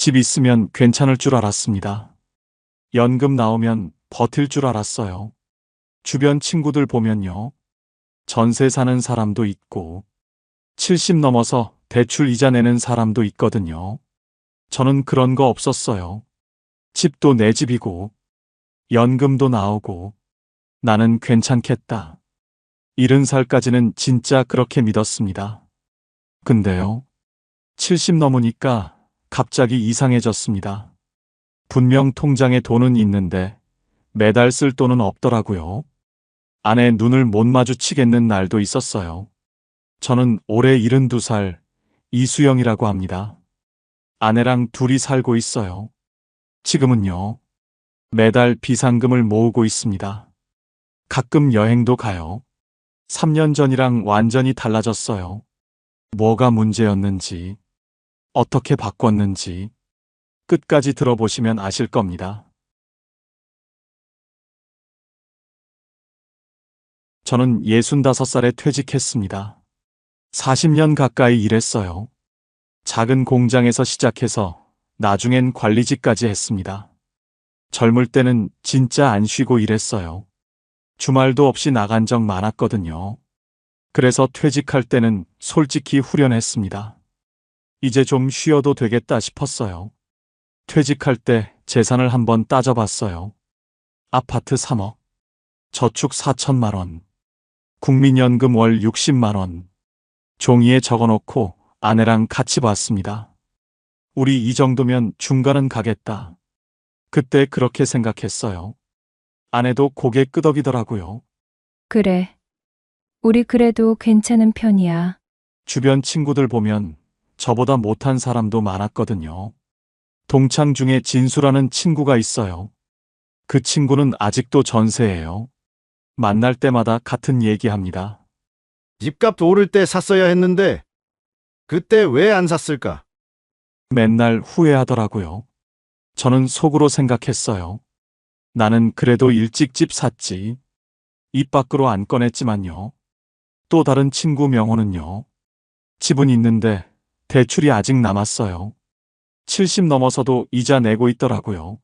집 있으면 괜찮을 줄 알았습니다. 연금 나오면 버틸 줄 알았어요. 주변 친구들 보면요. 전세 사는 사람도 있고 70 넘어서 대출 이자 내는 사람도 있거든요. 저는 그런 거 없었어요. 집도 내 집이고 연금도 나오고 나는 괜찮겠다. 70살까지는 진짜 그렇게 믿었습니다. 근데요. 70 넘으니까 갑자기 이상해졌습니다. 분명 통장에 돈은 있는데 매달 쓸 돈은 없더라고요. 아내 눈을 못 마주치겠는 날도 있었어요. 저는 올해 72살 이수영이라고 합니다. 아내랑 둘이 살고 있어요. 지금은요. 매달 비상금을 모으고 있습니다. 가끔 여행도 가요. 3년 전이랑 완전히 달라졌어요. 뭐가 문제였는지, 어떻게 바꿨는지 끝까지 들어보시면 아실 겁니다. 저는 65살에 퇴직했습니다. 40년 가까이 일했어요. 작은 공장에서 시작해서 나중엔 관리직까지 했습니다. 젊을 때는 진짜 안 쉬고 일했어요. 주말도 없이 나간 적 많았거든요. 그래서 퇴직할 때는 솔직히 후련했습니다. 이제 좀 쉬어도 되겠다 싶었어요. 퇴직할 때 재산을 한번 따져봤어요. 아파트 3억, 저축 4천만 원, 국민연금 월 60만 원. 종이에 적어놓고 아내랑 같이 봤습니다. 우리 이 정도면 중간은 가겠다. 그때 그렇게 생각했어요. 아내도 고개 끄덕이더라고요. 그래. 우리 그래도 괜찮은 편이야. 주변 친구들 보면 저보다 못한 사람도 많았거든요. 동창 중에 진수라는 친구가 있어요. 그 친구는 아직도 전세예요. 만날 때마다 같은 얘기합니다. 집값 오를 때 샀어야 했는데 그때 왜 안 샀을까? 맨날 후회하더라고요. 저는 속으로 생각했어요. 나는 그래도 일찍 집 샀지. 입 밖으로 안 꺼냈지만요. 또 다른 친구 명호는요. 집은 있는데 대출이 아직 남았어요. 70 넘어서도 이자 내고 있더라고요.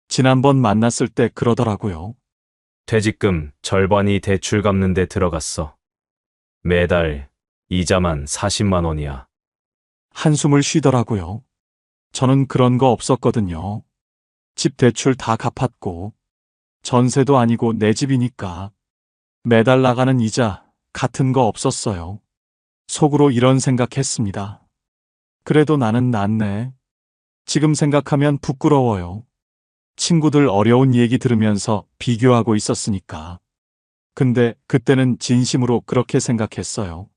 지난번 만났을 때 그러더라고요. 퇴직금 절반이 대출 갚는 데 들어갔어. 매달 이자만 40만 원이야. 한숨을 쉬더라고요. 저는 그런 거 없었거든요. 집 대출 다 갚았고 전세도 아니고 내 집이니까 매달 나가는 이자 같은 거 없었어요. 속으로 이런 생각했습니다. 그래도 나는 낫네. 지금 생각하면 부끄러워요. 친구들 어려운 얘기 들으면서 비교하고 있었으니까. 근데 그때는 진심으로 그렇게 생각했어요.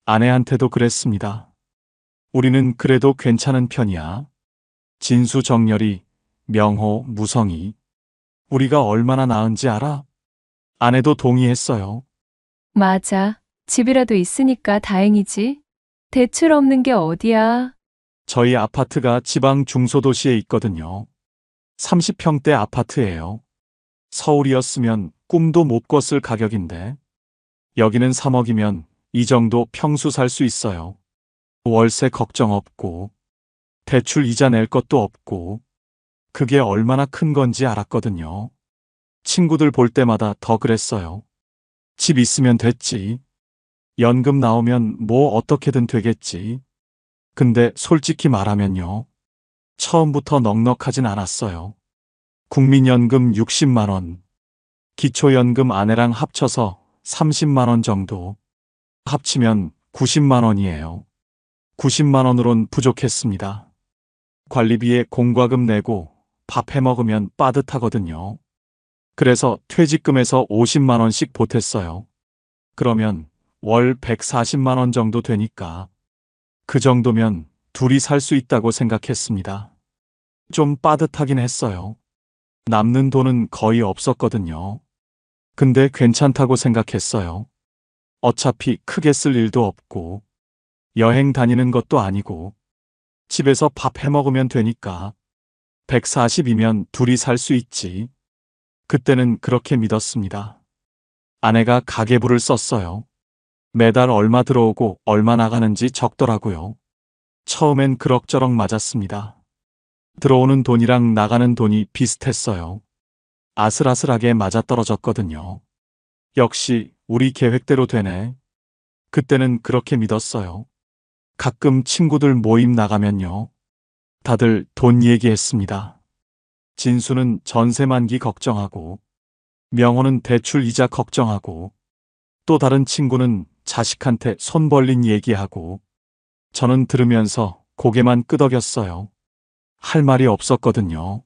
아내한테도 그랬습니다. 우리는 그래도 괜찮은 편이야. 진수, 정열이, 명호, 무성이. 우리가 얼마나 나은지 알아? 아내도 동의했어요. 맞아. 집이라도 있으니까 다행이지. 대출 없는 게 어디야. 저희 아파트가 지방 중소도시에 있거든요. 30평대 아파트예요. 서울이었으면 꿈도 못 꿨을 가격인데 여기는 3억이면 이 정도 평수 살 수 있어요. 월세 걱정 없고 대출 이자 낼 것도 없고 그게 얼마나 큰 건지 알았거든요. 친구들 볼 때마다 더 그랬어요. 집 있으면 됐지. 연금 나오면 뭐 어떻게든 되겠지. 근데 솔직히 말하면요. 처음부터 넉넉하진 않았어요. 국민연금 60만 원, 기초연금 아내랑 합쳐서 30만 원 정도. 합치면 90만 원이에요. 90만 원으론 부족했습니다. 관리비에 공과금 내고 밥 해먹으면 빠듯하거든요. 그래서 퇴직금에서 50만 원씩 보탰어요. 그러면 월 140만 원 정도 되니까 그 정도면 둘이 살 수 있다고 생각했습니다. 좀 빠듯하긴 했어요. 남는 돈은 거의 없었거든요. 근데 괜찮다고 생각했어요. 어차피 크게 쓸 일도 없고 여행 다니는 것도 아니고 집에서 밥 해먹으면 되니까 140이면 둘이 살 수 있지. 그때는 그렇게 믿었습니다. 아내가 가계부를 썼어요. 매달 얼마 들어오고 얼마 나가는지 적더라고요. 처음엔 그럭저럭 맞았습니다. 들어오는 돈이랑 나가는 돈이 비슷했어요. 아슬아슬하게 맞아떨어졌거든요. 역시 우리 계획대로 되네. 그때는 그렇게 믿었어요. 가끔 친구들 모임 나가면요. 다들 돈 얘기했습니다. 진수는 전세 만기 걱정하고, 명호는 대출 이자 걱정하고, 또 다른 친구는 자식한테 손 벌린 얘기하고, 저는 들으면서 고개만 끄덕였어요. 할 말이 없었거든요.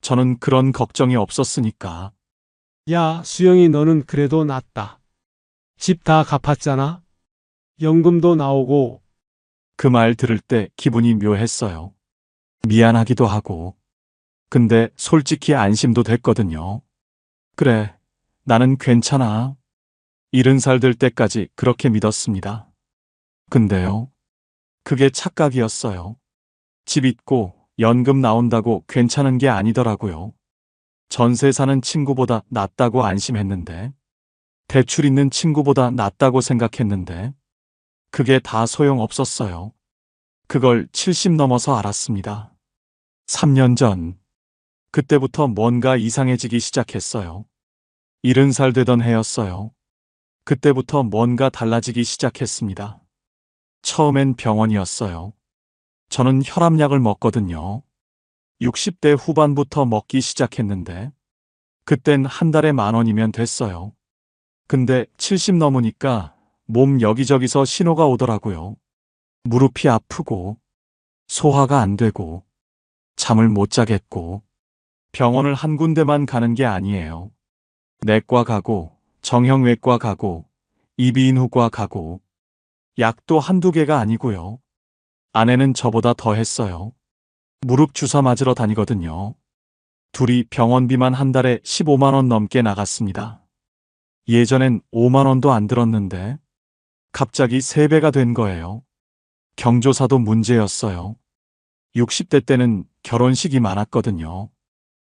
저는 그런 걱정이 없었으니까. 야, 수영이 너는 그래도 낫다. 집 다 갚았잖아? 연금도 나오고, 그 말 들을 때 기분이 묘했어요. 미안하기도 하고. 근데 솔직히 안심도 됐거든요. 그래, 나는 괜찮아. 70살 될 때까지 그렇게 믿었습니다. 근데요, 그게 착각이었어요. 집 있고 연금 나온다고 괜찮은 게 아니더라고요. 전세 사는 친구보다 낫다고 안심했는데, 대출 있는 친구보다 낫다고 생각했는데, 그게 다 소용없었어요. 그걸 70 넘어서 알았습니다. 3년 전, 그때부터 뭔가 이상해지기 시작했어요. 70살 되던 해였어요. 그때부터 뭔가 달라지기 시작했습니다. 처음엔 병원이었어요. 저는 혈압약을 먹거든요. 60대 후반부터 먹기 시작했는데, 그땐 한 달에 10,000원이면 됐어요. 근데 70 넘으니까 몸 여기저기서 신호가 오더라고요. 무릎이 아프고, 소화가 안 되고, 잠을 못 자겠고. 병원을 한 군데만 가는 게 아니에요. 내과 가고, 정형외과 가고, 이비인후과 가고, 약도 한두 개가 아니고요. 아내는 저보다 더 했어요. 무릎 주사 맞으러 다니거든요. 둘이 병원비만 한 달에 15만 원 넘게 나갔습니다. 예전엔 5만 원도 안 들었는데 갑자기 3배가 된 거예요. 경조사도 문제였어요. 60대 때는 결혼식이 많았거든요.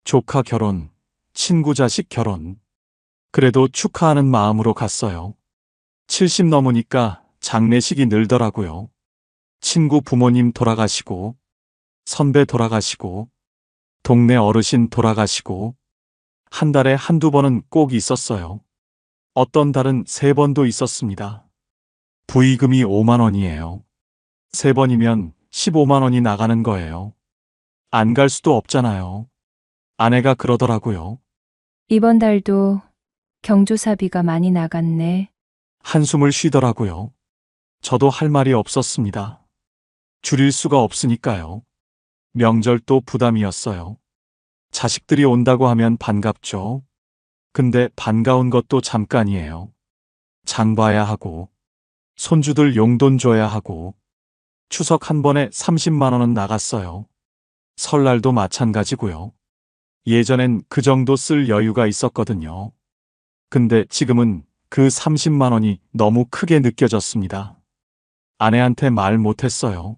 조카 결혼, 친구 자식 결혼. 그래도 축하하는 마음으로 갔어요. 70 넘으니까 장례식이 늘더라고요. 친구 부모님 돌아가시고, 선배 돌아가시고, 동네 어르신 돌아가시고, 한 달에 한두 번은 꼭 있었어요. 어떤 달은 3번도 있었습니다. 부의금이 5만 원이에요. 3번이면 15만 원이 나가는 거예요. 안 갈 수도 없잖아요. 아내가 그러더라고요. 이번 달도 경조사비가 많이 나갔네. 한숨을 쉬더라고요. 저도 할 말이 없었습니다. 줄일 수가 없으니까요. 명절도 부담이었어요. 자식들이 온다고 하면 반갑죠. 근데 반가운 것도 잠깐이에요. 장 봐야 하고, 손주들 용돈 줘야 하고, 추석 한 번에 30만 원은 나갔어요. 설날도 마찬가지고요. 예전엔 그 정도 쓸 여유가 있었거든요. 근데 지금은 그 30만 원이 너무 크게 느껴졌습니다. 아내한테 말 못했어요.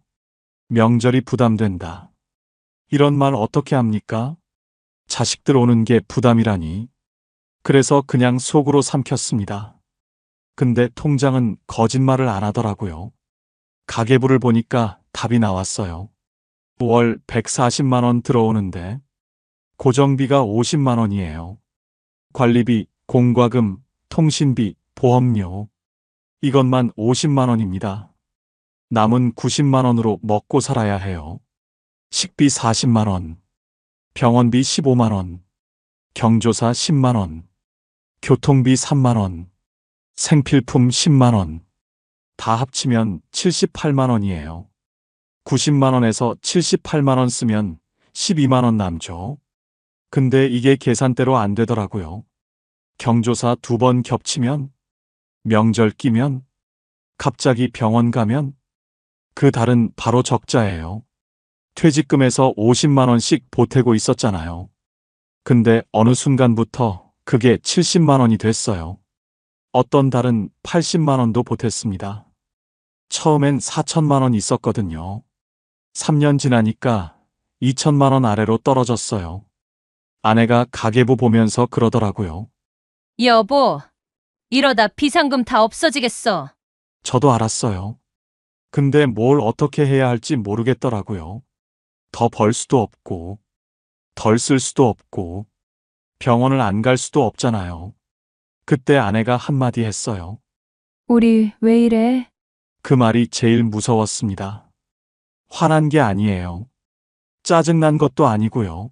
명절이 부담된다. 이런 말 어떻게 합니까? 자식들 오는 게 부담이라니. 그래서 그냥 속으로 삼켰습니다. 근데 통장은 거짓말을 안 하더라고요. 가계부를 보니까 답이 나왔어요. 월 140만 원 들어오는데 고정비가 50만 원이에요. 관리비, 공과금, 통신비, 보험료. 이것만 50만 원입니다. 남은 90만 원으로 먹고 살아야 해요. 식비 40만 원, 병원비 15만 원, 경조사 10만 원, 교통비 3만 원, 생필품 10만 원. 다 합치면 78만 원이에요. 90만 원에서 78만 원 쓰면 12만 원 남죠. 근데 이게 계산대로 안 되더라고요. 경조사 2번 겹치면, 명절 끼면, 갑자기 병원 가면, 그 달은 바로 적자예요. 퇴직금에서 50만 원씩 보태고 있었잖아요. 근데 어느 순간부터 그게 70만 원이 됐어요. 어떤 달은 80만 원도 보탰습니다. 처음엔 4천만 원 있었거든요. 3년 지나니까 2천만 원 아래로 떨어졌어요. 아내가 가계부 보면서 그러더라고요. 여보, 이러다 비상금 다 없어지겠어. 저도 알았어요. 근데 뭘 어떻게 해야 할지 모르겠더라고요. 더 벌 수도 없고, 덜 쓸 수도 없고, 병원을 안 갈 수도 없잖아요. 그때 아내가 한마디 했어요. 우리 왜 이래? 그 말이 제일 무서웠습니다. 화난 게 아니에요. 짜증난 것도 아니고요.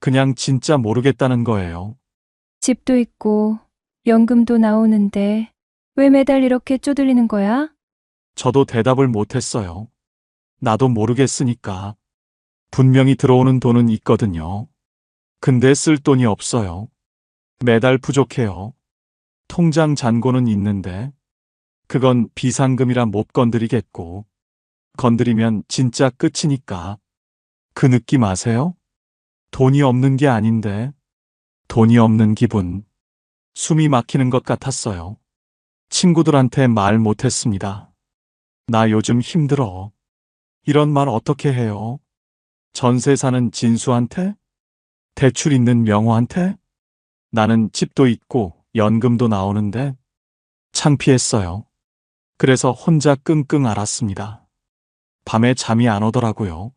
그냥 진짜 모르겠다는 거예요. 집도 있고 연금도 나오는데 왜 매달 이렇게 쪼들리는 거야? 저도 대답을 못했어요. 나도 모르겠으니까. 분명히 들어오는 돈은 있거든요. 근데 쓸 돈이 없어요. 매달 부족해요. 통장 잔고는 있는데, 그건 비상금이라 못 건드리겠고, 건드리면 진짜 끝이니까. 그 느낌 아세요? 돈이 없는 게 아닌데, 돈이 없는 기분. 숨이 막히는 것 같았어요. 친구들한테 말 못했습니다. 나 요즘 힘들어. 이런 말 어떻게 해요? 전세 사는 진수한테? 대출 있는 명호한테? 나는 집도 있고 연금도 나오는데 창피했어요. 그래서 혼자 끙끙 앓았습니다. 밤에 잠이 안 오더라고요.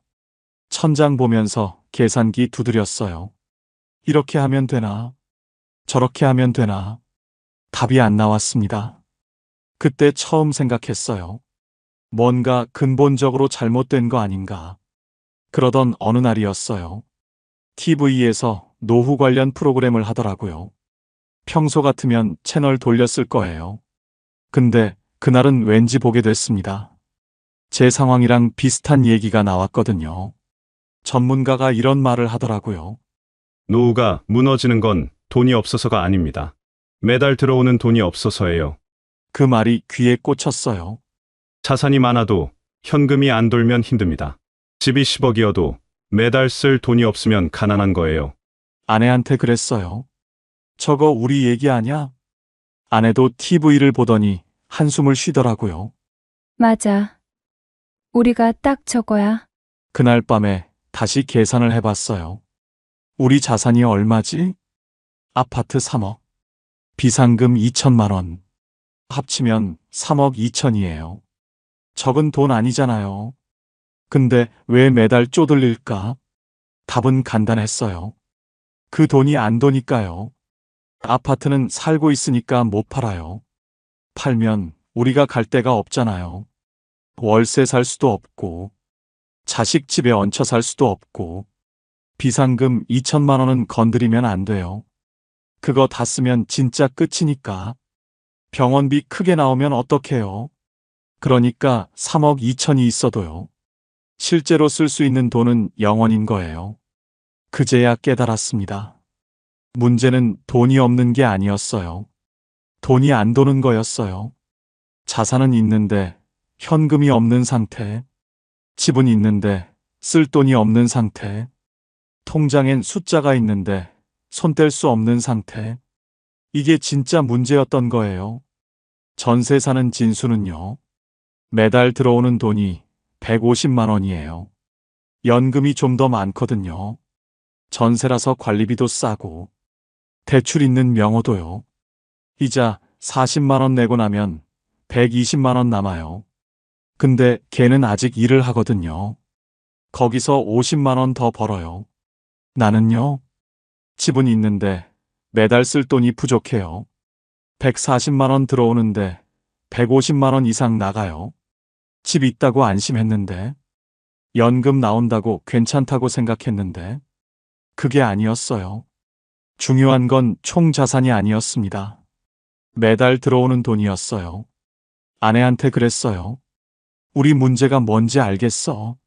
천장 보면서 계산기 두드렸어요. 이렇게 하면 되나? 저렇게 하면 되나? 답이 안 나왔습니다. 그때 처음 생각했어요. 뭔가 근본적으로 잘못된 거 아닌가. 그러던 어느 날이었어요. TV에서 노후 관련 프로그램을 하더라고요. 평소 같으면 채널 돌렸을 거예요. 근데 그날은 왠지 보게 됐습니다. 제 상황이랑 비슷한 얘기가 나왔거든요. 전문가가 이런 말을 하더라고요. 노후가 무너지는 건 돈이 없어서가 아닙니다. 매달 들어오는 돈이 없어서예요. 그 말이 귀에 꽂혔어요. 자산이 많아도 현금이 안 돌면 힘듭니다. 집이 10억이어도 매달 쓸 돈이 없으면 가난한 거예요. 아내한테 그랬어요. 저거 우리 얘기 아냐? 아내도 TV를 보더니 한숨을 쉬더라고요. 맞아. 우리가 딱 저거야. 그날 밤에 다시 계산을 해봤어요. 우리 자산이 얼마지? 아파트 3억. 비상금 2천만 원. 합치면 3억 2천이에요. 적은 돈 아니잖아요. 근데 왜 매달 쪼들릴까? 답은 간단했어요. 그 돈이 안 도니까요. 아파트는 살고 있으니까 못 팔아요. 팔면 우리가 갈 데가 없잖아요. 월세 살 수도 없고, 자식 집에 얹혀 살 수도 없고, 비상금 2천만 원은 건드리면 안 돼요. 그거 다 쓰면 진짜 끝이니까. 병원비 크게 나오면 어떡해요? 그러니까 3억 2천이 있어도요. 실제로 쓸 수 있는 돈은 0원인 거예요. 그제야 깨달았습니다. 문제는 돈이 없는 게 아니었어요. 돈이 안 도는 거였어요. 자산은 있는데 현금이 없는 상태. 집은 있는데 쓸 돈이 없는 상태. 통장엔 숫자가 있는데 손 뗄 수 없는 상태. 이게 진짜 문제였던 거예요. 전세 사는 진수는요. 매달 들어오는 돈이 150만 원이에요. 연금이 좀 더 많거든요. 전세라서 관리비도 싸고, 대출 있는 명호도요. 이자 40만 원 내고 나면 120만 원 남아요. 근데 걔는 아직 일을 하거든요. 거기서 50만 원 더 벌어요. 나는요. 집은 있는데 매달 쓸 돈이 부족해요. 140만 원 들어오는데 150만 원 이상 나가요. 집 있다고 안심했는데, 연금 나온다고 괜찮다고 생각했는데, 그게 아니었어요. 중요한 건 총 자산이 아니었습니다. 매달 들어오는 돈이었어요. 아내한테 그랬어요. 우리 문제가 뭔지 알겠어?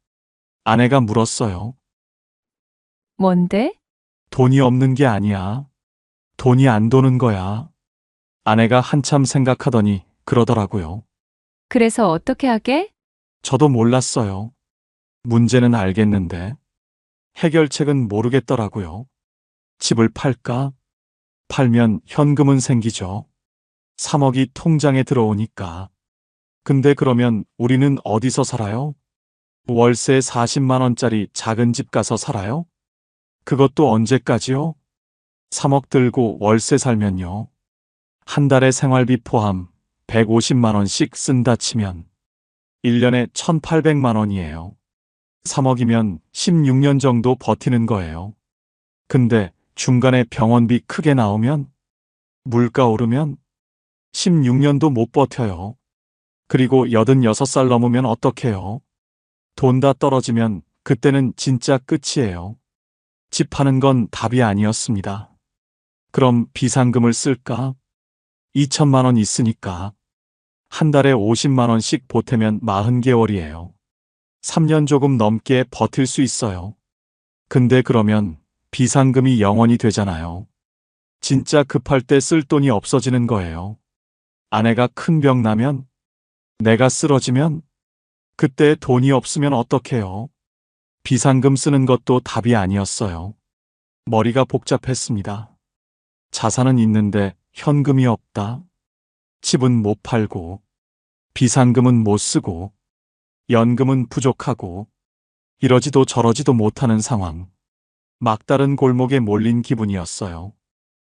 아내가 물었어요. 뭔데? 돈이 없는 게 아니야. 돈이 안 도는 거야. 아내가 한참 생각하더니 그러더라고요. 그래서 어떻게 하게? 저도 몰랐어요. 문제는 알겠는데 해결책은 모르겠더라고요. 집을 팔까? 팔면 현금은 생기죠. 3억이 통장에 들어오니까. 근데 그러면 우리는 어디서 살아요? 월세 40만 원짜리 작은 집 가서 살아요? 그것도 언제까지요? 3억 들고 월세 살면요. 한 달에 생활비 포함 150만 원씩 쓴다 치면 1년에 1,800만 원이에요. 3억이면 16년 정도 버티는 거예요. 근데 중간에 병원비 크게 나오면, 물가 오르면 16년도 못 버텨요. 그리고 86살 넘으면 어떡해요? 돈 다 떨어지면 그때는 진짜 끝이에요. 집 파는 건 답이 아니었습니다. 그럼 비상금을 쓸까? 2천만 원 있으니까. 한 달에 50만 원씩 보태면 40개월이에요. 3년 조금 넘게 버틸 수 있어요. 근데 그러면 비상금이 0원이 되잖아요. 진짜 급할 때 쓸 돈이 없어지는 거예요. 아내가 큰 병 나면, 내가 쓰러지면, 그때 돈이 없으면 어떡해요? 비상금 쓰는 것도 답이 아니었어요. 머리가 복잡했습니다. 자산은 있는데 현금이 없다. 집은 못 팔고, 비상금은 못 쓰고, 연금은 부족하고, 이러지도 저러지도 못하는 상황. 막다른 골목에 몰린 기분이었어요.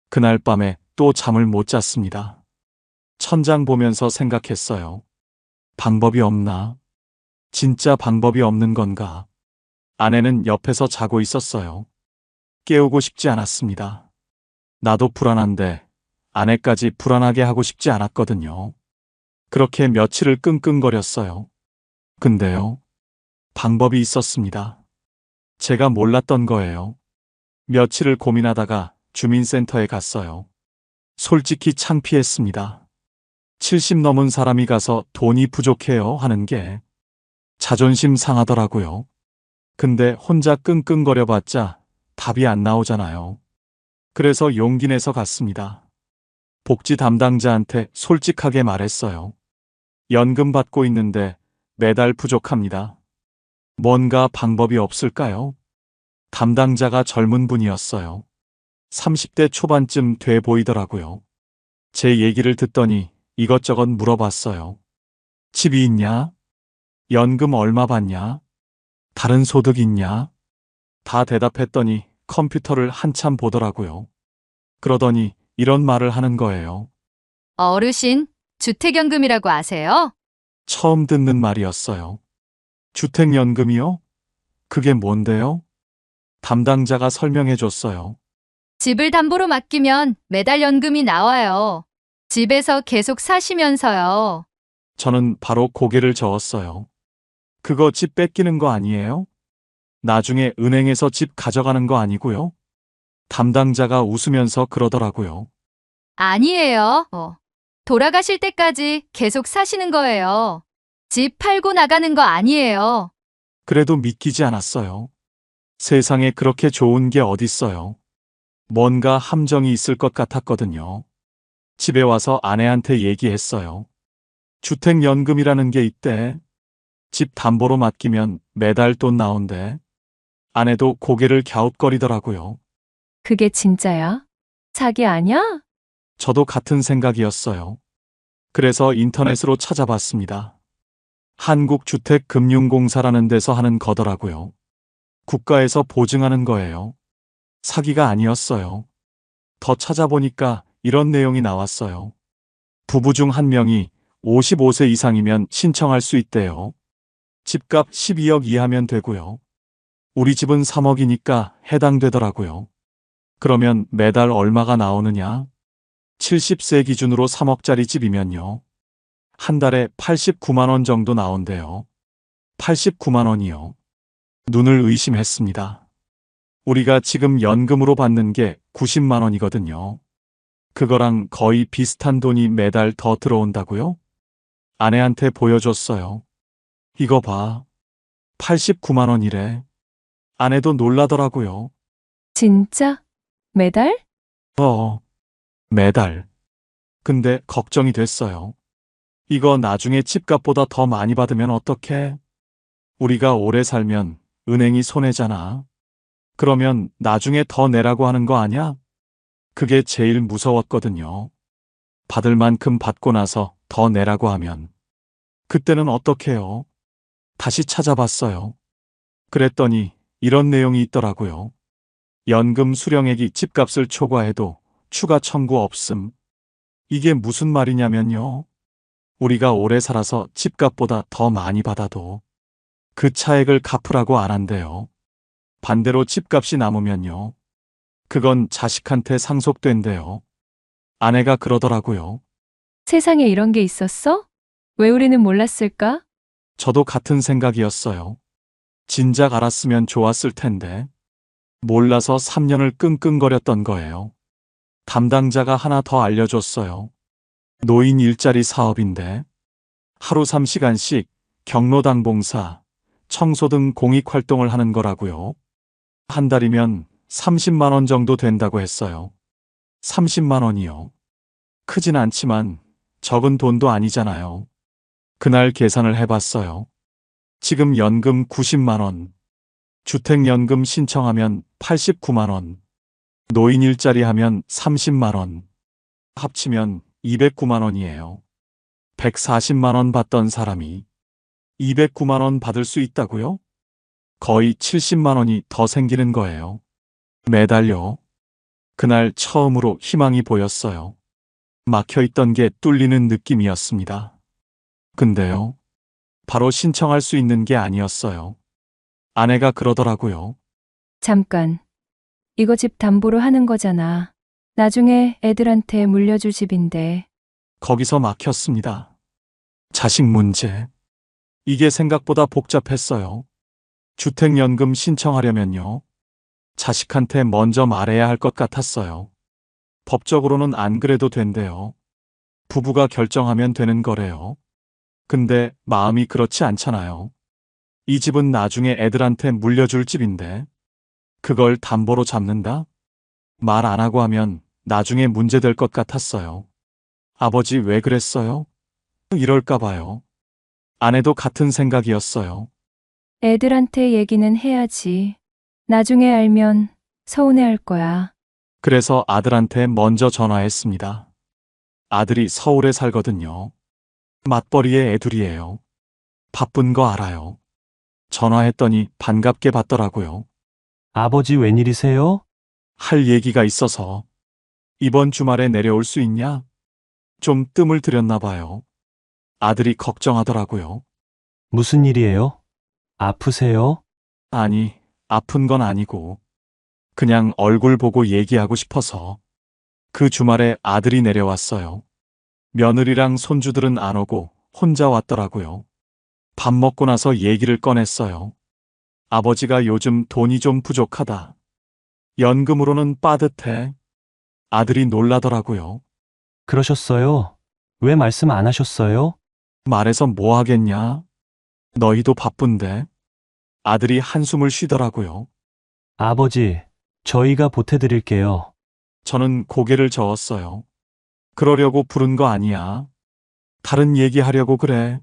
그날 밤에 또 잠을 못 잤습니다. 천장 보면서 생각했어요. 방법이 없나? 진짜 방법이 없는 건가? 아내는 옆에서 자고 있었어요. 깨우고 싶지 않았습니다. 나도 불안한데 아내까지 불안하게 하고 싶지 않았거든요. 그렇게 며칠을 끙끙거렸어요. 근데요, 방법이 있었습니다. 제가 몰랐던 거예요. 며칠을 고민하다가 주민센터에 갔어요. 솔직히 창피했습니다. 70 넘은 사람이 가서 돈이 부족해요 하는 게 자존심 상하더라고요. 근데 혼자 끙끙거려봤자 답이 안 나오잖아요. 그래서 용기 내서 갔습니다. 복지 담당자한테 솔직하게 말했어요. 연금 받고 있는데 매달 부족합니다. 뭔가 방법이 없을까요? 담당자가 젊은 분이었어요. 30대 초반쯤 돼 보이더라고요. 제 얘기를 듣더니 이것저것 물어봤어요. 집이 있냐? 연금 얼마 받냐? 다른 소득 있냐? 다 대답했더니 컴퓨터를 한참 보더라고요. 그러더니 이런 말을 하는 거예요. 어르신, 주택연금이라고 아세요? 처음 듣는 말이었어요. 주택연금이요? 그게 뭔데요? 담당자가 설명해 줬어요. 집을 담보로 맡기면 매달 연금이 나와요. 집에서 계속 사시면서요. 저는 바로 고개를 저었어요. 그거 집 뺏기는 거 아니에요? 나중에 은행에서 집 가져가는 거 아니고요? 담당자가 웃으면서 그러더라고요. 아니에요. 돌아가실 때까지 계속 사시는 거예요. 집 팔고 나가는 거 아니에요. 그래도 믿기지 않았어요. 세상에 그렇게 좋은 게 어딨어요. 뭔가 함정이 있을 것 같았거든요. 집에 와서 아내한테 얘기했어요. 주택연금이라는 게 있대. 집 담보로 맡기면 매달 돈 나온대. 아내도 고개를 갸웃거리더라고요. 그게 진짜야? 사기 아냐? 저도 같은 생각이었어요. 그래서 인터넷으로 찾아봤습니다. 한국주택금융공사라는 데서 하는 거더라고요. 국가에서 보증하는 거예요. 사기가 아니었어요. 더 찾아보니까 이런 내용이 나왔어요. 부부 중 한 명이 55세 이상이면 신청할 수 있대요. 집값 12억 이하면 되고요. 우리 집은 3억이니까 해당되더라고요. 그러면 매달 얼마가 나오느냐? 70세 기준으로 3억짜리 집이면요. 한 달에 89만 원 정도 나온대요. 89만 원이요. 눈을 의심했습니다. 우리가 지금 연금으로 받는 게 90만 원이거든요. 그거랑 거의 비슷한 돈이 매달 더 들어온다고요? 아내한테 보여줬어요. 이거 봐. 89만 원이래. 아내도 놀라더라고요. 진짜? 매달? 매달. 근데 걱정이 됐어요. 이거 나중에 집값보다 더 많이 받으면 어떡해? 우리가 오래 살면 은행이 손해잖아. 그러면 나중에 더 내라고 하는 거 아냐? 그게 제일 무서웠거든요. 받을 만큼 받고 나서 더 내라고 하면. 그때는 어떡해요? 다시 찾아봤어요. 그랬더니 이런 내용이 있더라고요. 연금 수령액이 집값을 초과해도 추가 청구 없음. 이게 무슨 말이냐면요. 우리가 오래 살아서 집값보다 더 많이 받아도 그 차액을 갚으라고 안 한대요. 반대로 집값이 남으면요. 그건 자식한테 상속된대요. 아내가 그러더라고요. 세상에 이런 게 있었어? 왜 우리는 몰랐을까? 저도 같은 생각이었어요. 진작 알았으면 좋았을 텐데. 몰라서 3년을 끙끙거렸던 거예요. 담당자가 하나 더 알려줬어요. 노인 일자리 사업인데 하루 3시간씩 경로당 봉사, 청소 등 공익 활동을 하는 거라고요. 한 달이면 30만 원 정도 된다고 했어요. 30만 원이요. 크진 않지만 적은 돈도 아니잖아요. 그날 계산을 해봤어요. 지금 연금 90만 원, 주택연금 신청하면 89만 원, 노인 일자리 하면 30만 원, 합치면 209만 원이에요. 140만 원 받던 사람이 209만 원 받을 수 있다고요? 거의 70만 원이 더 생기는 거예요. 매달요. 그날 처음으로 희망이 보였어요. 막혀있던 게 뚫리는 느낌이었습니다. 근데요, 바로 신청할 수 있는 게 아니었어요. 아내가 그러더라고요. 잠깐. 이거 집 담보로 하는 거잖아. 나중에 애들한테 물려줄 집인데. 거기서 막혔습니다. 자식 문제. 이게 생각보다 복잡했어요. 주택연금 신청하려면요. 자식한테 먼저 말해야 할 것 같았어요. 법적으로는 안 그래도 된대요. 부부가 결정하면 되는 거래요. 근데 마음이 그렇지 않잖아요. 이 집은 나중에 애들한테 물려줄 집인데 그걸 담보로 잡는다? 말 안 하고 하면 나중에 문제될 것 같았어요. 아버지 왜 그랬어요? 이럴까 봐요. 아내도 같은 생각이었어요. 애들한테 얘기는 해야지. 나중에 알면 서운해할 거야. 그래서 아들한테 먼저 전화했습니다. 아들이 서울에 살거든요. 맞벌이의 애둘이에요. 바쁜 거 알아요. 전화했더니 반갑게 받더라고요. 아버지 웬일이세요? 할 얘기가 있어서 이번 주말에 내려올 수 있냐? 좀 뜸을 들였나 봐요. 아들이 걱정하더라고요. 무슨 일이에요? 아프세요? 아니, 아픈 건 아니고 그냥 얼굴 보고 얘기하고 싶어서. 그 주말에 아들이 내려왔어요. 며느리랑 손주들은 안 오고 혼자 왔더라고요. 밥 먹고 나서 얘기를 꺼냈어요. 아버지가 요즘 돈이 좀 부족하다. 연금으로는 빠듯해. 아들이 놀라더라고요. 그러셨어요? 왜 말씀 안 하셨어요? 말해서 뭐 하겠냐? 너희도 바쁜데. 아들이 한숨을 쉬더라고요. 아버지, 저희가 보태드릴게요. 저는 고개를 저었어요. 그러려고 부른 거 아니야. 다른 얘기하려고 그래.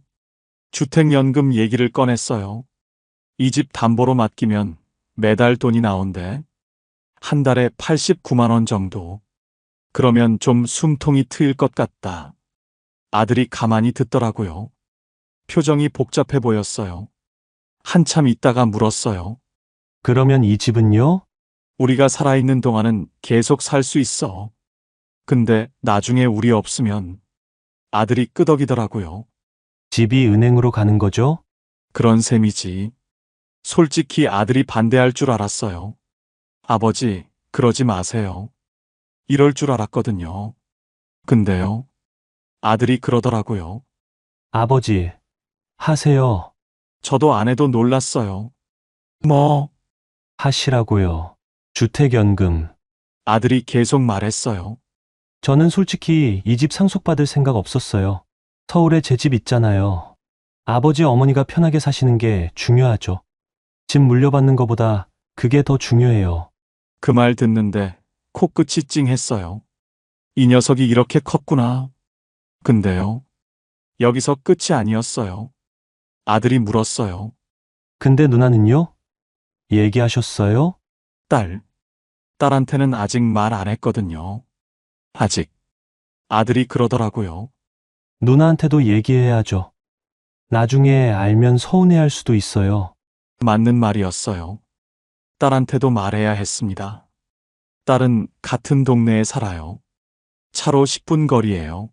주택연금 얘기를 꺼냈어요. 이 집 담보로 맡기면 매달 돈이 나온대. 한 달에 89만 원 정도. 그러면 좀 숨통이 트일 것 같다. 아들이 가만히 듣더라고요. 표정이 복잡해 보였어요. 한참 있다가 물었어요. 그러면 이 집은요? 우리가 살아있는 동안은 계속 살 수 있어. 근데 나중에 우리 없으면. 아들이 끄덕이더라고요. 집이 은행으로 가는 거죠? 그런 셈이지. 솔직히 아들이 반대할 줄 알았어요. 아버지, 그러지 마세요. 이럴 줄 알았거든요. 근데요. 아들이 그러더라고요. 아버지, 하세요. 저도 아내도 놀랐어요. 뭐? 하시라고요. 주택연금. 아들이 계속 말했어요. 저는 솔직히 이 집 상속받을 생각 없었어요. 서울에 제 집 있잖아요. 아버지 어머니가 편하게 사시는 게 중요하죠. 집 물려받는 것보다 그게 더 중요해요. 그 말 듣는데 코끝이 찡했어요. 이 녀석이 이렇게 컸구나. 근데요. 여기서 끝이 아니었어요. 아들이 물었어요. 근데 누나는요? 얘기하셨어요? 딸한테는 아직 말 안 했거든요. 아직. 아들이 그러더라고요. 누나한테도 얘기해야죠. 나중에 알면 서운해할 수도 있어요. 맞는 말이었어요. 딸한테도 말해야 했습니다. 딸은 같은 동네에 살아요. 차로 10분 거리예요.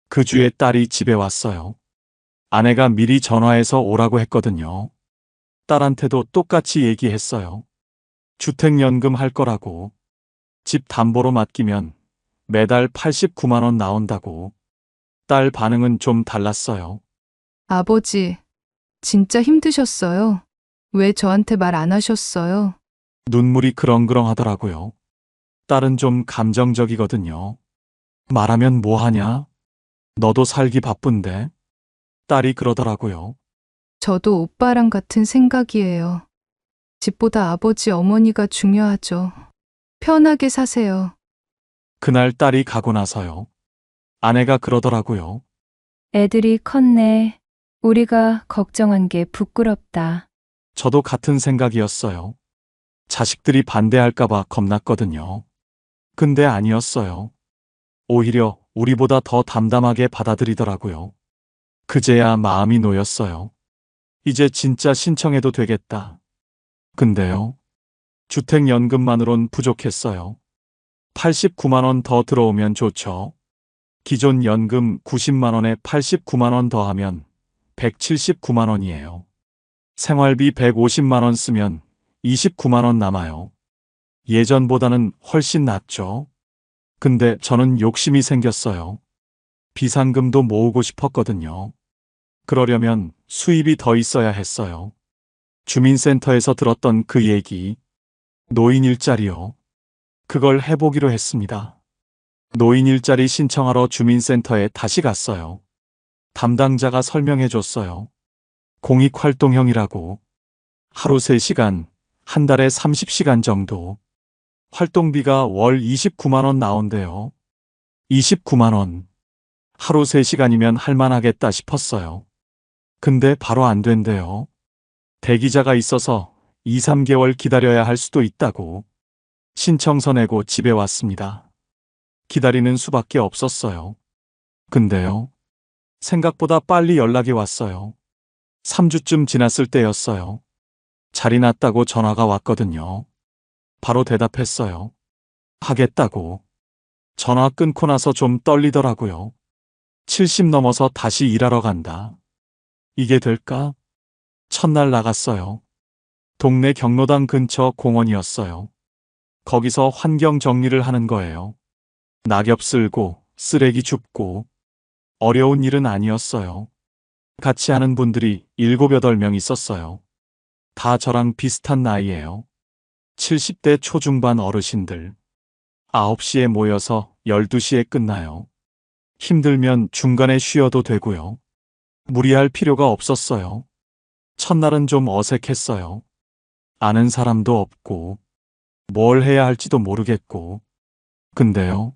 그 주에 딸이 집에 왔어요. 아내가 미리 전화해서 오라고 했거든요. 딸한테도 똑같이 얘기했어요. 주택연금 할 거라고. 집 담보로 맡기면 매달 89만 원 나온다고. 딸 반응은 좀 달랐어요. 아버지, 진짜 힘드셨어요? 왜 저한테 말 안 하셨어요? 눈물이 그렁그렁 하더라고요. 딸은 좀 감정적이거든요. 말하면 뭐 하냐? 너도 살기 바쁜데? 딸이 그러더라고요. 저도 오빠랑 같은 생각이에요. 집보다 아버지, 어머니가 중요하죠. 편하게 사세요. 그날 딸이 가고 나서요. 아내가 그러더라고요. 애들이 컸네. 우리가 걱정한 게 부끄럽다. 저도 같은 생각이었어요. 자식들이 반대할까봐 겁났거든요. 근데 아니었어요. 오히려 우리보다 더 담담하게 받아들이더라고요. 그제야 마음이 놓였어요. 이제 진짜 신청해도 되겠다. 근데요. 주택연금만으론 부족했어요. 89만 원 더 들어오면 좋죠. 기존 연금 90만 원에 89만 원 더하면 179만 원이에요. 생활비 150만 원 쓰면 29만 원 남아요. 예전보다는 훨씬 낫죠. 근데 저는 욕심이 생겼어요. 비상금도 모으고 싶었거든요. 그러려면 수입이 더 있어야 했어요. 주민센터에서 들었던 그 얘기, 노인 일자리요. 그걸 해보기로 했습니다. 노인 일자리 신청하러 주민센터에 다시 갔어요. 담당자가 설명해 줬어요. 공익활동형이라고. 하루 3시간, 한 달에 30시간 정도. 활동비가 월 29만 원 나온대요. 29만 원. 하루 3시간이면 할만하겠다 싶었어요. 근데 바로 안 된대요. 대기자가 있어서 2, 3개월 기다려야 할 수도 있다고. 신청서 내고 집에 왔습니다. 기다리는 수밖에 없었어요. 근데요. 생각보다 빨리 연락이 왔어요. 3주쯤 지났을 때였어요. 자리 났다고 전화가 왔거든요. 바로 대답했어요. 하겠다고. 전화 끊고 나서 좀 떨리더라고요. 70 넘어서 다시 일하러 간다. 이게 될까? 첫날 나갔어요. 동네 경로당 근처 공원이었어요. 거기서 환경 정리를 하는 거예요. 낙엽 쓸고 쓰레기 줍고. 어려운 일은 아니었어요. 같이 하는 분들이 7, 8명 있었어요. 다 저랑 비슷한 나이예요. 70대 초중반 어르신들. 9시에 모여서 12시에 끝나요. 힘들면 중간에 쉬어도 되고요. 무리할 필요가 없었어요. 첫날은 좀 어색했어요. 아는 사람도 없고, 뭘 해야 할지도 모르겠고. 근데요.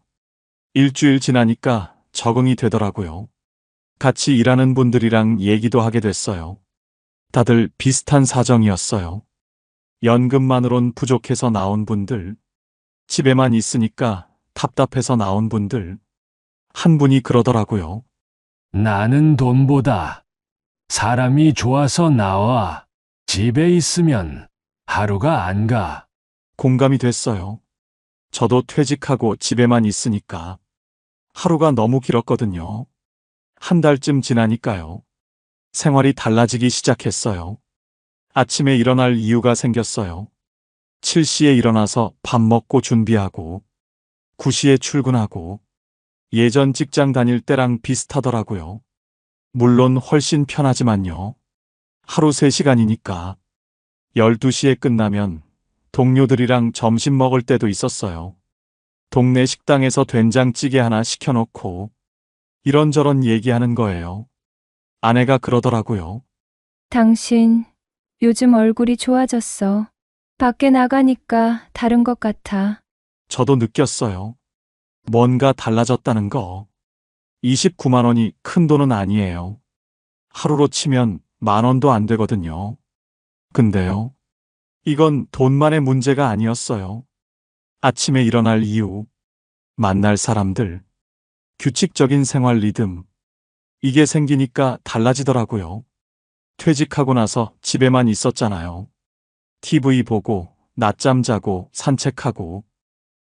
일주일 지나니까 적응이 되더라고요. 같이 일하는 분들이랑 얘기도 하게 됐어요. 다들 비슷한 사정이었어요. 연금만으론 부족해서 나온 분들, 집에만 있으니까 답답해서 나온 분들. 한 분이 그러더라고요. 나는 돈보다 사람이 좋아서 나와. 집에 있으면 하루가 안 가. 공감이 됐어요. 저도 퇴직하고 집에만 있으니까 하루가 너무 길었거든요. 한 달쯤 지나니까요. 생활이 달라지기 시작했어요. 아침에 일어날 이유가 생겼어요. 7시에 일어나서 밥 먹고 준비하고 9시에 출근하고 예전 직장 다닐 때랑 비슷하더라고요. 물론 훨씬 편하지만요. 하루 3시간이니까 12시에 끝나면 동료들이랑 점심 먹을 때도 있었어요. 동네 식당에서 된장찌개 하나 시켜놓고 이런저런 얘기하는 거예요. 아내가 그러더라고요. 당신, 요즘 얼굴이 좋아졌어. 밖에 나가니까 다른 것 같아. 저도 느꼈어요. 뭔가 달라졌다는 거. 29만 원이 큰 돈은 아니에요. 하루로 치면 10,000원도 안 되거든요. 근데요. 이건 돈만의 문제가 아니었어요. 아침에 일어날 이유, 만날 사람들, 규칙적인 생활 리듬. 이게 생기니까 달라지더라고요. 퇴직하고 나서 집에만 있었잖아요. TV 보고, 낮잠 자고, 산책하고.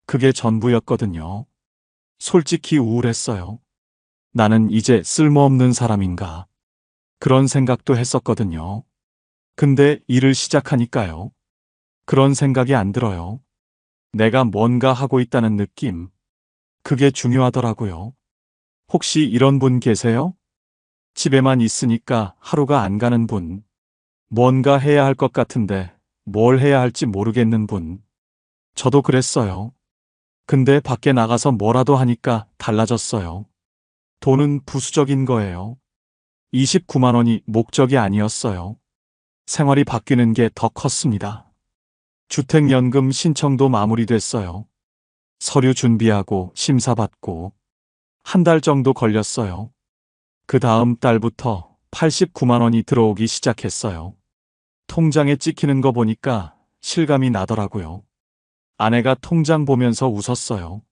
그게 전부였거든요. 솔직히 우울했어요. 나는 이제 쓸모없는 사람인가. 그런 생각도 했었거든요. 근데 일을 시작하니까요. 그런 생각이 안 들어요. 내가 뭔가 하고 있다는 느낌. 그게 중요하더라고요. 혹시 이런 분 계세요? 집에만 있으니까 하루가 안 가는 분. 뭔가 해야 할 것 같은데 뭘 해야 할지 모르겠는 분. 저도 그랬어요. 근데 밖에 나가서 뭐라도 하니까 달라졌어요. 돈은 부수적인 거예요. 29만 원이 목적이 아니었어요. 생활이 바뀌는 게 더 컸습니다. 주택연금 신청도 마무리됐어요. 서류 준비하고 심사받고 한 달 정도 걸렸어요. 그 다음 달부터 89만 원이 들어오기 시작했어요. 통장에 찍히는 거 보니까 실감이 나더라고요. 아내가 통장 보면서 웃었어요.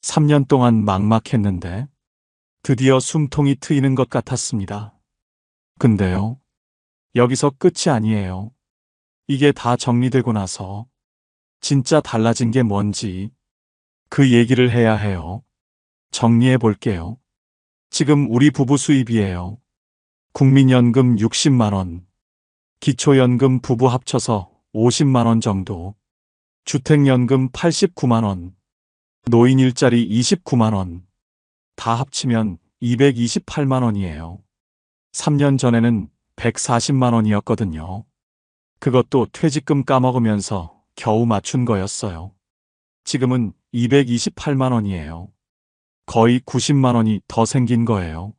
3년 동안 막막했는데 드디어 숨통이 트이는 것 같았습니다. 근데요, 여기서 끝이 아니에요. 이게 다 정리되고 나서 진짜 달라진 게 뭔지 그 얘기를 해야 해요. 정리해 볼게요. 지금 우리 부부 수입이에요. 국민연금 60만 원, 기초연금 부부 합쳐서 50만 원 정도, 주택연금 89만 원, 노인 일자리 29만 원, 다 합치면 228만 원이에요. 3년 전에는 140만 원이었거든요. 그것도 퇴직금 까먹으면서 겨우 맞춘 거였어요. 지금은 228만 원이에요. 거의 90만 원이 더 생긴 거예요.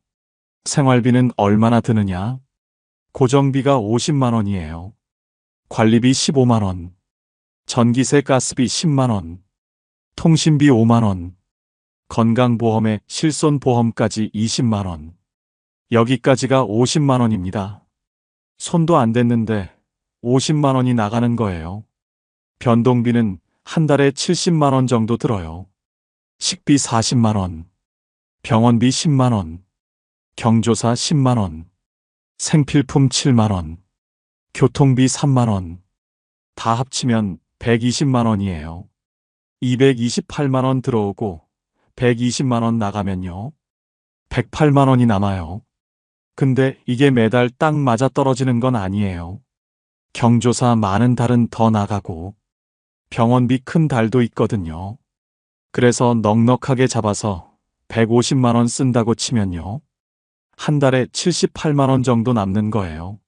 생활비는 얼마나 드느냐? 고정비가 50만 원이에요. 관리비 15만 원, 전기세 가스비 10만 원, 통신비 5만 원, 건강보험에 실손보험까지 20만 원. 여기까지가 50만 원입니다. 손도 안 댔는데 50만 원이 나가는 거예요. 변동비는 한 달에 70만 원 정도 들어요. 식비 40만 원, 병원비 10만 원, 경조사 10만 원, 생필품 7만 원, 교통비 3만 원, 다 합치면 120만 원이에요. 228만 원 들어오고 120만 원 나가면요. 108만 원이 남아요. 근데 이게 매달 딱 맞아 떨어지는 건 아니에요. 경조사 많은 달은 더 나가고 병원비 큰 달도 있거든요. 그래서 넉넉하게 잡아서 150만 원 쓴다고 치면요. 한 달에 78만 원 정도 남는 거예요.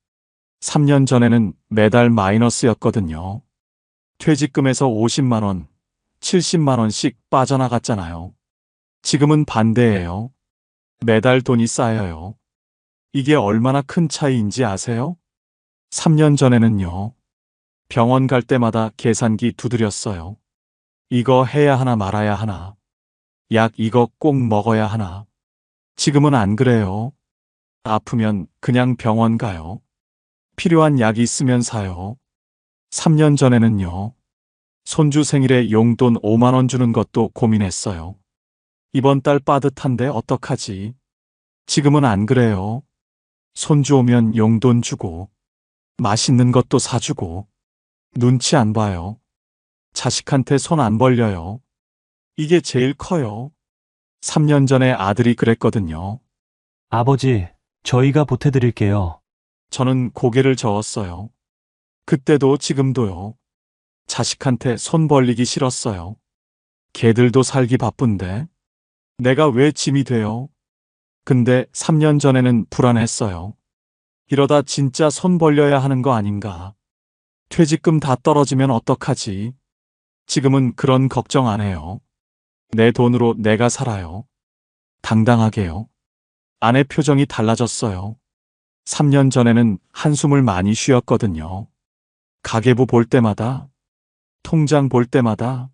3년 전에는 매달 마이너스였거든요. 퇴직금에서 50만 원, 70만 원씩 빠져나갔잖아요. 지금은 반대예요. 매달 돈이 쌓여요. 이게 얼마나 큰 차이인지 아세요? 3년 전에는요. 병원 갈 때마다 계산기 두드렸어요. 이거 해야 하나 말아야 하나. 약 이거 꼭 먹어야 하나. 지금은 안 그래요. 아프면 그냥 병원 가요. 필요한 약이 있으면 사요. 3년 전에는요. 손주 생일에 용돈 5만 원 주는 것도 고민했어요. 이번 달 빠듯한데 어떡하지? 지금은 안 그래요. 손주 오면 용돈 주고, 맛있는 것도 사주고, 눈치 안 봐요. 자식한테 손 안 벌려요. 이게 제일 커요. 3년 전에 아들이 그랬거든요. 아버지, 저희가 보태드릴게요. 저는 고개를 저었어요. 그때도 지금도요. 자식한테 손 벌리기 싫었어요. 걔들도 살기 바쁜데 내가 왜 짐이 돼요? 근데 3년 전에는 불안했어요. 이러다 진짜 손 벌려야 하는 거 아닌가? 퇴직금 다 떨어지면 어떡하지? 지금은 그런 걱정 안 해요. 내 돈으로 내가 살아요. 당당하게요. 아내 표정이 달라졌어요. 3년 전에는 한숨을 많이 쉬었거든요. 가계부 볼 때마다, 통장 볼 때마다,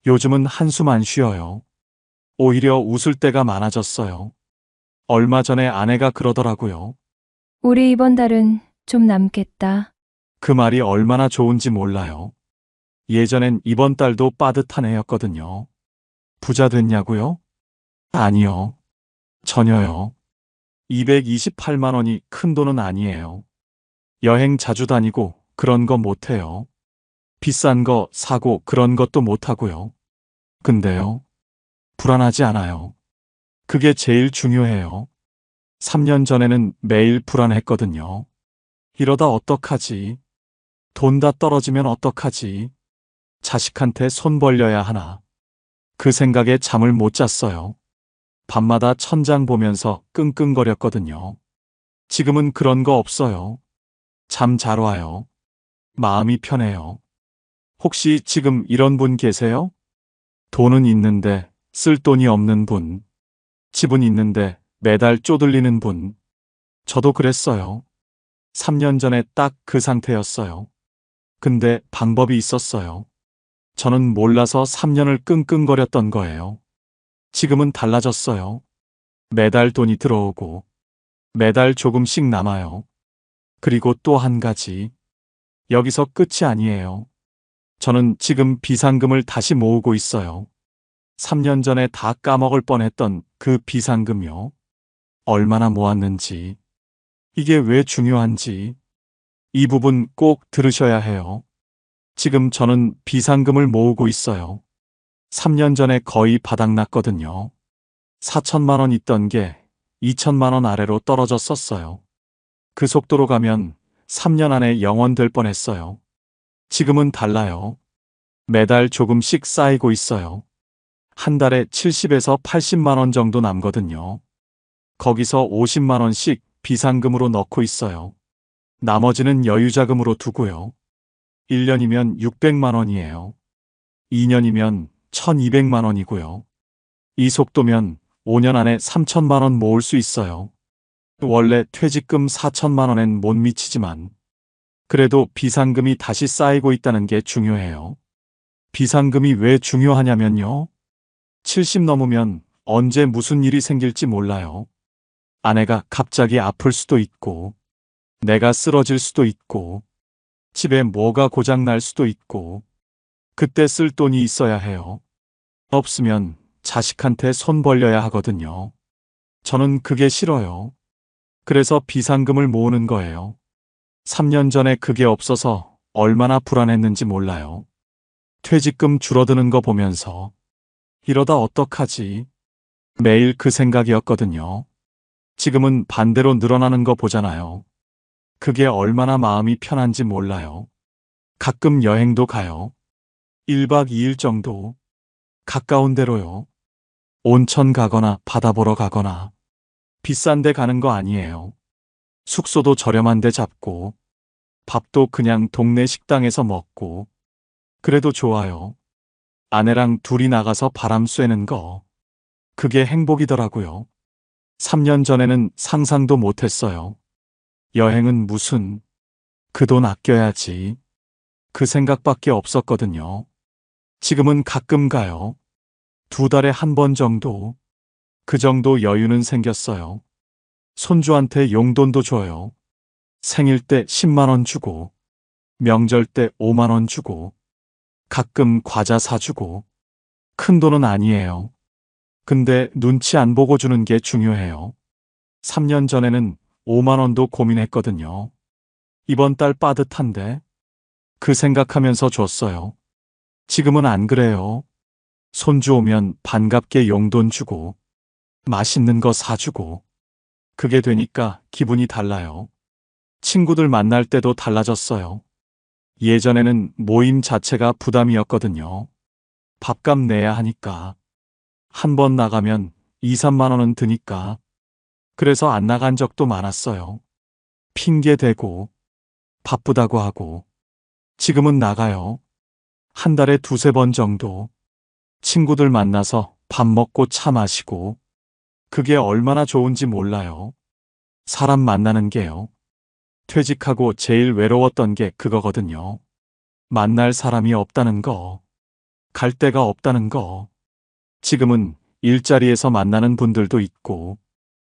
요즘은 한숨 안 쉬어요. 오히려 웃을 때가 많아졌어요. 얼마 전에 아내가 그러더라고요. 우리 이번 달은 좀 남겠다. 그 말이 얼마나 좋은지 몰라요. 예전엔 이번 달도 빠듯한 애였거든요. 부자 됐냐고요? 아니요. 전혀요. 228만 원이 큰 돈은 아니에요. 여행 자주 다니고 그런 거 못해요. 비싼 거 사고 그런 것도 못하고요. 근데요. 불안하지 않아요. 그게 제일 중요해요. 3년 전에는 매일 불안했거든요. 이러다 어떡하지? 돈 다 떨어지면 어떡하지? 자식한테 손 벌려야 하나? 그 생각에 잠을 못 잤어요. 밤마다 천장 보면서 끙끙거렸거든요. 지금은 그런 거 없어요. 잠 잘 와요. 마음이 편해요. 혹시 지금 이런 분 계세요? 돈은 있는데 쓸 돈이 없는 분. 집은 있는데 매달 쪼들리는 분. 저도 그랬어요. 3년 전에 딱 그 상태였어요. 근데 방법이 있었어요. 저는 몰라서 3년을 끙끙거렸던 거예요. 지금은 달라졌어요. 매달 돈이 들어오고, 매달 조금씩 남아요. 그리고 또 한 가지. 여기서 끝이 아니에요. 저는 지금 비상금을 다시 모으고 있어요. 3년 전에 다 까먹을 뻔했던 그 비상금요. 얼마나 모았는지. 이게 왜 중요한지. 이 부분 꼭 들으셔야 해요. 지금 저는 비상금을 모으고 있어요. 3년 전에 거의 바닥났거든요. 4천만 원 있던 게 2천만 원 아래로 떨어졌었어요. 그 속도로 가면 3년 안에 영원될 뻔했어요. 지금은 달라요. 매달 조금씩 쌓이고 있어요. 한 달에 70에서 80만 원 정도 남거든요. 거기서 50만 원씩 비상금으로 넣고 있어요. 나머지는 여유자금으로 두고요. 1년이면 600만 원이에요. 2년이면 1200만 원이고요. 이 속도면 5년 안에 3천만 원 모을 수 있어요. 원래 퇴직금 4천만 원엔 못 미치지만 그래도 비상금이 다시 쌓이고 있다는 게 중요해요. 비상금이 왜 중요하냐면요. 70 넘으면 언제 무슨 일이 생길지 몰라요. 아내가 갑자기 아플 수도 있고, 내가 쓰러질 수도 있고, 집에 뭐가 고장 날 수도 있고, 그때 쓸 돈이 있어야 해요. 없으면 자식한테 손 벌려야 하거든요. 저는 그게 싫어요. 그래서 비상금을 모으는 거예요. 3년 전에 그게 없어서 얼마나 불안했는지 몰라요. 퇴직금 줄어드는 거 보면서 이러다 어떡하지? 매일 그 생각이었거든요. 지금은 반대로 늘어나는 거 보잖아요. 그게 얼마나 마음이 편한지 몰라요. 가끔 여행도 가요. 1박 2일 정도. 가까운 데로요. 온천 가거나 바다 보러 가거나. 비싼 데 가는 거 아니에요. 숙소도 저렴한 데 잡고, 밥도 그냥 동네 식당에서 먹고. 그래도 좋아요. 아내랑 둘이 나가서 바람 쐬는 거. 그게 행복이더라고요. 3년 전에는 상상도 못했어요. 여행은 무슨, 그 돈 아껴야지. 그 생각밖에 없었거든요. 지금은 가끔 가요. 2달에 한 번 정도. 그 정도 여유는 생겼어요. 손주한테 용돈도 줘요. 생일 때 10만 원 주고, 명절 때 5만 원 주고, 가끔 과자 사주고. 큰 돈은 아니에요. 근데 눈치 안 보고 주는 게 중요해요. 3년 전에는 5만 원도 고민했거든요. 이번 달 빠듯한데? 그 생각하면서 줬어요. 지금은 안 그래요. 손주 오면 반갑게 용돈 주고, 맛있는 거 사주고. 그게 되니까 기분이 달라요. 친구들 만날 때도 달라졌어요. 예전에는 모임 자체가 부담이었거든요. 밥값 내야 하니까. 한 번 나가면 2, 3만 원은 드니까. 그래서 안 나간 적도 많았어요. 핑계 대고, 바쁘다고 하고. 지금은 나가요. 한 달에 2, 3번 정도. 친구들 만나서 밥 먹고 차 마시고. 그게 얼마나 좋은지 몰라요. 사람 만나는 게요. 퇴직하고 제일 외로웠던 게 그거거든요. 만날 사람이 없다는 거. 갈 데가 없다는 거. 지금은 일자리에서 만나는 분들도 있고,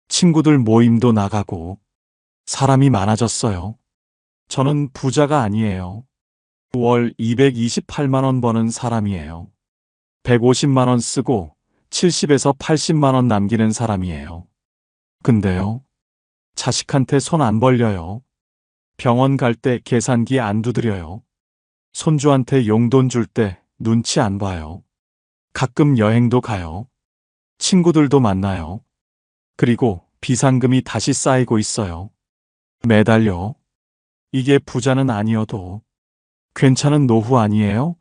친구들 모임도 나가고, 사람이 많아졌어요. 저는 부자가 아니에요. 월 228만 원 버는 사람이에요. 150만 원 쓰고 70에서 80만 원 남기는 사람이에요. 근데요, 자식한테 손 안 벌려요. 병원 갈 때 계산기 안 두드려요. 손주한테 용돈 줄 때 눈치 안 봐요. 가끔 여행도 가요. 친구들도 만나요. 그리고 비상금이 다시 쌓이고 있어요. 매달요. 이게 부자는 아니어도 괜찮은 노후 아니에요?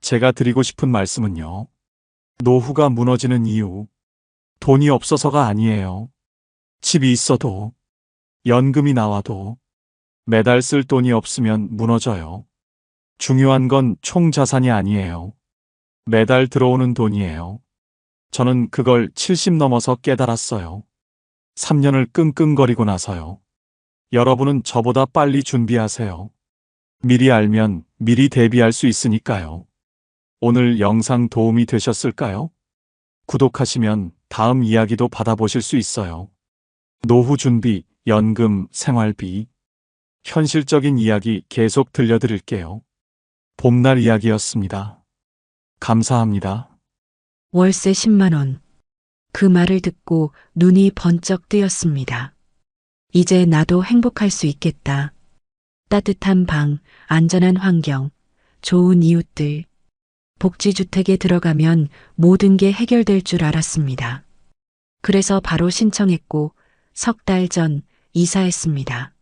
제가 드리고 싶은 말씀은요. 노후가 무너지는 이유, 돈이 없어서가 아니에요. 집이 있어도, 연금이 나와도 매달 쓸 돈이 없으면 무너져요. 중요한 건 총 자산이 아니에요. 매달 들어오는 돈이에요. 저는 그걸 70 넘어서 깨달았어요. 3년을 끙끙거리고 나서요. 여러분은 저보다 빨리 준비하세요. 미리 알면 미리 대비할 수 있으니까요. 오늘 영상 도움이 되셨을까요? 구독하시면 다음 이야기도 받아보실 수 있어요. 노후 준비, 연금, 생활비. 현실적인 이야기 계속 들려드릴게요. 봄날 이야기였습니다. 감사합니다. 월세 10만 원. 그 말을 듣고 눈이 번쩍 뜨였습니다. 이제 나도 행복할 수 있겠다. 따뜻한 방, 안전한 환경, 좋은 이웃들. 복지주택에 들어가면 모든 게 해결될 줄 알았습니다. 그래서 바로 신청했고 석 달 전 이사했습니다.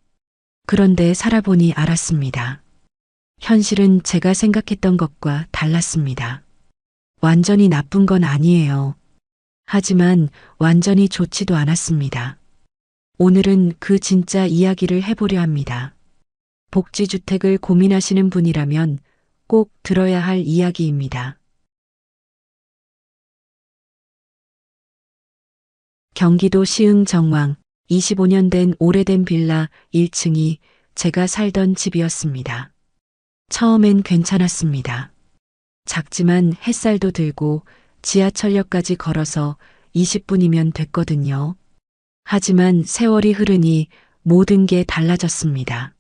그런데 살아보니 알았습니다. 현실은 제가 생각했던 것과 달랐습니다. 완전히 나쁜 건 아니에요. 하지만 완전히 좋지도 않았습니다. 오늘은 그 진짜 이야기를 해보려 합니다. 복지주택을 고민하시는 분이라면 꼭 들어야 할 이야기입니다. 경기도 시흥 정왕 25년 된 오래된 빌라 1층이 제가 살던 집이었습니다. 처음엔 괜찮았습니다. 작지만 햇살도 들고 지하철역까지 걸어서 20분이면 됐거든요. 하지만 세월이 흐르니 모든 게 달라졌습니다.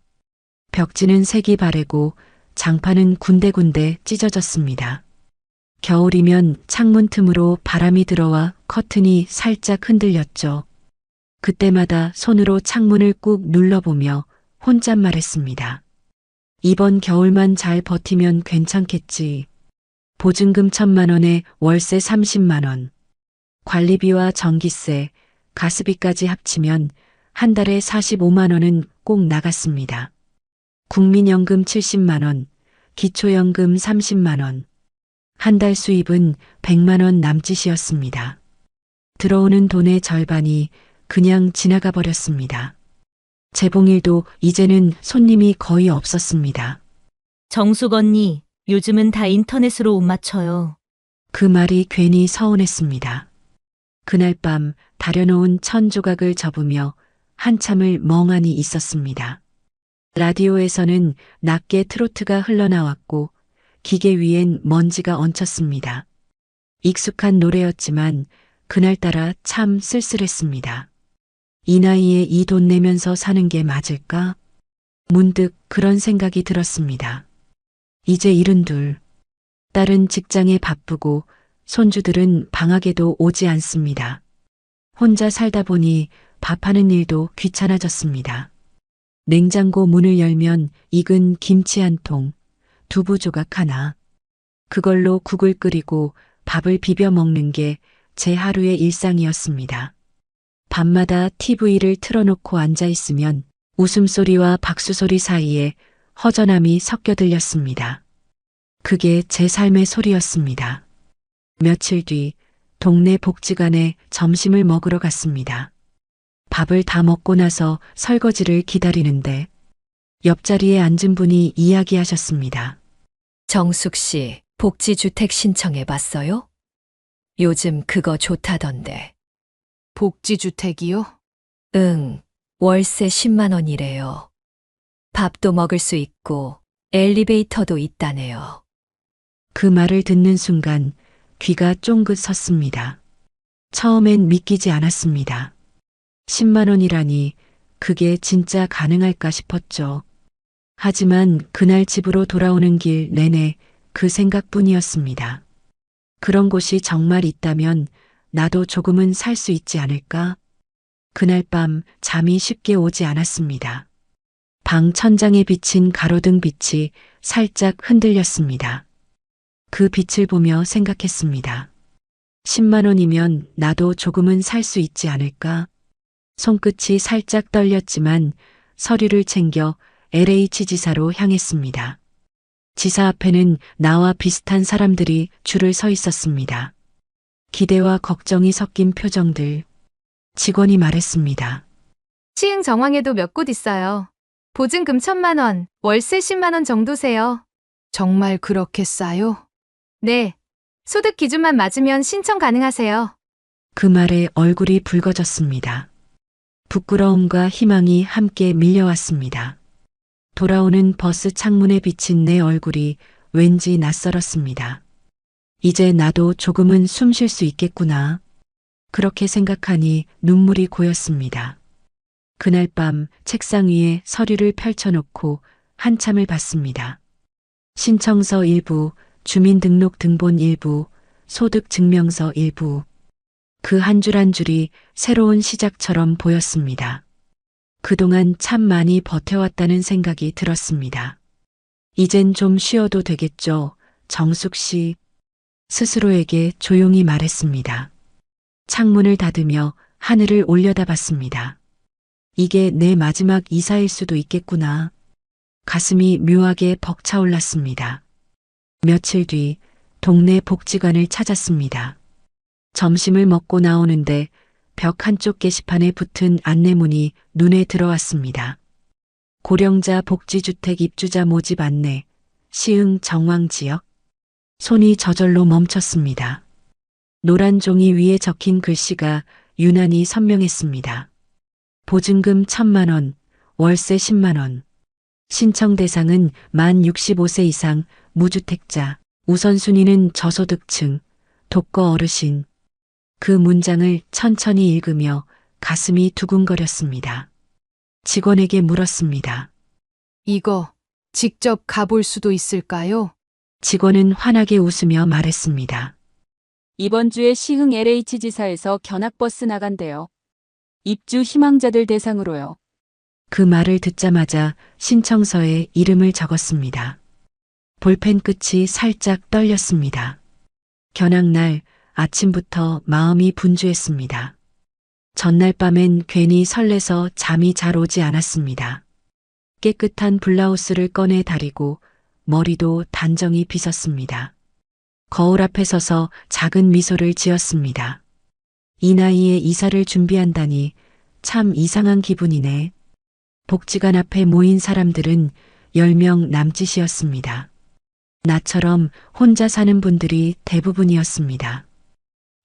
벽지는 색이 바래고 장판은 군데군데 찢어졌습니다. 겨울이면 창문 틈으로 바람이 들어와 커튼이 살짝 흔들렸죠. 그때마다 손으로 창문을 꾹 눌러보며 혼잣말했습니다. 이번 겨울만 잘 버티면 괜찮겠지. 보증금 1,000만 원에 월세 30만 원. 관리비와 전기세, 가스비까지 합치면 한 달에 45만 원은 꼭 나갔습니다. 국민연금 70만 원, 기초연금 30만 원. 한 달 수입은 100만 원 남짓이었습니다. 들어오는 돈의 절반이 그냥 지나가 버렸습니다. 재봉일도 이제는 손님이 거의 없었습니다. 정숙 언니, 요즘은 다 인터넷으로 옷 맞춰요. 그 말이 괜히 서운했습니다. 그날 밤 다려놓은 1,000조각을 접으며 한참을 멍하니 있었습니다. 라디오에서는 낮게 트로트가 흘러나왔고 기계 위엔 먼지가 얹혔습니다. 익숙한 노래였지만 그날따라 참 쓸쓸했습니다. 이 나이에 이 돈 내면서 사는 게 맞을까? 문득 그런 생각이 들었습니다. 이제 72. 딸은 직장에 바쁘고 손주들은 방학에도 오지 않습니다. 혼자 살다 보니 밥하는 일도 귀찮아졌습니다. 냉장고 문을 열면 익은 김치 한 통, 두부 조각 하나. 그걸로 국을 끓이고 밥을 비벼 먹는 게 제 하루의 일상이었습니다. 밤마다 TV를 틀어놓고 앉아있으면 웃음소리와 박수소리 사이에 허전함이 섞여 들렸습니다. 그게 제 삶의 소리였습니다. 며칠 뒤 동네 복지관에 점심을 먹으러 갔습니다. 밥을 다 먹고 나서 설거지를 기다리는데 옆자리에 앉은 분이 이야기하셨습니다. 정숙 씨, 복지주택 신청해 봤어요? 요즘 그거 좋다던데. 복지주택이요? 응, 월세 10만 원이래요. 밥도 먹을 수 있고 엘리베이터도 있다네요. 그 말을 듣는 순간 귀가 쫑긋 섰습니다. 처음엔 믿기지 않았습니다. 10만 원이라니 그게 진짜 가능할까 싶었죠. 하지만 그날 집으로 돌아오는 길 내내 그 생각뿐이었습니다. 그런 곳이 정말 있다면 나도 조금은 살 수 있지 않을까? 그날 밤 잠이 쉽게 오지 않았습니다. 방 천장에 비친 가로등 빛이 살짝 흔들렸습니다. 그 빛을 보며 생각했습니다. 10만 원이면 나도 조금은 살 수 있지 않을까? 손끝이 살짝 떨렸지만 서류를 챙겨 LH 지사로 향했습니다. 지사 앞에는 나와 비슷한 사람들이 줄을 서 있었습니다. 기대와 걱정이 섞인 표정들. 직원이 말했습니다. 시흥 정황에도 몇 곳 있어요. 보증금 1,000만 원, 월세 10만 원 정도세요. 정말 그렇게 싸요? 네. 소득 기준만 맞으면 신청 가능하세요. 그 말에 얼굴이 붉어졌습니다. 부끄러움과 희망이 함께 밀려왔습니다. 돌아오는 버스 창문에 비친 내 얼굴이 왠지 낯설었습니다. 이제 나도 조금은 숨 쉴 수 있겠구나. 그렇게 생각하니 눈물이 고였습니다. 그날 밤 책상 위에 서류를 펼쳐놓고 한참을 봤습니다. 신청서 일부, 주민등록 등본 일부, 소득증명서 일부. 그 한 줄 한 줄이 새로운 시작처럼 보였습니다. 그동안 참 많이 버텨왔다는 생각이 들었습니다. 이젠 좀 쉬어도 되겠죠, 정숙 씨. 스스로에게 조용히 말했습니다. 창문을 닫으며 하늘을 올려다봤습니다. 이게 내 마지막 이사일 수도 있겠구나. 가슴이 묘하게 벅차올랐습니다. 며칠 뒤 동네 복지관을 찾았습니다. 점심을 먹고 나오는데 벽 한쪽 게시판에 붙은 안내문이 눈에 들어왔습니다. 고령자 복지주택 입주자 모집 안내, 시흥 정왕지역. 손이 저절로 멈췄습니다. 노란 종이 위에 적힌 글씨가 유난히 선명했습니다. 보증금 1,000만 원, 월세 10만 원. 신청 대상은 만 65세 이상 무주택자, 우선순위는 저소득층, 독거 어르신. 그 문장을 천천히 읽으며 가슴이 두근거렸습니다. 직원에게 물었습니다. 이거 직접 가볼 수도 있을까요? 직원은 환하게 웃으며 말했습니다. 이번 주에 시흥 LH 지사에서 견학버스 나간대요. 입주 희망자들 대상으로요. 그 말을 듣자마자 신청서에 이름을 적었습니다. 볼펜 끝이 살짝 떨렸습니다. 견학날 아침부터 마음이 분주했습니다. 전날 밤엔 괜히 설레서 잠이 잘 오지 않았습니다. 깨끗한 블라우스를 꺼내 다리고 머리도 단정히 빗었습니다. 거울 앞에 서서 작은 미소를 지었습니다. 이 나이에 이사를 준비한다니 참 이상한 기분이네. 복지관 앞에 모인 사람들은 10명 남짓이었습니다. 나처럼 혼자 사는 분들이 대부분이었습니다.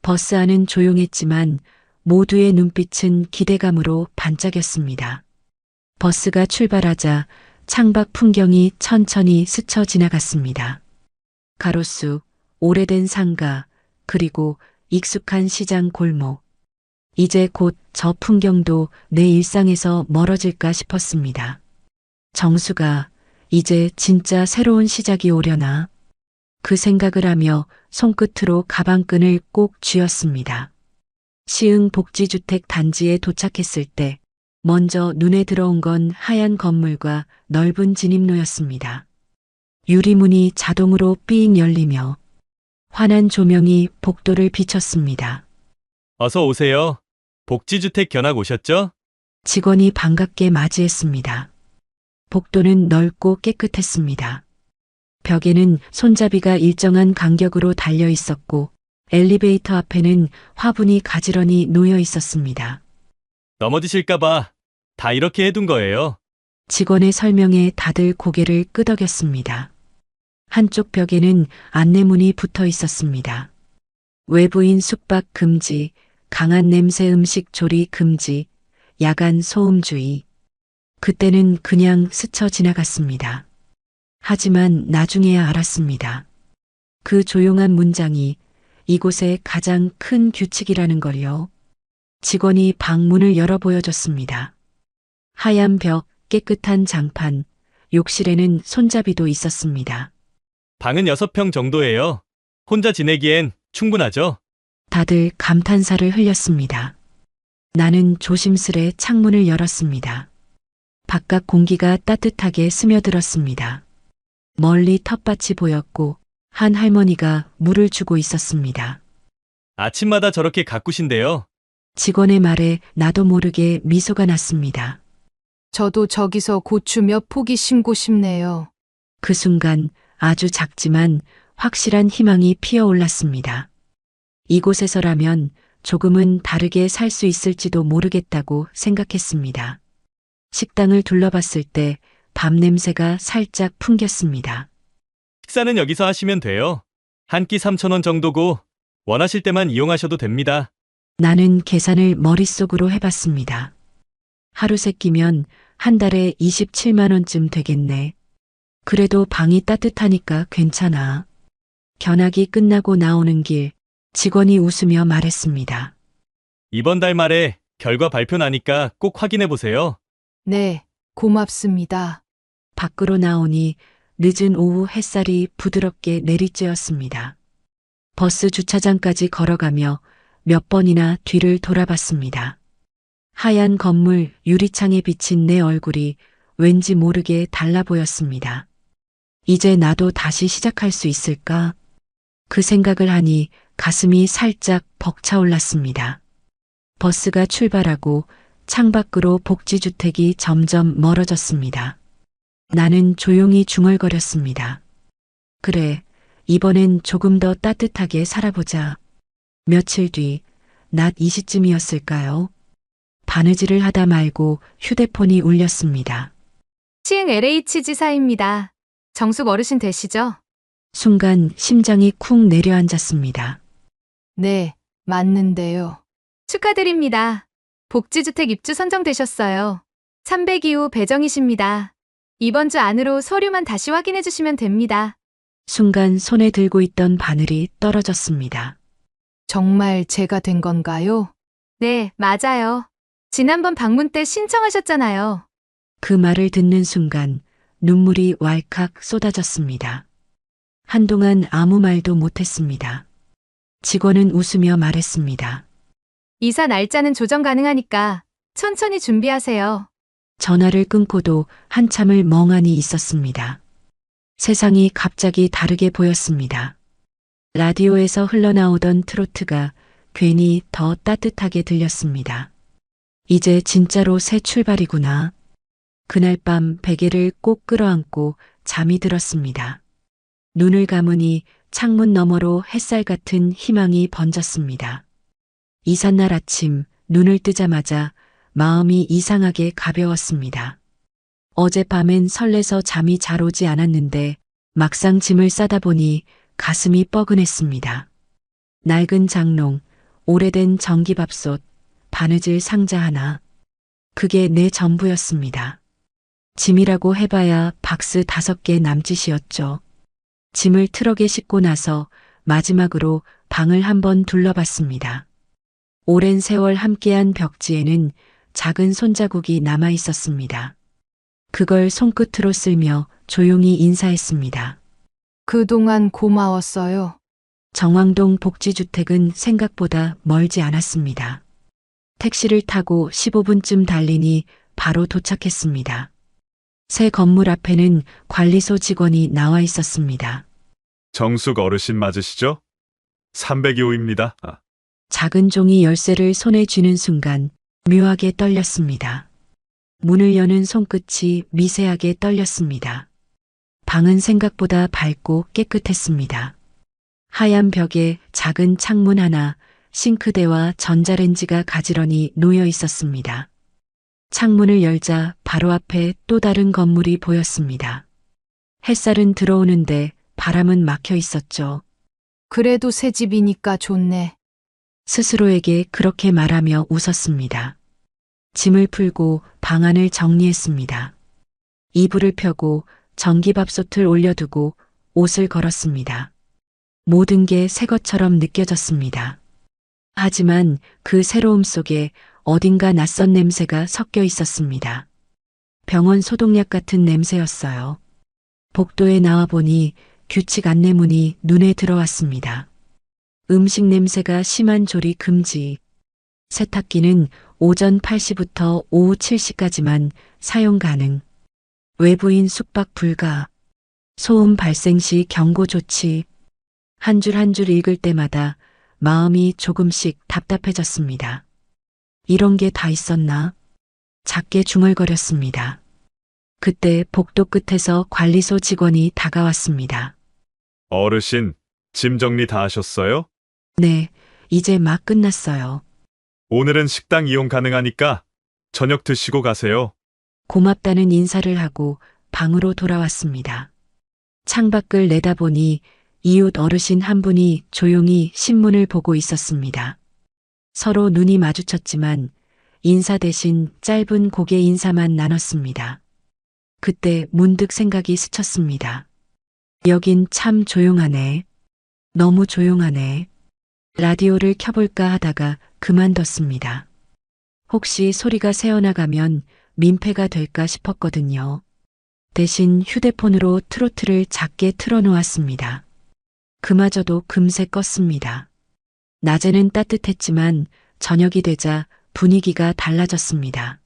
버스 안은 조용했지만 모두의 눈빛은 기대감으로 반짝였습니다. 버스가 출발하자 창밖 풍경이 천천히 스쳐 지나갔습니다. 가로수, 오래된 상가, 그리고 익숙한 시장 골목. 이제 곧 저 풍경도 내 일상에서 멀어질까 싶었습니다. 정수가 이제 진짜 새로운 시작이 오려나? 그 생각을 하며 손끝으로 가방끈을 꼭 쥐었습니다. 시흥 복지주택 단지에 도착했을 때 먼저 눈에 들어온 건 하얀 건물과 넓은 진입로였습니다. 유리문이 자동으로 삥 열리며 환한 조명이 복도를 비췄습니다. 어서 오세요. 복지주택 견학 오셨죠? 직원이 반갑게 맞이했습니다. 복도는 넓고 깨끗했습니다. 벽에는 손잡이가 일정한 간격으로 달려 있었고 엘리베이터 앞에는 화분이 가지런히 놓여 있었습니다. 넘어지실까봐 다 이렇게 해둔 거예요. 직원의 설명에 다들 고개를 끄덕였습니다. 한쪽 벽에는 안내문이 붙어 있었습니다. 외부인 숙박 금지, 강한 냄새 음식 조리 금지, 야간 소음주의. 그때는 그냥 스쳐 지나갔습니다. 하지만 나중에야 알았습니다. 그 조용한 문장이 이곳의 가장 큰 규칙이라는 걸요. 직원이 방문을 열어 보여줬습니다. 하얀 벽, 깨끗한 장판, 욕실에는 손잡이도 있었습니다. 방은 6평 정도예요. 혼자 지내기엔 충분하죠? 다들 감탄사를 흘렸습니다. 나는 조심스레 창문을 열었습니다. 바깥 공기가 따뜻하게 스며들었습니다. 멀리 텃밭이 보였고 한 할머니가 물을 주고 있었습니다. 아침마다 저렇게 가꾸신대요. 직원의 말에 나도 모르게 미소가 났습니다. 저도 저기서 고추 몇 포기 심고 싶네요. 그 순간 아주 작지만 확실한 희망이 피어올랐습니다. 이곳에서라면 조금은 다르게 살 수 있을지도 모르겠다고 생각했습니다. 식당을 둘러봤을 때 밥 냄새가 살짝 풍겼습니다. 식사는 여기서 하시면 돼요. 한 끼 3,000원 정도고 원하실 때만 이용하셔도 됩니다. 나는 계산을 머릿속으로 해봤습니다. 하루 세 끼면 한 달에 27만 원쯤 되겠네. 그래도 방이 따뜻하니까 괜찮아. 견학이 끝나고 나오는 길 직원이 웃으며 말했습니다. 이번 달 말에 결과 발표 나니까 꼭 확인해 보세요. 네, 고맙습니다. 밖으로 나오니 늦은 오후 햇살이 부드럽게 내리쬐었습니다. 버스 주차장까지 걸어가며 몇 번이나 뒤를 돌아봤습니다. 하얀 건물 유리창에 비친 내 얼굴이 왠지 모르게 달라 보였습니다. 이제 나도 다시 시작할 수 있을까? 그 생각을 하니 가슴이 살짝 벅차올랐습니다. 버스가 출발하고 창밖으로 복지주택이 점점 멀어졌습니다. 나는 조용히 중얼거렸습니다. 그래, 이번엔 조금 더 따뜻하게 살아보자. 며칠 뒤, 낮 2시쯤이었을까요? 바느질을 하다 말고 휴대폰이 울렸습니다. 시흥 LH 지사입니다. 정숙 어르신 되시죠? 순간 심장이 쿵 내려앉았습니다. 네, 맞는데요. 축하드립니다. 복지주택 입주 선정되셨어요. 302호 배정이십니다. 이번 주 안으로 서류만 다시 확인해 주시면 됩니다. 순간 손에 들고 있던 바늘이 떨어졌습니다. 정말 제가 된 건가요? 네, 맞아요. 지난번 방문 때 신청하셨잖아요. 그 말을 듣는 순간 눈물이 왈칵 쏟아졌습니다. 한동안 아무 말도 못했습니다. 직원은 웃으며 말했습니다. 이사 날짜는 조정 가능하니까 천천히 준비하세요. 전화를 끊고도 한참을 멍하니 있었습니다. 세상이 갑자기 다르게 보였습니다. 라디오에서 흘러나오던 트로트가 괜히 더 따뜻하게 들렸습니다. 이제 진짜로 새 출발이구나. 그날 밤 베개를 꼭 끌어안고 잠이 들었습니다. 눈을 감으니 창문 너머로 햇살 같은 희망이 번졌습니다. 이삿날 아침 눈을 뜨자마자 마음이 이상하게 가벼웠습니다. 어젯밤엔 설레서 잠이 잘 오지 않았는데 막상 짐을 싸다 보니 가슴이 뻐근했습니다. 낡은 장롱, 오래된 전기밥솥, 바느질 상자 하나. 그게 내 전부였습니다. 짐이라고 해봐야 박스 5개 남짓이었죠. 짐을 트럭에 싣고 나서 마지막으로 방을 한번 둘러봤습니다. 오랜 세월 함께한 벽지에는 작은 손자국이 남아 있었습니다. 그걸 손끝으로 쓸며 조용히 인사했습니다. 그동안 고마웠어요. 정왕동 복지주택은 생각보다 멀지 않았습니다. 택시를 타고 15분쯤 달리니 바로 도착했습니다. 새 건물 앞에는 관리소 직원이 나와 있었습니다. 정숙 어르신 맞으시죠? 302호입니다. 작은 종이 열쇠를 손에 쥐는 순간 묘하게 떨렸습니다. 문을 여는 손끝이 미세하게 떨렸습니다. 방은 생각보다 밝고 깨끗했습니다. 하얀 벽에 작은 창문 하나, 싱크대와 전자레인지가 가지런히 놓여 있었습니다. 창문을 열자 바로 앞에 또 다른 건물이 보였습니다. 햇살은 들어오는데 바람은 막혀 있었죠. 그래도 새 집이니까 좋네. 스스로에게 그렇게 말하며 웃었습니다. 짐을 풀고 방안을 정리했습니다. 이불을 펴고 전기밥솥을 올려두고 옷을 걸었습니다. 모든 게 새 것처럼 느껴졌습니다. 하지만 그 새로움 속에 어딘가 낯선 냄새가 섞여 있었습니다. 병원 소독약 같은 냄새였어요. 복도에 나와보니 규칙 안내문이 눈에 들어왔습니다. 음식 냄새가 심한 조리 금지. 세탁기는 오전 8시부터 오후 7시까지만 사용 가능. 외부인 숙박 불가. 소음 발생 시 경고 조치. 한 줄 한 줄 읽을 때마다 마음이 조금씩 답답해졌습니다. 이런 게 다 있었나? 작게 중얼거렸습니다. 그때 복도 끝에서 관리소 직원이 다가왔습니다. 어르신, 짐 정리 다 하셨어요? 네, 이제 막 끝났어요. 오늘은 식당 이용 가능하니까 저녁 드시고 가세요. 고맙다는 인사를 하고 방으로 돌아왔습니다. 창밖을 내다보니 이웃 어르신 한 분이 조용히 신문을 보고 있었습니다. 서로 눈이 마주쳤지만 인사 대신 짧은 고개 인사만 나눴습니다. 그때 문득 생각이 스쳤습니다. 여긴 참 조용하네. 너무 조용하네. 라디오를 켜볼까 하다가 그만뒀습니다. 혹시 소리가 새어나가면 민폐가 될까 싶었거든요. 대신 휴대폰으로 트로트를 작게 틀어놓았습니다. 그마저도 금세 껐습니다. 낮에는 따뜻했지만 저녁이 되자 분위기가 달라졌습니다.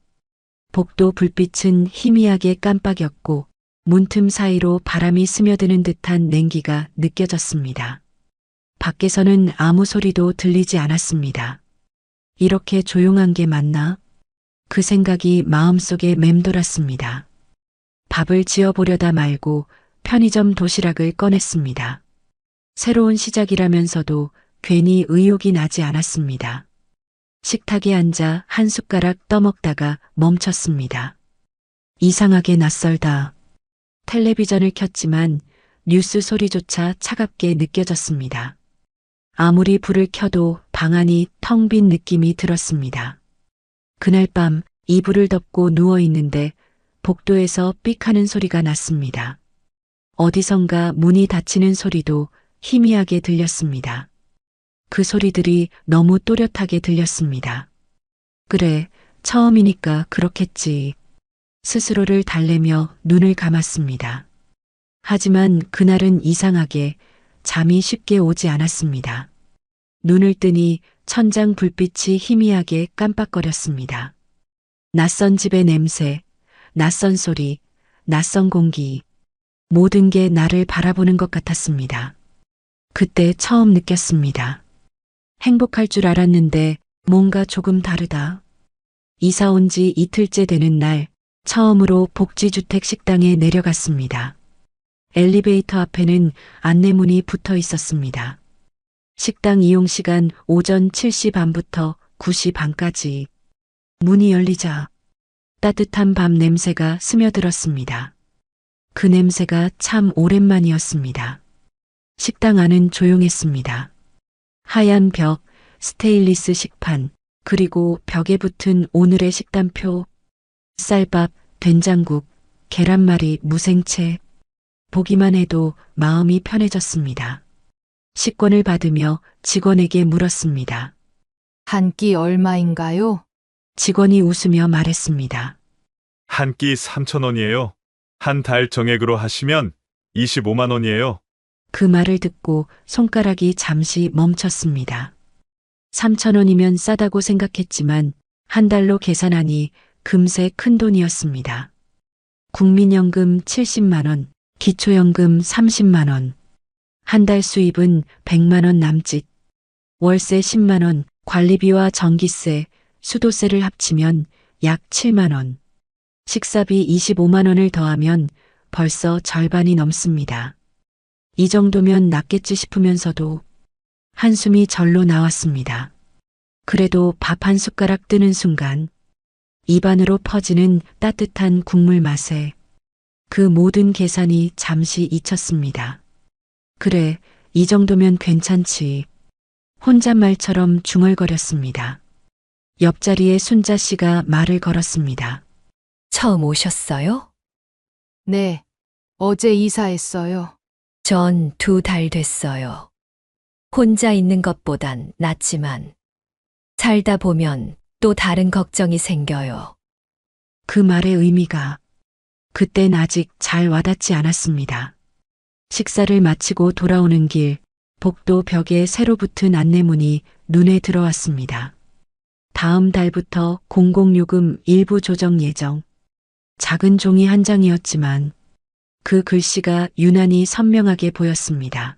복도 불빛은 희미하게 깜빡였고 문틈 사이로 바람이 스며드는 듯한 냉기가 느껴졌습니다. 밖에서는 아무 소리도 들리지 않았습니다. 이렇게 조용한 게 맞나? 그 생각이 마음속에 맴돌았습니다. 밥을 지어보려다 말고 편의점 도시락을 꺼냈습니다. 새로운 시작이라면서도 괜히 의욕이 나지 않았습니다. 식탁에 앉아 한 숟가락 떠먹다가 멈췄습니다. 이상하게 낯설다. 텔레비전을 켰지만 뉴스 소리조차 차갑게 느껴졌습니다. 아무리 불을 켜도 방 안이 텅 빈 느낌이 들었습니다. 그날 밤 이불을 덮고 누워 있는데 복도에서 삑 하는 소리가 났습니다. 어디선가 문이 닫히는 소리도 희미하게 들렸습니다. 그 소리들이 너무 또렷하게 들렸습니다. 그래, 처음이니까 그렇겠지. 스스로를 달래며 눈을 감았습니다. 하지만 그날은 이상하게 잠이 쉽게 오지 않았습니다. 눈을 뜨니 천장 불빛이 희미하게 깜빡거렸습니다. 낯선 집의 냄새, 낯선 소리, 낯선 공기, 모든 게 나를 바라보는 것 같았습니다. 그때 처음 느꼈습니다. 행복할 줄 알았는데 뭔가 조금 다르다. 이사 온 지 이틀째 되는 날, 처음으로 복지주택 식당에 내려갔습니다. 엘리베이터 앞에는 안내문이 붙어 있었습니다. 식당 이용 시간 오전 7시 반부터 9시 반까지. 문이 열리자 따뜻한 밤 냄새가 스며들었습니다. 그 냄새가 참 오랜만이었습니다. 식당 안은 조용했습니다. 하얀 벽, 스테인리스 식판, 그리고 벽에 붙은 오늘의 식단표, 쌀밥, 된장국, 계란말이, 무생채. 보기만 해도 마음이 편해졌습니다. 식권을 받으며 직원에게 물었습니다. 한 끼 얼마인가요? 직원이 웃으며 말했습니다. 한 끼 3,000원이에요. 한 달 정액으로 하시면 25만 원이에요. 그 말을 듣고 손가락이 잠시 멈췄습니다. 3,000원이면 싸다고 생각했지만 한 달로 계산하니 금세 큰 돈이었습니다. 국민연금 70만 원, 기초연금 30만 원, 한 달 수입은 100만 원 남짓, 월세 10만 원, 관리비와 전기세, 수도세를 합치면 약 7만 원, 식사비 25만 원을 더하면 벌써 절반이 넘습니다. 이 정도면 낫겠지 싶으면서도 한숨이 절로 나왔습니다. 그래도 밥 한 숟가락 뜨는 순간 입안으로 퍼지는 따뜻한 국물 맛에 그 모든 계산이 잠시 잊혔습니다. 그래, 이 정도면 괜찮지. 혼잣말처럼 중얼거렸습니다. 옆자리에 순자 씨가 말을 걸었습니다. 처음 오셨어요? 네, 어제 이사했어요. 전 2달 됐어요. 혼자 있는 것보단 낫지만 살다 보면 또 다른 걱정이 생겨요. 그 말의 의미가 그땐 아직 잘 와닿지 않았습니다. 식사를 마치고 돌아오는 길, 복도 벽에 새로 붙은 안내문이 눈에 들어왔습니다. 다음 달부터 공공요금 일부 조정 예정. 작은 종이 한 장이었지만 그 글씨가 유난히 선명하게 보였습니다.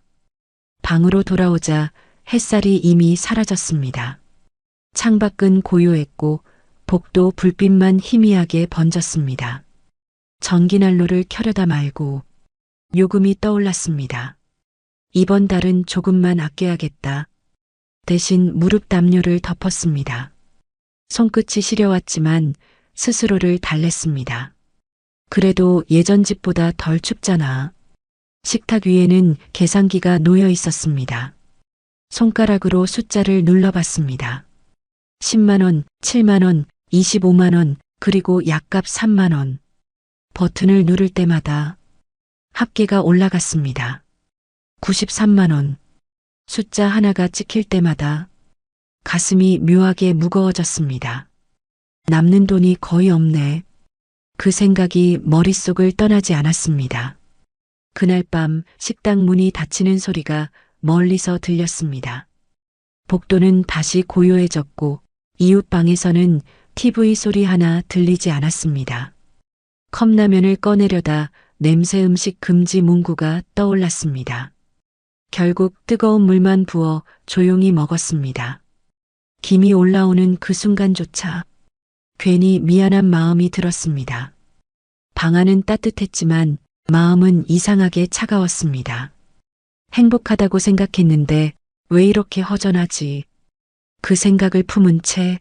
방으로 돌아오자 햇살이 이미 사라졌습니다. 창밖은 고요했고 복도 불빛만 희미하게 번졌습니다. 전기난로를 켜려다 말고 요금이 떠올랐습니다. 이번 달은 조금만 아껴야겠다. 대신 무릎 담요를 덮었습니다. 손끝이 시려왔지만 스스로를 달랬습니다. 그래도 예전 집보다 덜 춥잖아. 식탁 위에는 계산기가 놓여 있었습니다. 손가락으로 숫자를 눌러봤습니다. 10만원, 7만원, 25만원, 그리고 약값 3만원. 버튼을 누를 때마다 합계가 올라갔습니다. 93만원. 숫자 하나가 찍힐 때마다 가슴이 묘하게 무거워졌습니다. 남는 돈이 거의 없네. 그 생각이 머릿속을 떠나지 않았습니다. 그날 밤 식당 문이 닫히는 소리가 멀리서 들렸습니다. 복도는 다시 고요해졌고 이웃 방에서는 TV 소리 하나 들리지 않았습니다. 컵라면을 꺼내려다 냄새 음식 금지 문구가 떠올랐습니다. 결국 뜨거운 물만 부어 조용히 먹었습니다. 김이 올라오는 그 순간조차 괜히 미안한 마음이 들었습니다. 방 안은 따뜻했지만 마음은 이상하게 차가웠습니다. 행복하다고 생각했는데 왜 이렇게 허전하지? 그 생각을 품은 채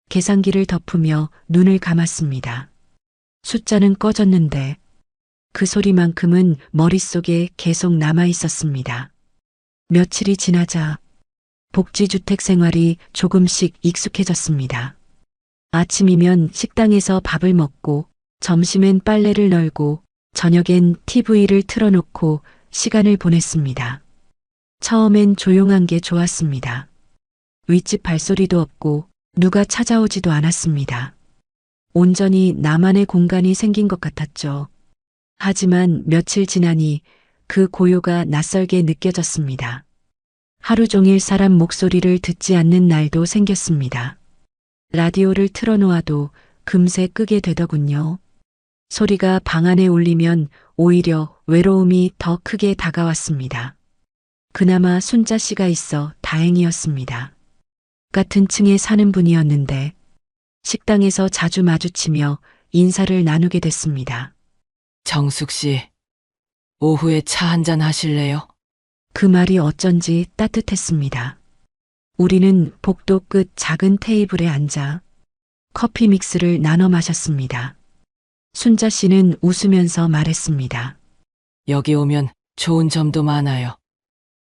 계산기를 덮으며 눈을 감았습니다. 숫자는 꺼졌는데 그 소리만큼은 머릿속에 계속 남아 있었습니다. 며칠이 지나자 복지주택 생활이 조금씩 익숙해졌습니다. 아침이면 식당에서 밥을 먹고 점심엔 빨래를 널고 저녁엔 TV를 틀어놓고 시간을 보냈습니다. 처음엔 조용한 게 좋았습니다. 윗집 발소리도 없고 누가 찾아오지도 않았습니다. 온전히 나만의 공간이 생긴 것 같았죠. 하지만 며칠 지나니 그 고요가 낯설게 느껴졌습니다. 하루 종일 사람 목소리를 듣지 않는 날도 생겼습니다. 라디오를 틀어놓아도 금세 끄게 되더군요. 소리가 방 안에 울리면 오히려 외로움이 더 크게 다가왔습니다. 그나마 순자 씨가 있어 다행이었습니다. 같은 층에 사는 분이었는데 식당에서 자주 마주치며 인사를 나누게 됐습니다. 정숙 씨, 오후에 차 한잔 하실래요? 그 말이 어쩐지 따뜻했습니다. 우리는 복도 끝 작은 테이블에 앉아 커피 믹스를 나눠 마셨습니다. 순자 씨는 웃으면서 말했습니다. 여기 오면 좋은 점도 많아요.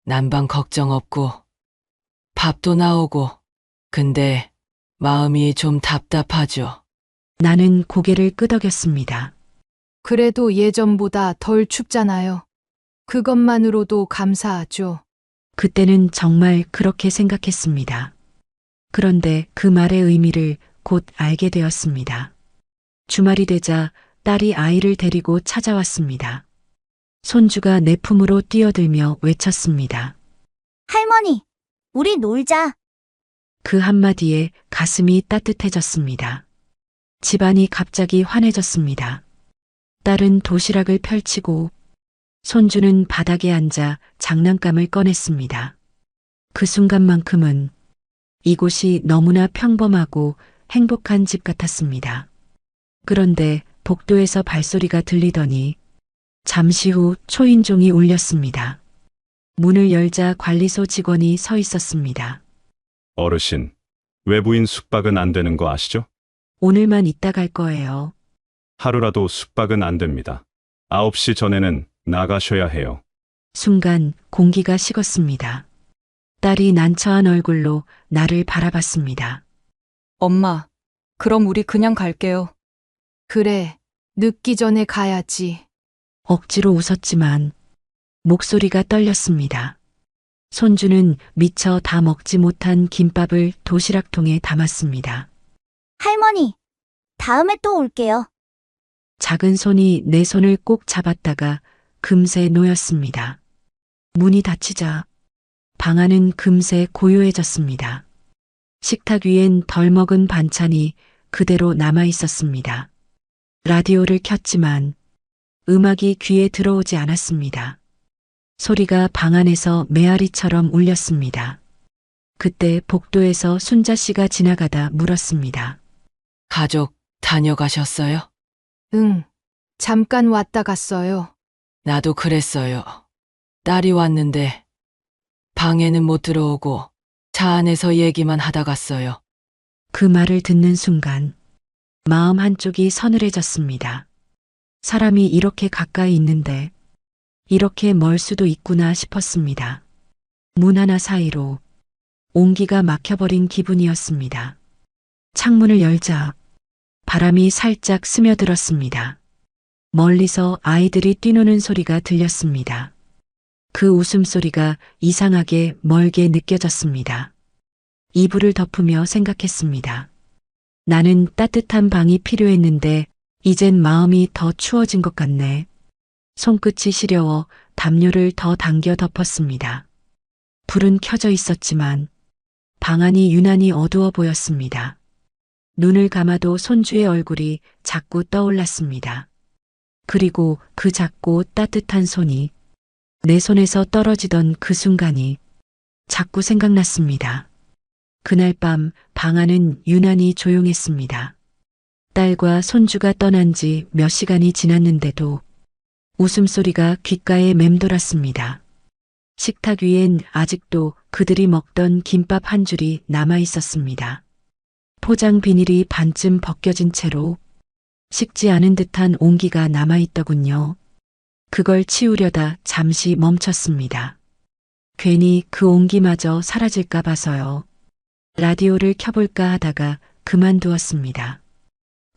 난방 걱정 없고 밥도 나오고. 근데 마음이 좀 답답하죠. 나는 고개를 끄덕였습니다. 그래도 예전보다 덜 춥잖아요. 그것만으로도 감사하죠. 그때는 정말 그렇게 생각했습니다. 그런데 그 말의 의미를 곧 알게 되었습니다. 주말이 되자 딸이 아이를 데리고 찾아왔습니다. 손주가 내 품으로 뛰어들며 외쳤습니다. 할머니, 우리 놀자. 그 한마디에 가슴이 따뜻해졌습니다. 집안이 갑자기 환해졌습니다. 딸은 도시락을 펼치고 손주는 바닥에 앉아 장난감을 꺼냈습니다. 그 순간만큼은 이곳이 너무나 평범하고 행복한 집 같았습니다. 그런데 복도에서 발소리가 들리더니 잠시 후 초인종이 울렸습니다. 문을 열자 관리소 직원이 서 있었습니다. 어르신, 외부인 숙박은 안 되는 거 아시죠? 오늘만 있다 갈 거예요. 하루라도 숙박은 안 됩니다. 9시 전에는 나가셔야 해요. 순간 공기가 식었습니다. 딸이 난처한 얼굴로 나를 바라봤습니다. 엄마, 그럼 우리 그냥 갈게요. 그래, 늦기 전에 가야지. 억지로 웃었지만 목소리가 떨렸습니다. 손주는 미처 다 먹지 못한 김밥을 도시락통에 담았습니다. 할머니, 다음에 또 올게요. 작은 손이 내 손을 꼭 잡았다가 금세 놓였습니다. 문이 닫히자 방 안은 금세 고요해졌습니다. 식탁 위엔 덜 먹은 반찬이 그대로 남아 있었습니다. 라디오를 켰지만 음악이 귀에 들어오지 않았습니다. 소리가 방 안에서 메아리처럼 울렸습니다. 그때 복도에서 순자 씨가 지나가다 물었습니다. 가족 다녀가셨어요? 응. 잠깐 왔다 갔어요. 나도 그랬어요. 딸이 왔는데 방에는 못 들어오고 차 안에서 얘기만 하다 갔어요. 그 말을 듣는 순간 마음 한쪽이 서늘해졌습니다. 사람이 이렇게 가까이 있는데 이렇게 멀 수도 있구나 싶었습니다. 문 하나 사이로 온기가 막혀버린 기분이었습니다. 창문을 열자 바람이 살짝 스며들었습니다. 멀리서 아이들이 뛰노는 소리가 들렸습니다. 그 웃음소리가 이상하게 멀게 느껴졌습니다. 이불을 덮으며 생각했습니다. 나는 따뜻한 방이 필요했는데 이젠 마음이 더 추워진 것 같네. 손끝이 시려워 담요를 더 당겨 덮었습니다. 불은 켜져 있었지만 방 안이 유난히 어두워 보였습니다. 눈을 감아도 손주의 얼굴이 자꾸 떠올랐습니다. 그리고 그 작고 따뜻한 손이 내 손에서 떨어지던 그 순간이 자꾸 생각났습니다. 그날 밤 방 안은 유난히 조용했습니다. 딸과 손주가 떠난 지 몇 시간이 지났는데도 웃음소리가 귓가에 맴돌았습니다. 식탁 위엔 아직도 그들이 먹던 김밥 한 줄이 남아 있었습니다. 포장 비닐이 반쯤 벗겨진 채로 식지 않은 듯한 온기가 남아 있더군요. 그걸 치우려다 잠시 멈췄습니다. 괜히 그 온기마저 사라질까 봐서요. 라디오를 켜볼까 하다가 그만두었습니다.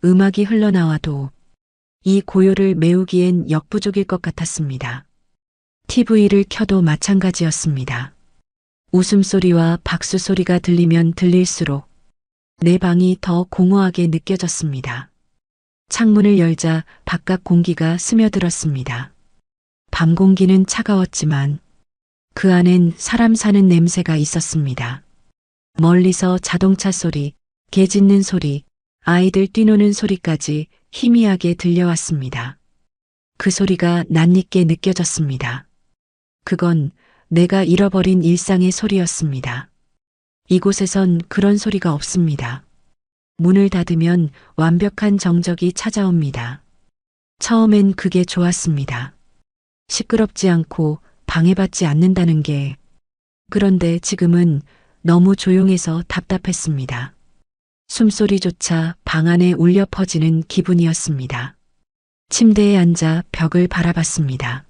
음악이 흘러나와도 이 고요를 메우기엔 역부족일 것 같았습니다. TV를 켜도 마찬가지였습니다. 웃음소리와 박수소리가 들리면 들릴수록 내 방이 더 공허하게 느껴졌습니다. 창문을 열자 바깥 공기가 스며들었습니다. 밤 공기는 차가웠지만 그 안엔 사람 사는 냄새가 있었습니다. 멀리서 자동차 소리, 개 짖는 소리, 아이들 뛰노는 소리까지 희미하게 들려왔습니다. 그 소리가 낯익게 느껴졌습니다. 그건 내가 잃어버린 일상의 소리였습니다. 이곳에선 그런 소리가 없습니다. 문을 닫으면 완벽한 정적이 찾아옵니다. 처음엔 그게 좋았습니다. 시끄럽지 않고 방해받지 않는다는 게. 그런데 지금은 너무 조용해서 답답했습니다. 숨소리조차 방 안에 울려 퍼지는 기분이었습니다. 침대에 앉아 벽을 바라봤습니다.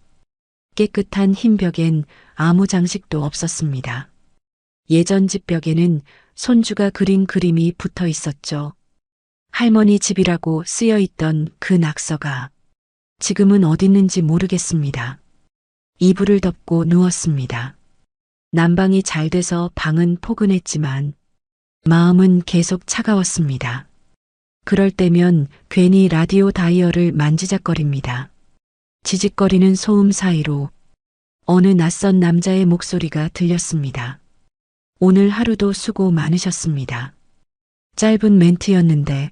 깨끗한 흰 벽엔 아무 장식도 없었습니다. 예전 집 벽에는 손주가 그린 그림이 붙어 있었죠. 할머니 집이라고 쓰여 있던 그 낙서가 지금은 어딨는지 모르겠습니다. 이불을 덮고 누웠습니다. 난방이 잘 돼서 방은 포근했지만 마음은 계속 차가웠습니다. 그럴 때면 괜히 라디오 다이얼을 만지작거립니다. 지직거리는 소음 사이로 어느 낯선 남자의 목소리가 들렸습니다. 오늘 하루도 수고 많으셨습니다. 짧은 멘트였는데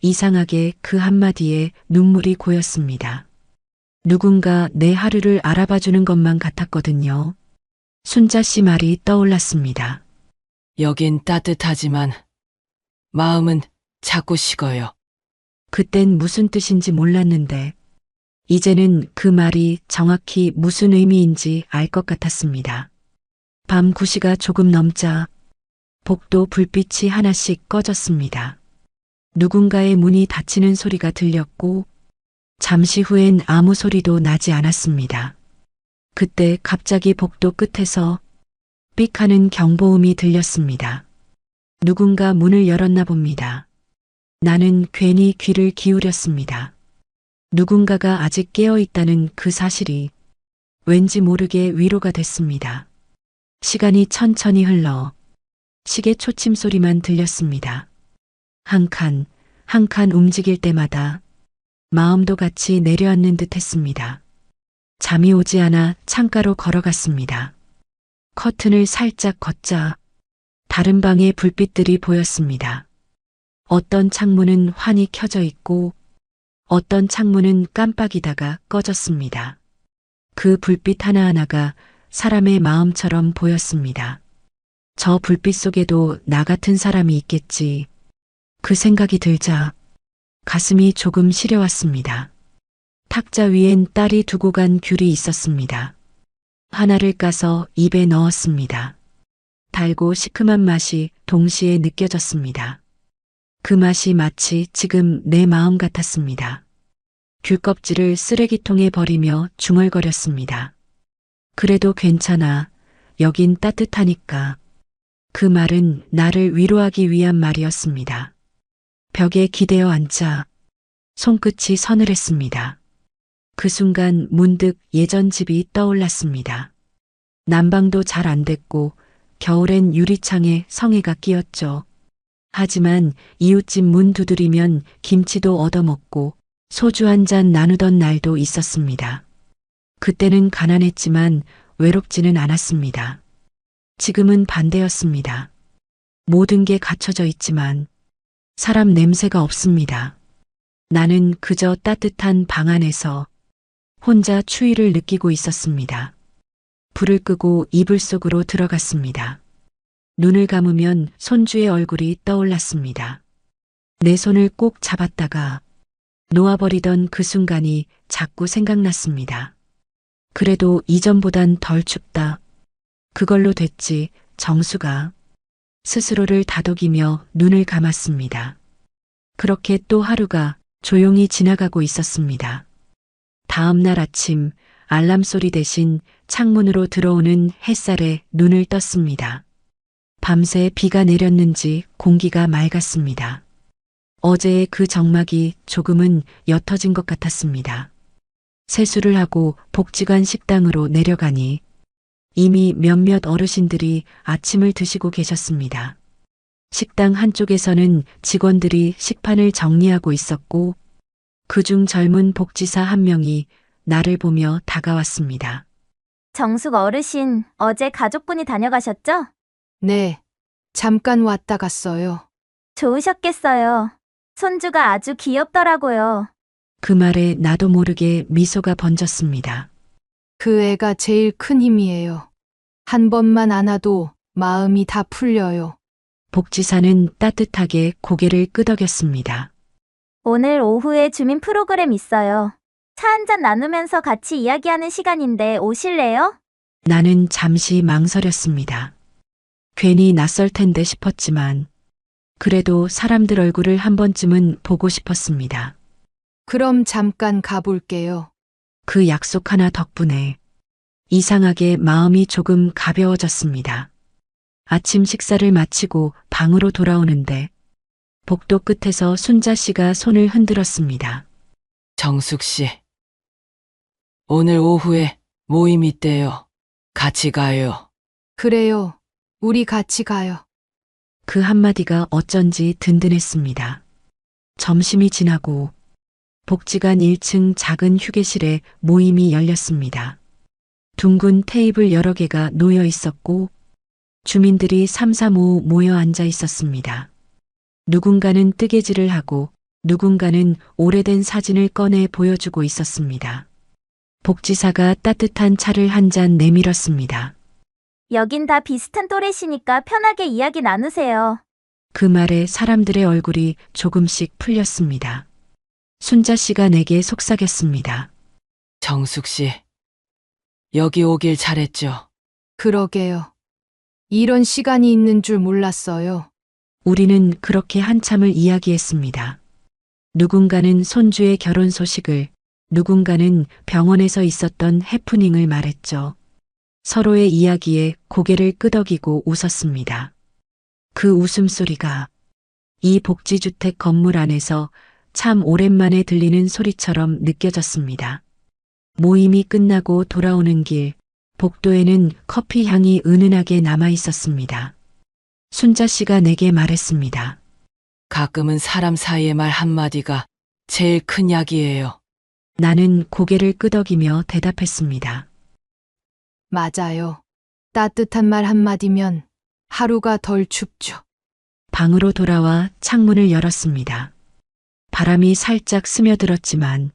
이상하게 그 한마디에 눈물이 고였습니다. 누군가 내 하루를 알아봐주는 것만 같았거든요. 순자 씨 말이 떠올랐습니다. 여긴 따뜻하지만 마음은 자꾸 식어요. 그땐 무슨 뜻인지 몰랐는데 이제는 그 말이 정확히 무슨 의미인지 알 것 같았습니다. 밤 9시가 조금 넘자 복도 불빛이 하나씩 꺼졌습니다. 누군가의 문이 닫히는 소리가 들렸고 잠시 후엔 아무 소리도 나지 않았습니다. 그때 갑자기 복도 끝에서 삑 하는 경보음이 들렸습니다. 누군가 문을 열었나 봅니다. 나는 괜히 귀를 기울였습니다. 누군가가 아직 깨어 있다는 그 사실이 왠지 모르게 위로가 됐습니다. 시간이 천천히 흘러 시계 초침 소리만 들렸습니다. 한 칸, 한 칸 움직일 때마다 마음도 같이 내려앉는 듯 했습니다. 잠이 오지 않아 창가로 걸어갔습니다. 커튼을 살짝 걷자 다른 방의 불빛들이 보였습니다. 어떤 창문은 환히 켜져 있고 어떤 창문은 깜빡이다가 꺼졌습니다. 그 불빛 하나하나가 사람의 마음처럼 보였습니다. 저 불빛 속에도 나 같은 사람이 있겠지. 그 생각이 들자 가슴이 조금 시려왔습니다. 탁자 위엔 딸이 두고 간 귤이 있었습니다. 하나를 까서 입에 넣었습니다. 달고 시큼한 맛이 동시에 느껴졌습니다. 그 맛이 마치 지금 내 마음 같았습니다. 귤 껍질을 쓰레기통에 버리며 중얼거렸습니다. 그래도 괜찮아. 여긴 따뜻하니까. 그 말은 나를 위로하기 위한 말이었습니다. 벽에 기대어 앉자 손끝이 서늘했습니다. 그 순간 문득 예전 집이 떠올랐습니다. 난방도 잘 안 됐고 겨울엔 유리창에 성에가 끼었죠. 하지만 이웃집 문 두드리면 김치도 얻어먹고 소주 한 잔 나누던 날도 있었습니다. 그때는 가난했지만 외롭지는 않았습니다. 지금은 반대였습니다. 모든 게 갖춰져 있지만 사람 냄새가 없습니다. 나는 그저 따뜻한 방 안에서 혼자 추위를 느끼고 있었습니다. 불을 끄고 이불 속으로 들어갔습니다. 눈을 감으면 손주의 얼굴이 떠올랐습니다. 내 손을 꼭 잡았다가 놓아버리던 그 순간이 자꾸 생각났습니다. 그래도 이전보단 덜 춥다. 그걸로 됐지, 정수가. 스스로를 다독이며 눈을 감았습니다. 그렇게 또 하루가 조용히 지나가고 있었습니다. 다음 날 아침 알람 소리 대신 창문으로 들어오는 햇살에 눈을 떴습니다. 밤새 비가 내렸는지 공기가 맑았습니다. 어제의 그 정막이 조금은 옅어진 것 같았습니다. 세수를 하고 복지관 식당으로 내려가니 이미 몇몇 어르신들이 아침을 드시고 계셨습니다. 식당 한쪽에서는 직원들이 식판을 정리하고 있었고 그중 젊은 복지사 한 명이 나를 보며 다가왔습니다. 정숙 어르신, 어제 가족분이 다녀가셨죠? 네, 잠깐 왔다 갔어요. 좋으셨겠어요. 손주가 아주 귀엽더라고요. 그 말에 나도 모르게 미소가 번졌습니다. 그 애가 제일 큰 힘이에요. 한 번만 안아도 마음이 다 풀려요. 복지사는 따뜻하게 고개를 끄덕였습니다. 오늘 오후에 주민 프로그램 있어요. 차 한잔 나누면서 같이 이야기하는 시간인데 오실래요? 나는 잠시 망설였습니다. 괜히 낯설 텐데 싶었지만 그래도 사람들 얼굴을 한 번쯤은 보고 싶었습니다. 그럼 잠깐 가볼게요. 그 약속 하나 덕분에 이상하게 마음이 조금 가벼워졌습니다. 아침 식사를 마치고 방으로 돌아오는데 복도 끝에서 순자 씨가 손을 흔들었습니다. 정숙 씨, 오늘 오후에 모임 있대요. 같이 가요. 그래요. 우리 같이 가요. 그 한마디가 어쩐지 든든했습니다. 점심이 지나고 복지관 1층 작은 휴게실에 모임이 열렸습니다. 둥근 테이블 여러 개가 놓여 있었고 주민들이 삼삼오오 모여 앉아 있었습니다. 누군가는 뜨개질을 하고 누군가는 오래된 사진을 꺼내 보여주고 있었습니다. 복지사가 따뜻한 차를 한 잔 내밀었습니다. 여긴 다 비슷한 또래시니까 편하게 이야기 나누세요. 그 말에 사람들의 얼굴이 조금씩 풀렸습니다. 순자 씨가 내게 속삭였습니다. 정숙 씨, 여기 오길 잘했죠. 그러게요. 이런 시간이 있는 줄 몰랐어요. 우리는 그렇게 한참을 이야기했습니다. 누군가는 손주의 결혼 소식을, 누군가는 병원에서 있었던 해프닝을 말했죠. 서로의 이야기에 고개를 끄덕이고 웃었습니다. 그 웃음소리가 이 복지주택 건물 안에서 참 오랜만에 들리는 소리처럼 느껴졌습니다. 모임이 끝나고 돌아오는 길, 복도에는 커피 향이 은은하게 남아 있었습니다. 순자 씨가 내게 말했습니다. 가끔은 사람 사이의 말 한마디가 제일 큰 약이에요. 나는 고개를 끄덕이며 대답했습니다. 맞아요. 따뜻한 말 한마디면 하루가 덜 춥죠. 방으로 돌아와 창문을 열었습니다. 바람이 살짝 스며들었지만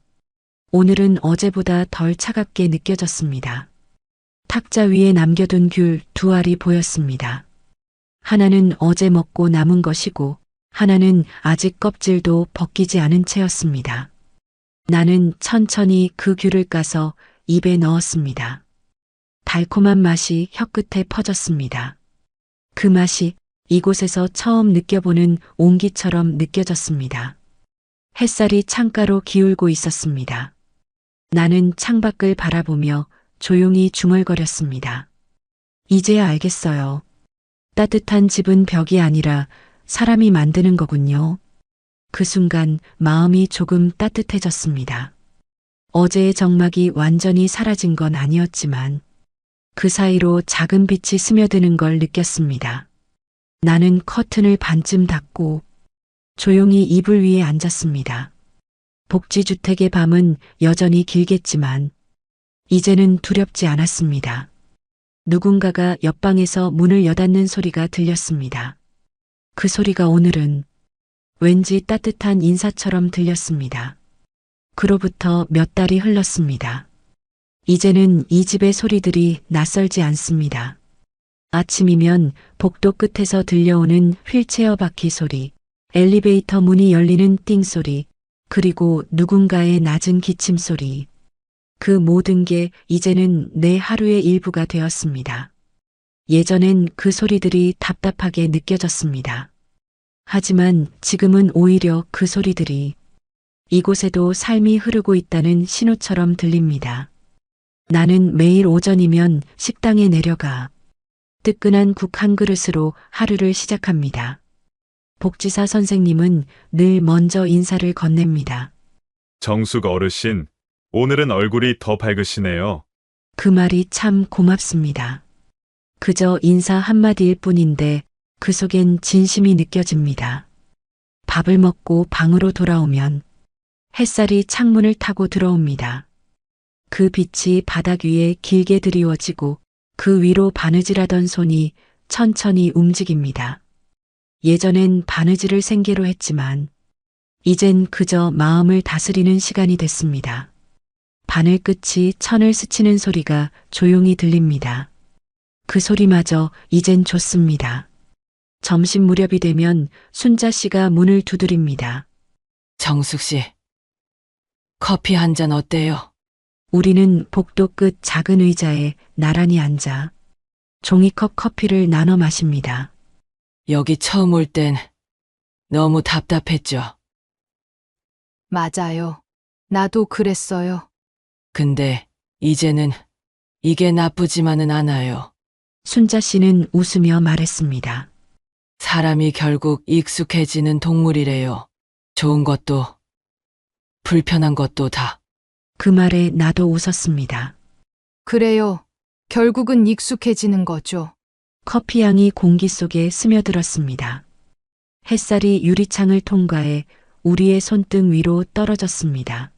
오늘은 어제보다 덜 차갑게 느껴졌습니다. 탁자 위에 남겨둔 귤 2알이 보였습니다. 하나는 어제 먹고 남은 것이고 하나는 아직 껍질도 벗기지 않은 채였습니다. 나는 천천히 그 귤을 까서 입에 넣었습니다. 달콤한 맛이 혀끝에 퍼졌습니다. 그 맛이 이곳에서 처음 느껴보는 온기처럼 느껴졌습니다. 햇살이 창가로 기울고 있었습니다. 나는 창밖을 바라보며 조용히 중얼거렸습니다. 이제야 알겠어요. 따뜻한 집은 벽이 아니라 사람이 만드는 거군요. 그 순간 마음이 조금 따뜻해졌습니다. 어제의 적막이 완전히 사라진 건 아니었지만 그 사이로 작은 빛이 스며드는 걸 느꼈습니다. 나는 커튼을 반쯤 닫고 조용히 이불 위에 앉았습니다. 복지주택의 밤은 여전히 길겠지만 이제는 두렵지 않았습니다. 누군가가 옆방에서 문을 여닫는 소리가 들렸습니다. 그 소리가 오늘은 왠지 따뜻한 인사처럼 들렸습니다. 그로부터 몇 달이 흘렀습니다. 이제는 이 집의 소리들이 낯설지 않습니다. 아침이면 복도 끝에서 들려오는 휠체어 바퀴 소리, 엘리베이터 문이 열리는 띵 소리, 그리고 누군가의 낮은 기침 소리. 그 모든 게 이제는 내 하루의 일부가 되었습니다. 예전엔 그 소리들이 답답하게 느껴졌습니다. 하지만 지금은 오히려 그 소리들이 이곳에도 삶이 흐르고 있다는 신호처럼 들립니다. 나는 매일 오전이면 식당에 내려가 뜨끈한 국 한 그릇으로 하루를 시작합니다. 복지사 선생님은 늘 먼저 인사를 건넵니다. 정숙 어르신, 오늘은 얼굴이 더 밝으시네요. 그 말이 참 고맙습니다. 그저 인사 한마디일 뿐인데 그 속엔 진심이 느껴집니다. 밥을 먹고 방으로 돌아오면 햇살이 창문을 타고 들어옵니다. 그 빛이 바닥 위에 길게 드리워지고 그 위로 바느질하던 손이 천천히 움직입니다. 예전엔 바느질을 생계로 했지만 이젠 그저 마음을 다스리는 시간이 됐습니다. 바늘 끝이 천을 스치는 소리가 조용히 들립니다. 그 소리마저 이젠 좋습니다. 점심 무렵이 되면 순자 씨가 문을 두드립니다. 정숙 씨, 커피 한 잔 어때요? 우리는 복도 끝 작은 의자에 나란히 앉아 종이컵 커피를 나눠 마십니다. 여기 처음 올 땐 너무 답답했죠. 맞아요. 나도 그랬어요. 근데 이제는 이게 나쁘지만은 않아요. 순자 씨는 웃으며 말했습니다. 사람이 결국 익숙해지는 동물이래요. 좋은 것도 불편한 것도 다. 그 말에 나도 웃었습니다. 그래요. 결국은 익숙해지는 거죠. 커피향이 공기 속에 스며들었습니다. 햇살이 유리창을 통과해 우리의 손등 위로 떨어졌습니다.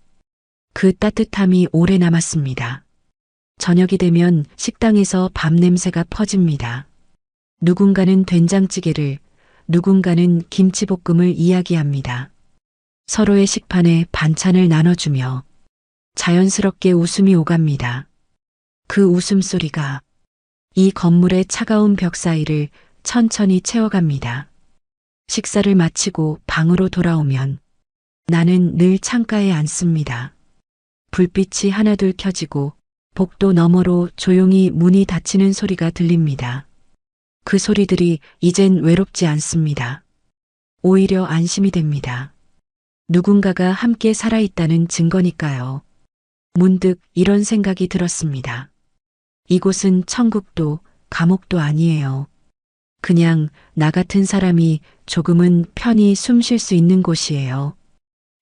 그 따뜻함이 오래 남았습니다. 저녁이 되면 식당에서 밥 냄새가 퍼집니다. 누군가는 된장찌개를, 누군가는 김치볶음을 이야기합니다. 서로의 식판에 반찬을 나눠주며 자연스럽게 웃음이 오갑니다. 그 웃음소리가 이 건물의 차가운 벽 사이를 천천히 채워갑니다. 식사를 마치고 방으로 돌아오면 나는 늘 창가에 앉습니다. 불빛이 하나둘 켜지고 복도 너머로 조용히 문이 닫히는 소리가 들립니다. 그 소리들이 이젠 외롭지 않습니다. 오히려 안심이 됩니다. 누군가가 함께 살아있다는 증거니까요. 문득 이런 생각이 들었습니다. 이곳은 천국도 감옥도 아니에요. 그냥 나 같은 사람이 조금은 편히 숨 쉴 수 있는 곳이에요.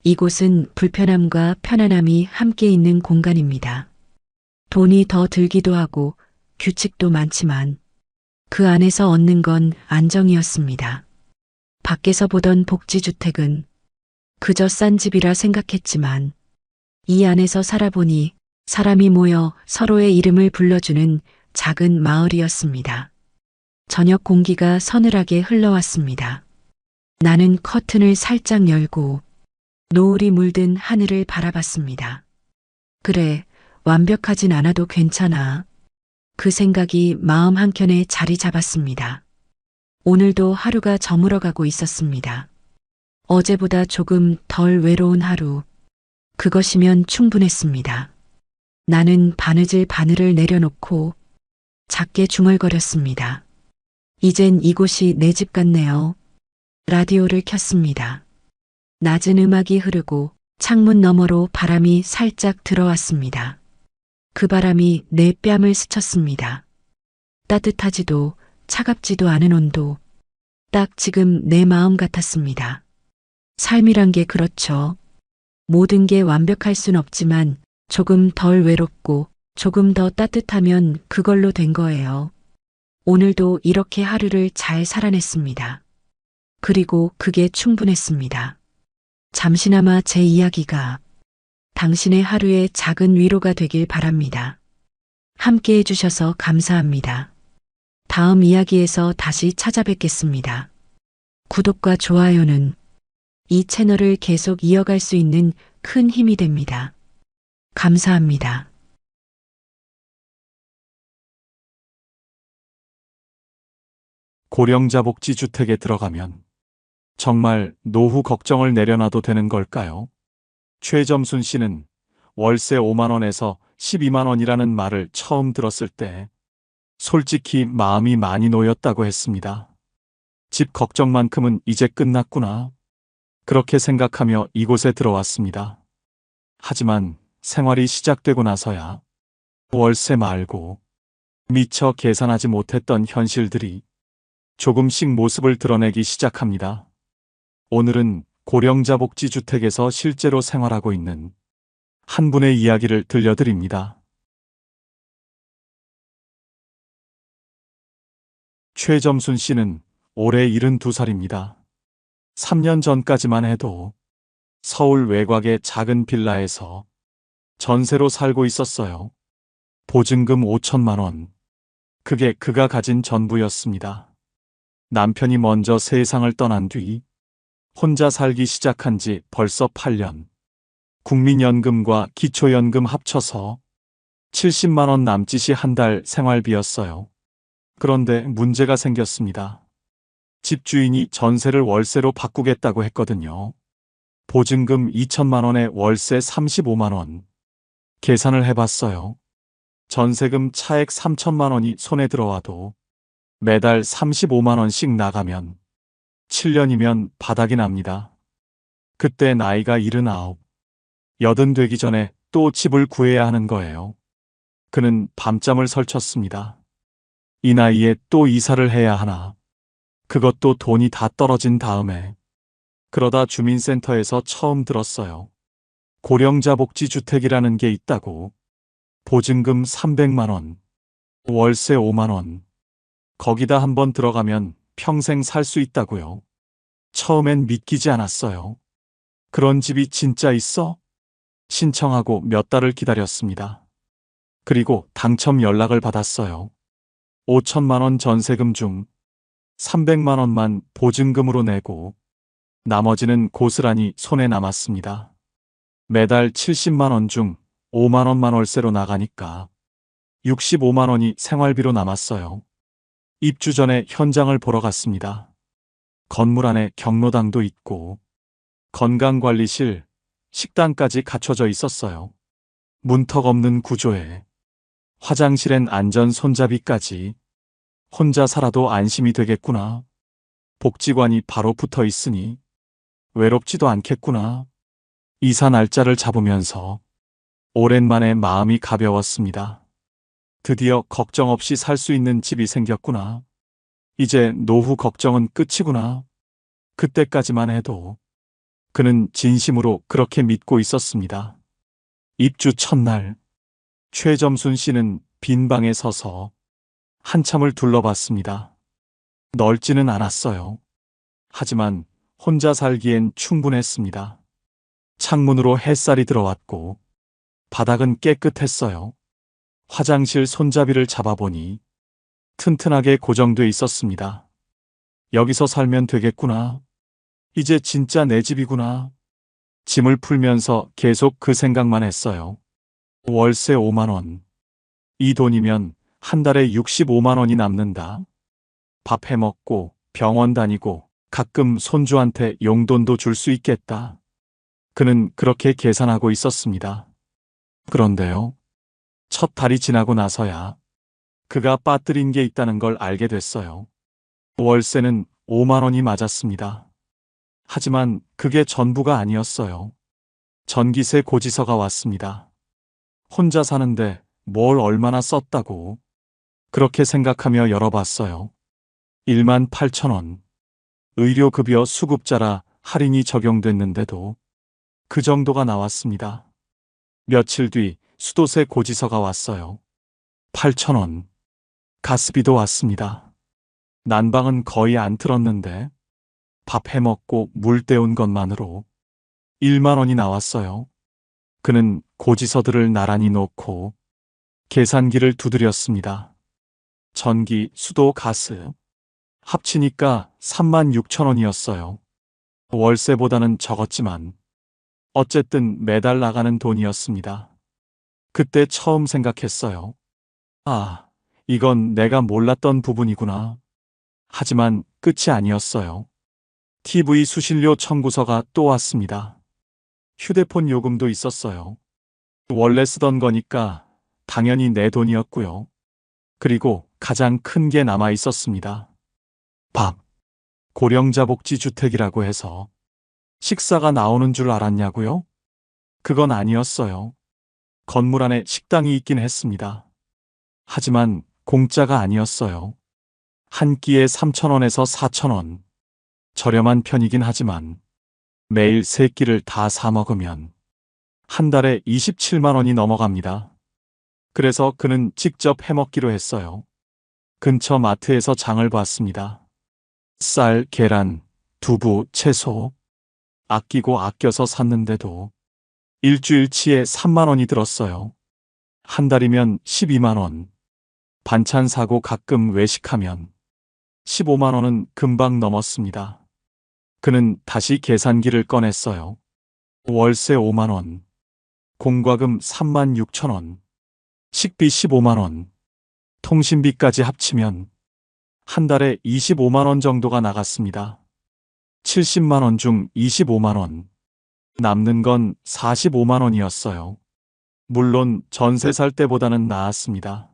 이곳은 불편함과 편안함이 함께 있는 공간입니다. 돈이 더 들기도 하고 규칙도 많지만 그 안에서 얻는 건 안정이었습니다. 밖에서 보던 복지주택은 그저 싼 집이라 생각했지만 이 안에서 살아보니 사람이 모여 서로의 이름을 불러주는 작은 마을이었습니다. 저녁 공기가 서늘하게 흘러왔습니다. 나는 커튼을 살짝 열고 노을이 물든 하늘을 바라봤습니다. 그래, 완벽하진 않아도 괜찮아. 그 생각이 마음 한켠에 자리 잡았습니다. 오늘도 하루가 저물어가고 있었습니다. 어제보다 조금 덜 외로운 하루. 그것이면 충분했습니다. 나는 바느질 바늘을 내려놓고 작게 중얼거렸습니다. 이젠 이곳이 내 집 같네요. 라디오를 켰습니다. 낮은 음악이 흐르고 창문 너머로 바람이 살짝 들어왔습니다. 그 바람이 내 뺨을 스쳤습니다. 따뜻하지도 차갑지도 않은 온도. 딱 지금 내 마음 같았습니다. 삶이란 게 그렇죠. 모든 게 완벽할 순 없지만 조금 덜 외롭고 조금 더 따뜻하면 그걸로 된 거예요. 오늘도 이렇게 하루를 잘 살아냈습니다. 그리고 그게 충분했습니다. 잠시나마 제 이야기가 당신의 하루에 작은 위로가 되길 바랍니다. 함께 해주셔서 감사합니다. 다음 이야기에서 다시 찾아뵙겠습니다. 구독과 좋아요는 이 채널을 계속 이어갈 수 있는 큰 힘이 됩니다. 감사합니다. 고령자 복지주택에 들어가면 정말 노후 걱정을 내려놔도 되는 걸까요? 최점순 씨는 월세 5만 원에서 12만 원이라는 말을 처음 들었을 때 솔직히 마음이 많이 놓였다고 했습니다. 집 걱정만큼은 이제 끝났구나. 그렇게 생각하며 이곳에 들어왔습니다. 하지만 생활이 시작되고 나서야 월세 말고 미처 계산하지 못했던 현실들이 조금씩 모습을 드러내기 시작합니다. 오늘은 고령자 복지주택에서 실제로 생활하고 있는 한 분의 이야기를 들려드립니다. 최점순 씨는 올해 72살입니다. 3년 전까지만 해도 서울 외곽의 작은 빌라에서 전세로 살고 있었어요. 보증금 5천만 원. 그게 그가 가진 전부였습니다. 남편이 먼저 세상을 떠난 뒤 혼자 살기 시작한 지 벌써 8년. 국민연금과 기초연금 합쳐서 70만 원 남짓이 한 달 생활비였어요. 그런데 문제가 생겼습니다. 집주인이 전세를 월세로 바꾸겠다고 했거든요. 보증금 2천만 원에 월세 35만 원. 계산을 해봤어요. 전세금 차액 3천만 원이 손에 들어와도 매달 35만 원씩 나가면 7년이면 바닥이 납니다. 그때 나이가 79. 80 되기 전에 또 집을 구해야 하는 거예요. 그는 밤잠을 설쳤습니다. 이 나이에 또 이사를 해야 하나. 그것도 돈이 다 떨어진 다음에. 그러다 주민센터에서 처음 들었어요. 고령자 복지주택이라는 게 있다고. 보증금 300만 원. 월세 5만 원. 거기다 한번 들어가면 평생 살 수 있다고요. 처음엔 믿기지 않았어요. 그런 집이 진짜 있어? 신청하고 몇 달을 기다렸습니다. 그리고 당첨 연락을 받았어요. 5천만 원 전세금 중 300만 원만 보증금으로 내고 나머지는 고스란히 손에 남았습니다. 매달 70만 원 중 5만 원만 월세로 나가니까 65만 원이 생활비로 남았어요. 입주 전에 현장을 보러 갔습니다. 건물 안에 경로당도 있고 건강관리실, 식당까지 갖춰져 있었어요. 문턱 없는 구조에 화장실엔 안전 손잡이까지. 혼자 살아도 안심이 되겠구나. 복지관이 바로 붙어 있으니 외롭지도 않겠구나. 이사 날짜를 잡으면서 오랜만에 마음이 가벼웠습니다. 드디어 걱정 없이 살 수 있는 집이 생겼구나. 이제 노후 걱정은 끝이구나. 그때까지만 해도 그는 진심으로 그렇게 믿고 있었습니다. 입주 첫날, 최점순 씨는 빈 방에 서서 한참을 둘러봤습니다. 넓지는 않았어요. 하지만 혼자 살기엔 충분했습니다. 창문으로 햇살이 들어왔고 바닥은 깨끗했어요. 화장실 손잡이를 잡아보니 튼튼하게 고정돼 있었습니다. 여기서 살면 되겠구나. 이제 진짜 내 집이구나. 짐을 풀면서 계속 그 생각만 했어요. 월세 5만 원. 이 돈이면 한 달에 65만 원이 남는다. 밥 해먹고 병원 다니고 가끔 손주한테 용돈도 줄 수 있겠다. 그는 그렇게 계산하고 있었습니다. 그런데요. 첫 달이 지나고 나서야 그가 빠뜨린 게 있다는 걸 알게 됐어요. 월세는 5만 원이 맞았습니다. 하지만 그게 전부가 아니었어요. 전기세 고지서가 왔습니다. 혼자 사는데 뭘 얼마나 썼다고 그렇게 생각하며 열어봤어요. 1만 8천 원. 의료급여 수급자라 할인이 적용됐는데도 그 정도가 나왔습니다. 며칠 뒤 수도세 고지서가 왔어요. 8천 원. 가스비도 왔습니다. 난방은 거의 안 틀었는데 밥 해먹고 물 때운 것만으로 1만 원이 나왔어요. 그는 고지서들을 나란히 놓고 계산기를 두드렸습니다. 전기, 수도, 가스 합치니까 3만 6천 원이었어요. 월세보다는 적었지만 어쨌든 매달 나가는 돈이었습니다. 그때 처음 생각했어요. 아, 이건 내가 몰랐던 부분이구나. 하지만 끝이 아니었어요. TV 수신료 청구서가 또 왔습니다. 휴대폰 요금도 있었어요. 원래 쓰던 거니까 당연히 내 돈이었고요. 그리고 가장 큰 게 남아 있었습니다. 밥. 고령자복지주택이라고 해서 식사가 나오는 줄 알았냐고요? 그건 아니었어요. 건물 안에 식당이 있긴 했습니다. 하지만 공짜가 아니었어요. 한 끼에 3,000원에서 4,000원. 저렴한 편이긴 하지만 매일 3끼를 다 사 먹으면 한 달에 27만 원이 넘어갑니다. 그래서 그는 직접 해먹기로 했어요. 근처 마트에서 장을 봤습니다. 쌀, 계란, 두부, 채소. 아끼고 아껴서 샀는데도 일주일치에 3만 원이 들었어요. 한 달이면 12만 원. 반찬 사고 가끔 외식하면 15만 원은 금방 넘었습니다. 그는 다시 계산기를 꺼냈어요. 월세 5만 원. 공과금 3만 6천 원. 식비 15만 원. 통신비까지 합치면 한 달에 25만 원 정도가 나갔습니다. 70만 원 중 25만 원. 남는 건 45만 원이었어요. 물론 전세 살 때보다는 나았습니다.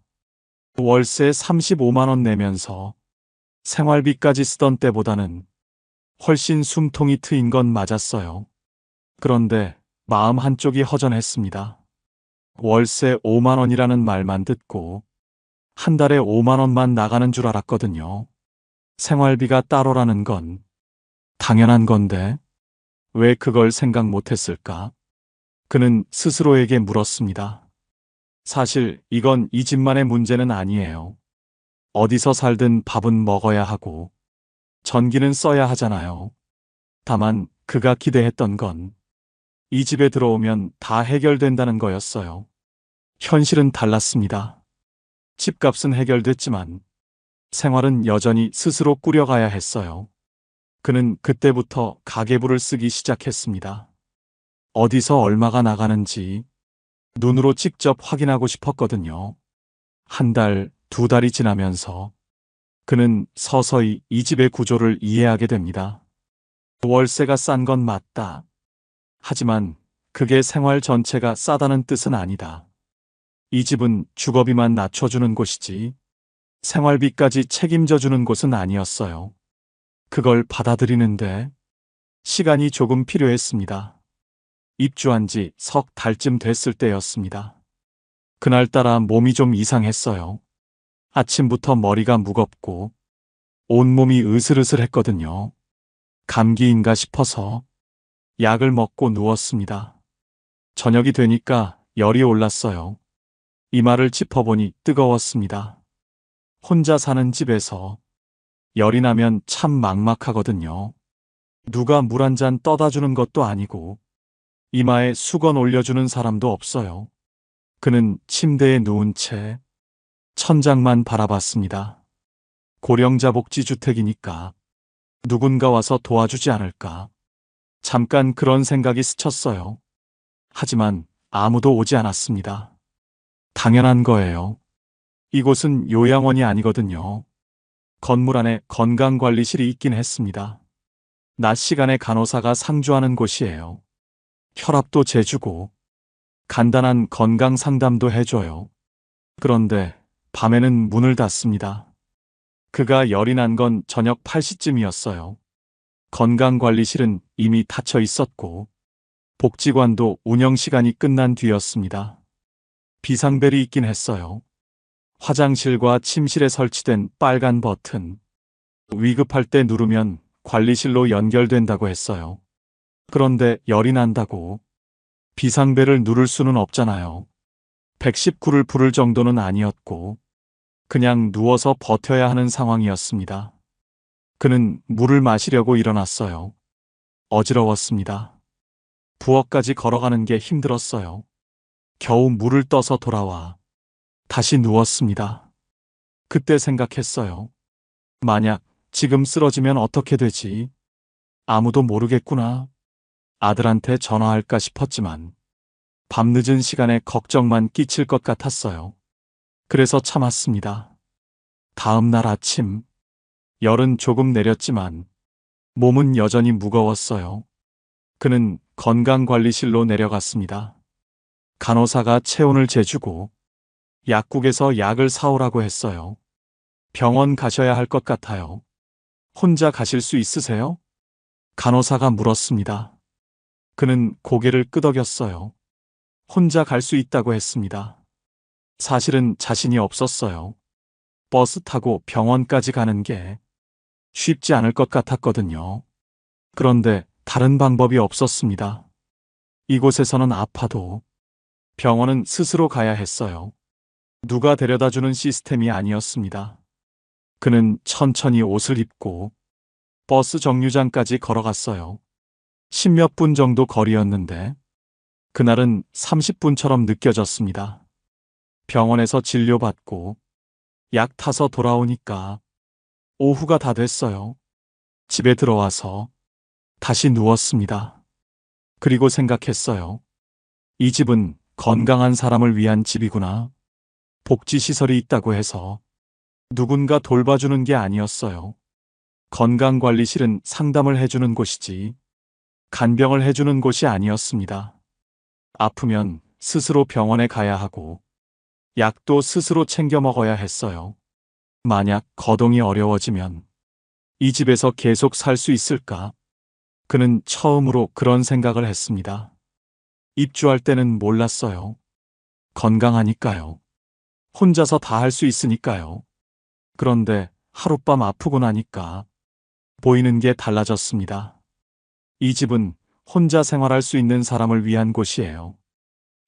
월세 35만 원 내면서 생활비까지 쓰던 때보다는 훨씬 숨통이 트인 건 맞았어요. 그런데 마음 한쪽이 허전했습니다. 월세 5만 원이라는 말만 듣고 한 달에 5만 원만 나가는 줄 알았거든요. 생활비가 따로라는 건 당연한 건데 왜 그걸 생각 못했을까? 그는 스스로에게 물었습니다. 사실 이건 이 집만의 문제는 아니에요. 어디서 살든 밥은 먹어야 하고 전기는 써야 하잖아요. 다만 그가 기대했던 건 이 집에 들어오면 다 해결된다는 거였어요. 현실은 달랐습니다. 집값은 해결됐지만 생활은 여전히 스스로 꾸려가야 했어요. 그는 그때부터 가계부를 쓰기 시작했습니다. 어디서 얼마가 나가는지 눈으로 직접 확인하고 싶었거든요. 한 달, 2달이 지나면서 그는 서서히 이 집의 구조를 이해하게 됩니다. 월세가 싼 건 맞다. 하지만 그게 생활 전체가 싸다는 뜻은 아니다. 이 집은 주거비만 낮춰주는 곳이지 생활비까지 책임져주는 곳은 아니었어요. 그걸 받아들이는데 시간이 조금 필요했습니다. 입주한 지 석 달쯤 됐을 때였습니다. 그날따라 몸이 좀 이상했어요. 아침부터 머리가 무겁고 온몸이 으슬으슬했거든요. 감기인가 싶어서 약을 먹고 누웠습니다. 저녁이 되니까 열이 올랐어요. 이마를 짚어보니 뜨거웠습니다. 혼자 사는 집에서 열이 나면 참 막막하거든요. 누가 물 한 잔 떠다 주는 것도 아니고 이마에 수건 올려주는 사람도 없어요. 그는 침대에 누운 채 천장만 바라봤습니다. 고령자복지주택이니까 누군가 와서 도와주지 않을까. 잠깐 그런 생각이 스쳤어요. 하지만 아무도 오지 않았습니다. 당연한 거예요. 이곳은 요양원이 아니거든요. 건물 안에 건강관리실이 있긴 했습니다. 낮 시간에 간호사가 상주하는 곳이에요. 혈압도 재주고 간단한 건강 상담도 해줘요. 그런데 밤에는 문을 닫습니다. 그가 열이 난 건 저녁 8시쯤이었어요. 건강관리실은 이미 닫혀 있었고 복지관도 운영 시간이 끝난 뒤였습니다. 비상벨이 있긴 했어요. 화장실과 침실에 설치된 빨간 버튼. 위급할 때 누르면 관리실로 연결된다고 했어요. 그런데 열이 난다고 비상벨을 누를 수는 없잖아요. 119를 부를 정도는 아니었고 그냥 누워서 버텨야 하는 상황이었습니다. 그는 물을 마시려고 일어났어요. 어지러웠습니다. 부엌까지 걸어가는 게 힘들었어요. 겨우 물을 떠서 돌아와 다시 누웠습니다. 그때 생각했어요. 만약 지금 쓰러지면 어떻게 되지? 아무도 모르겠구나. 아들한테 전화할까 싶었지만 밤늦은 시간에 걱정만 끼칠 것 같았어요. 그래서 참았습니다. 다음 날 아침, 열은 조금 내렸지만 몸은 여전히 무거웠어요. 그는 건강관리실로 내려갔습니다. 간호사가 체온을 재주고 약국에서 약을 사오라고 했어요. 병원 가셔야 할 것 같아요. 혼자 가실 수 있으세요? 간호사가 물었습니다. 그는 고개를 끄덕였어요. 혼자 갈 수 있다고 했습니다. 사실은 자신이 없었어요. 버스 타고 병원까지 가는 게 쉽지 않을 것 같았거든요. 그런데 다른 방법이 없었습니다. 이곳에서는 아파도 병원은 스스로 가야 했어요. 누가 데려다주는 시스템이 아니었습니다. 그는 천천히 옷을 입고 버스 정류장까지 걸어갔어요. 10몇 분 정도 거리였는데 그날은 30분처럼 느껴졌습니다. 병원에서 진료받고 약 타서 돌아오니까 오후가 다 됐어요. 집에 들어와서 다시 누웠습니다. 그리고 생각했어요. 이 집은 건강한 사람을 위한 집이구나. 복지시설이 있다고 해서 누군가 돌봐주는 게 아니었어요. 건강관리실은 상담을 해주는 곳이지 간병을 해주는 곳이 아니었습니다. 아프면 스스로 병원에 가야 하고 약도 스스로 챙겨 먹어야 했어요. 만약 거동이 어려워지면 이 집에서 계속 살 수 있을까? 그는 처음으로 그런 생각을 했습니다. 입주할 때는 몰랐어요. 건강하니까요. 혼자서 다 할 수 있으니까요. 그런데 하룻밤 아프고 나니까 보이는 게 달라졌습니다. 이 집은 혼자 생활할 수 있는 사람을 위한 곳이에요.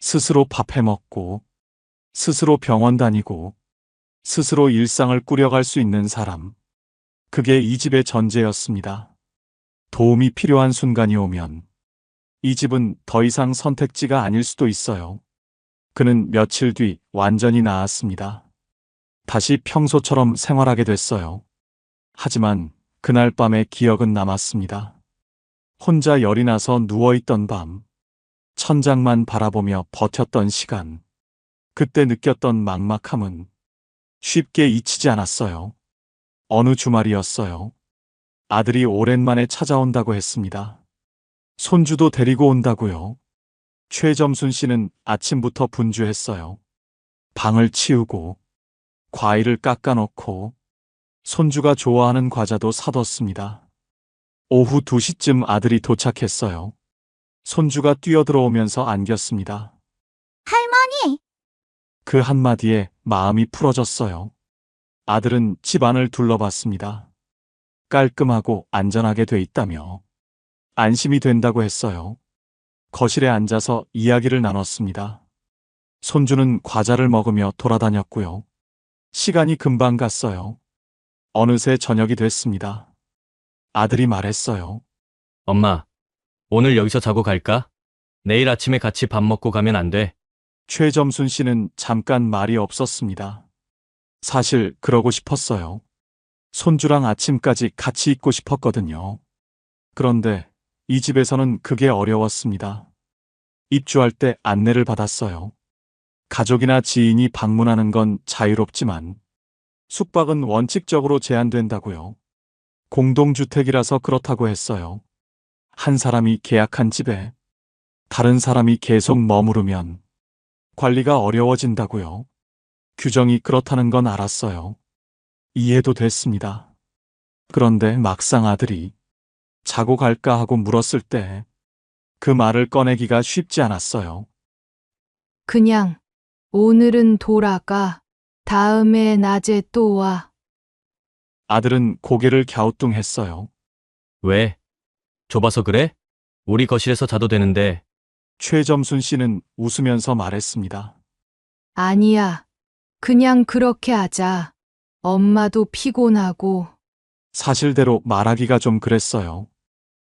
스스로 밥 해 먹고, 스스로 병원 다니고, 스스로 일상을 꾸려갈 수 있는 사람. 그게 이 집의 전제였습니다. 도움이 필요한 순간이 오면 이 집은 더 이상 선택지가 아닐 수도 있어요. 그는 며칠 뒤 완전히 나았습니다. 다시 평소처럼 생활하게 됐어요. 하지만 그날 밤의 기억은 남았습니다. 혼자 열이 나서 누워있던 밤, 천장만 바라보며 버텼던 시간, 그때 느꼈던 막막함은 쉽게 잊히지 않았어요. 어느 주말이었어요. 아들이 오랜만에 찾아온다고 했습니다. 손주도 데리고 온다고요. 최점순 씨는 아침부터 분주했어요. 방을 치우고 과일을 깎아놓고 손주가 좋아하는 과자도 사뒀습니다. 오후 2시쯤 아들이 도착했어요. 손주가 뛰어들어오면서 안겼습니다. 할머니! 그 한마디에 마음이 풀어졌어요. 아들은 집안을 둘러봤습니다. 깔끔하고 안전하게 돼 있다며 안심이 된다고 했어요. 거실에 앉아서 이야기를 나눴습니다. 손주는 과자를 먹으며 돌아다녔고요. 시간이 금방 갔어요. 어느새 저녁이 됐습니다. 아들이 말했어요. 엄마, 오늘 여기서 자고 갈까? 내일 아침에 같이 밥 먹고 가면 안 돼? 최점순 씨는 잠깐 말이 없었습니다. 사실 그러고 싶었어요. 손주랑 아침까지 같이 있고 싶었거든요. 그런데 이 집에서는 그게 어려웠습니다. 입주할 때 안내를 받았어요. 가족이나 지인이 방문하는 건 자유롭지만 숙박은 원칙적으로 제한된다고요. 공동주택이라서 그렇다고 했어요. 한 사람이 계약한 집에 다른 사람이 계속 머무르면 관리가 어려워진다고요. 규정이 그렇다는 건 알았어요. 이해도 됐습니다. 그런데 막상 아들이 자고 갈까 하고 물었을 때 그 말을 꺼내기가 쉽지 않았어요. 그냥 오늘은 돌아가. 다음에 낮에 또 와. 아들은 고개를 갸우뚱했어요. 왜? 좁아서 그래? 우리 거실에서 자도 되는데. 최점순 씨는 웃으면서 말했습니다. 아니야. 그냥 그렇게 하자. 엄마도 피곤하고. 사실대로 말하기가 좀 그랬어요.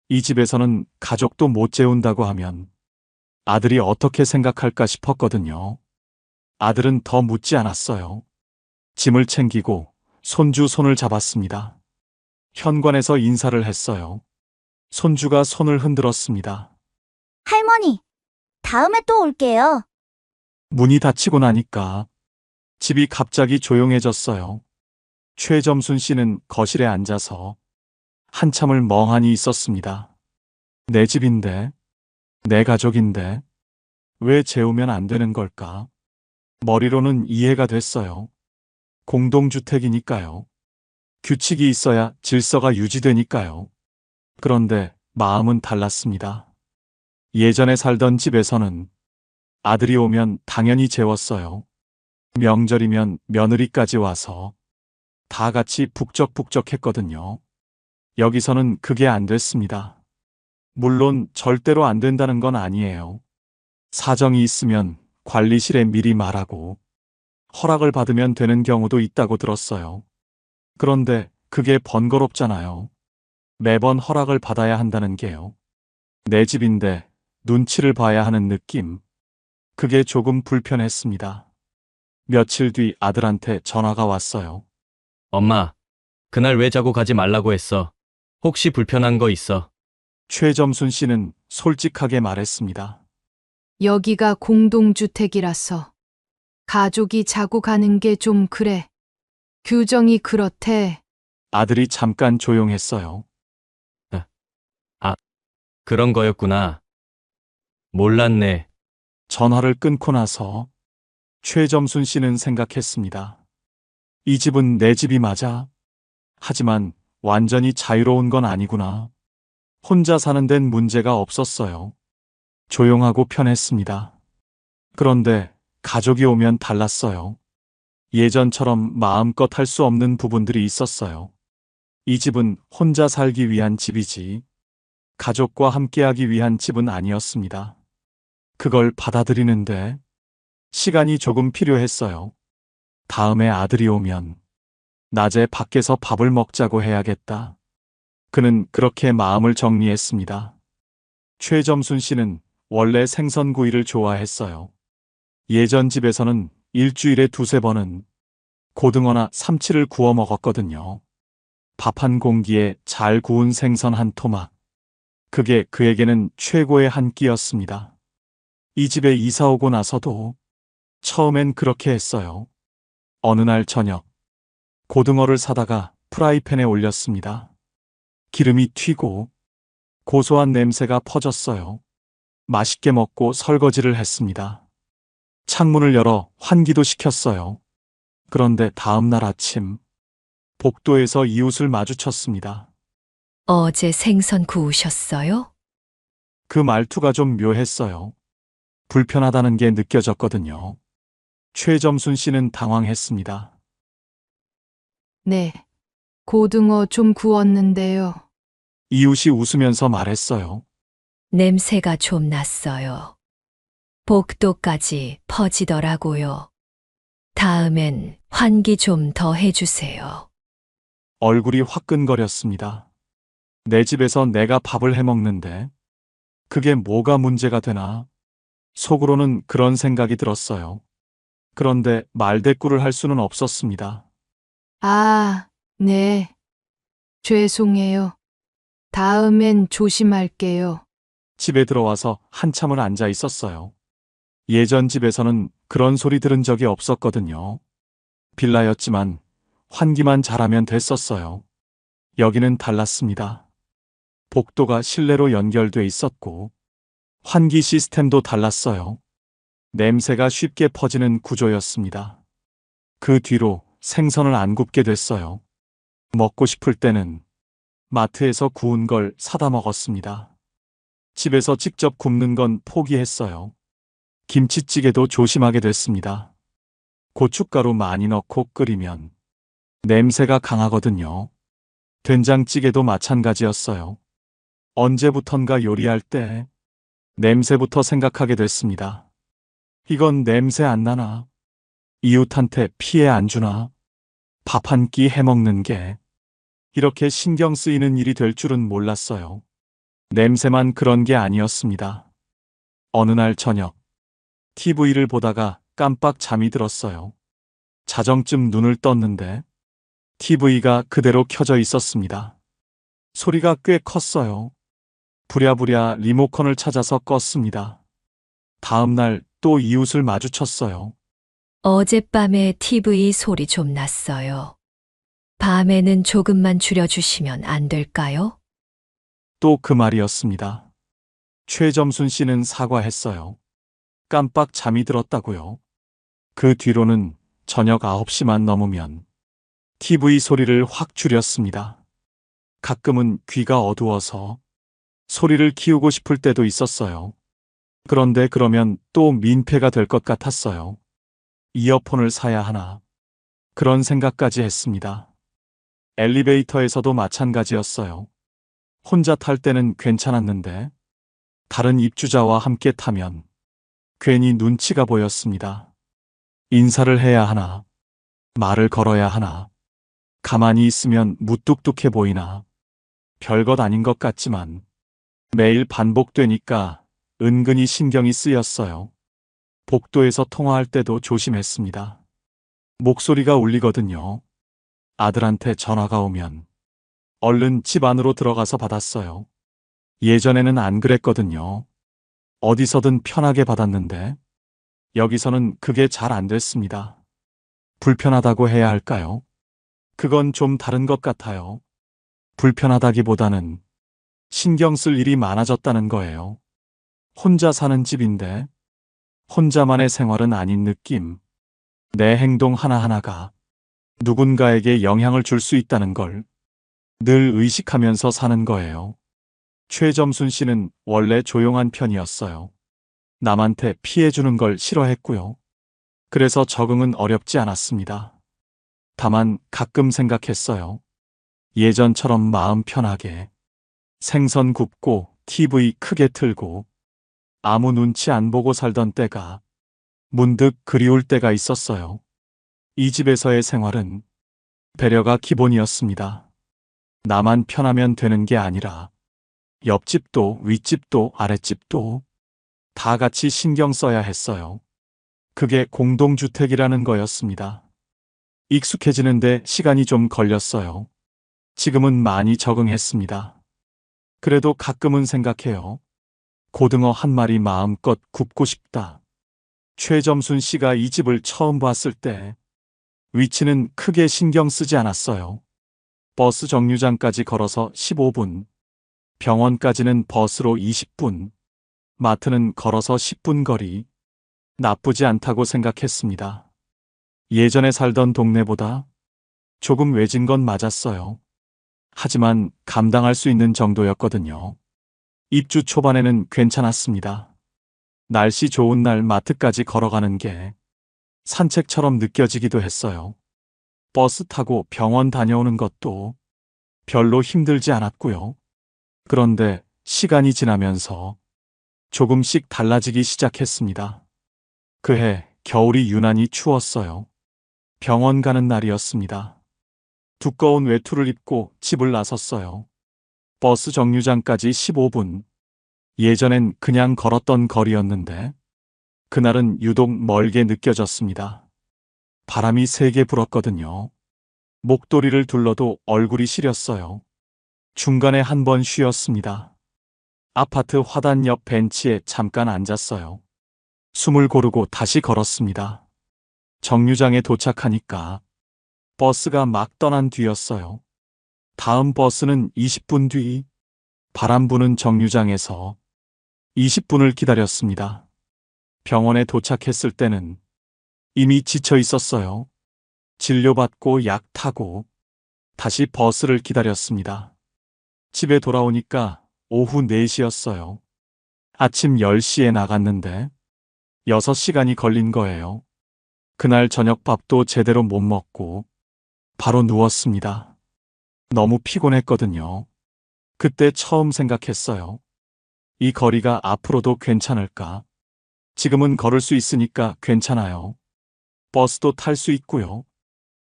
이 집에서는 가족도 못 재운다고 하면 아들이 어떻게 생각할까 싶었거든요. 아들은 더 묻지 않았어요. 짐을 챙기고 손주 손을 잡았습니다. 현관에서 인사를 했어요. 손주가 손을 흔들었습니다. 할머니, 다음에 또 올게요. 문이 닫히고 나니까 집이 갑자기 조용해졌어요. 최점순 씨는 거실에 앉아서 한참을 멍하니 있었습니다. 내 집인데, 내 가족인데, 왜 재우면 안 되는 걸까? 머리로는 이해가 됐어요. 공동주택이니까요. 규칙이 있어야 질서가 유지되니까요. 그런데 마음은 달랐습니다. 예전에 살던 집에서는 아들이 오면 당연히 재웠어요. 명절이면 며느리까지 와서 다 같이 북적북적했거든요. 여기서는 그게 안 됐습니다. 물론 절대로 안 된다는 건 아니에요. 사정이 있으면 관리실에 미리 말하고 허락을 받으면 되는 경우도 있다고 들었어요. 그런데 그게 번거롭잖아요. 매번 허락을 받아야 한다는 게요. 내 집인데 눈치를 봐야 하는 느낌. 그게 조금 불편했습니다. 며칠 뒤 아들한테 전화가 왔어요. 엄마, 그날 왜 자고 가지 말라고 했어? 혹시 불편한 거 있어? 최점순 씨는 솔직하게 말했습니다. 여기가 공동주택이라서 가족이 자고 가는 게 좀 그래. 규정이 그렇대. 아들이 잠깐 조용했어요. 그런 거였구나. 몰랐네. 전화를 끊고 나서 최점순 씨는 생각했습니다. 이 집은 내 집이 맞아. 하지만 완전히 자유로운 건 아니구나. 혼자 사는 데는 문제가 없었어요. 조용하고 편했습니다. 그런데 가족이 오면 달랐어요. 예전처럼 마음껏 할 수 없는 부분들이 있었어요. 이 집은 혼자 살기 위한 집이지 가족과 함께하기 위한 집은 아니었습니다. 그걸 받아들이는데 시간이 조금 필요했어요. 다음에 아들이 오면 낮에 밖에서 밥을 먹자고 해야겠다. 그는 그렇게 마음을 정리했습니다. 최점순 씨는 원래 생선구이를 좋아했어요. 예전 집에서는 일주일에 2~3번은 고등어나 삼치를 구워 먹었거든요. 밥 한 공기에 잘 구운 생선 한 토막. 그게 그에게는 최고의 한 끼였습니다. 이 집에 이사 오고 나서도 처음엔 그렇게 했어요. 어느 날 저녁, 고등어를 사다가 프라이팬에 올렸습니다. 기름이 튀고 고소한 냄새가 퍼졌어요. 맛있게 먹고 설거지를 했습니다. 창문을 열어 환기도 시켰어요. 그런데 다음 날 아침, 복도에서 이웃을 마주쳤습니다. 어제 생선 구우셨어요? 그 말투가 좀 묘했어요. 불편하다는 게 느껴졌거든요. 최점순 씨는 당황했습니다. 네. 고등어 좀 구웠는데요. 이웃이 웃으면서 말했어요. 냄새가 좀 났어요. 복도까지 퍼지더라고요. 다음엔 환기 좀 더 해주세요. 얼굴이 화끈거렸습니다. 내 집에서 내가 밥을 해 먹는데 그게 뭐가 문제가 되나? 속으로는 그런 생각이 들었어요. 그런데 말대꾸를 할 수는 없었습니다. 아, 네. 죄송해요. 다음엔 조심할게요. 집에 들어와서 한참을 앉아 있었어요. 예전 집에서는 그런 소리 들은 적이 없었거든요. 빌라였지만 환기만 잘하면 됐었어요. 여기는 달랐습니다. 복도가 실내로 연결돼 있었고 환기 시스템도 달랐어요. 냄새가 쉽게 퍼지는 구조였습니다. 그 뒤로 생선을 안 굽게 됐어요. 먹고 싶을 때는 마트에서 구운 걸 사다 먹었습니다. 집에서 직접 굽는 건 포기했어요. 김치찌개도 조심하게 됐습니다. 고춧가루 많이 넣고 끓이면 냄새가 강하거든요. 된장찌개도 마찬가지였어요. 언제부턴가 요리할 때 냄새부터 생각하게 됐습니다. 이건 냄새 안 나나? 이웃한테 피해 안 주나? 밥 한 끼 해먹는 게 이렇게 신경 쓰이는 일이 될 줄은 몰랐어요. 냄새만 그런 게 아니었습니다. 어느 날 저녁, TV를 보다가 깜빡 잠이 들었어요. 자정쯤 눈을 떴는데 TV가 그대로 켜져 있었습니다. 소리가 꽤 컸어요. 부랴부랴 리모컨을 찾아서 껐습니다. 다음 날 또 이웃을 마주쳤어요. 어젯밤에 TV 소리 좀 났어요. 밤에는 조금만 줄여주시면 안 될까요? 또 그 말이었습니다. 최점순 씨는 사과했어요. 깜빡 잠이 들었다고요. 그 뒤로는 저녁 9시만 넘으면 TV 소리를 확 줄였습니다. 가끔은 귀가 어두워서 소리를 키우고 싶을 때도 있었어요. 그런데 그러면 또 민폐가 될 것 같았어요. 이어폰을 사야 하나? 그런 생각까지 했습니다. 엘리베이터에서도 마찬가지였어요. 혼자 탈 때는 괜찮았는데 다른 입주자와 함께 타면 괜히 눈치가 보였습니다. 인사를 해야 하나? 말을 걸어야 하나? 가만히 있으면 무뚝뚝해 보이나? 별것 아닌 것 같지만 매일 반복되니까 은근히 신경이 쓰였어요. 복도에서 통화할 때도 조심했습니다. 목소리가 울리거든요. 아들한테 전화가 오면 얼른 집 안으로 들어가서 받았어요. 예전에는 안 그랬거든요. 어디서든 편하게 받았는데 여기서는 그게 잘 안 됐습니다. 불편하다고 해야 할까요? 그건 좀 다른 것 같아요. 불편하다기보다는 신경 쓸 일이 많아졌다는 거예요. 혼자 사는 집인데 혼자만의 생활은 아닌 느낌. 내 행동 하나하나가 누군가에게 영향을 줄 수 있다는 걸 늘 의식하면서 사는 거예요. 최점순 씨는 원래 조용한 편이었어요. 남한테 피해 주는 걸 싫어했고요. 그래서 적응은 어렵지 않았습니다. 다만 가끔 생각했어요. 예전처럼 마음 편하게 생선 굽고 TV 크게 틀고 아무 눈치 안 보고 살던 때가 문득 그리울 때가 있었어요. 이 집에서의 생활은 배려가 기본이었습니다. 나만 편하면 되는 게 아니라 옆집도 윗집도 아랫집도 다 같이 신경 써야 했어요. 그게 공동주택이라는 거였습니다. 익숙해지는데 시간이 좀 걸렸어요. 지금은 많이 적응했습니다. 그래도 가끔은 생각해요. 고등어 한 마리 마음껏 굽고 싶다. 최점순 씨가 이 집을 처음 봤을 때 위치는 크게 신경 쓰지 않았어요. 버스 정류장까지 걸어서 15분, 병원까지는 버스로 20분, 마트는 걸어서 10분 거리. 나쁘지 않다고 생각했습니다. 예전에 살던 동네보다 조금 외진 건 맞았어요. 하지만 감당할 수 있는 정도였거든요. 입주 초반에는 괜찮았습니다. 날씨 좋은 날 마트까지 걸어가는 게 산책처럼 느껴지기도 했어요. 버스 타고 병원 다녀오는 것도 별로 힘들지 않았고요. 그런데 시간이 지나면서 조금씩 달라지기 시작했습니다. 그해 겨울이 유난히 추웠어요. 병원 가는 날이었습니다. 두꺼운 외투를 입고 집을 나섰어요. 버스 정류장까지 15분. 예전엔 그냥 걸었던 거리였는데 그날은 유독 멀게 느껴졌습니다. 바람이 세게 불었거든요. 목도리를 둘러도 얼굴이 시렸어요. 중간에 한 번 쉬었습니다. 아파트 화단 옆 벤치에 잠깐 앉았어요. 숨을 고르고 다시 걸었습니다. 정류장에 도착하니까 버스가 막 떠난 뒤였어요. 다음 버스는 20분 뒤 바람 부는 정류장에서 20분을 기다렸습니다. 병원에 도착했을 때는 이미 지쳐 있었어요. 진료받고 약 타고 다시 버스를 기다렸습니다. 집에 돌아오니까 오후 4시였어요. 아침 10시에 나갔는데 6시간이 걸린 거예요. 그날 저녁밥도 제대로 못 먹고 바로 누웠습니다. 너무 피곤했거든요. 그때 처음 생각했어요. 이 거리가 앞으로도 괜찮을까? 지금은 걸을 수 있으니까 괜찮아요. 버스도 탈 수 있고요.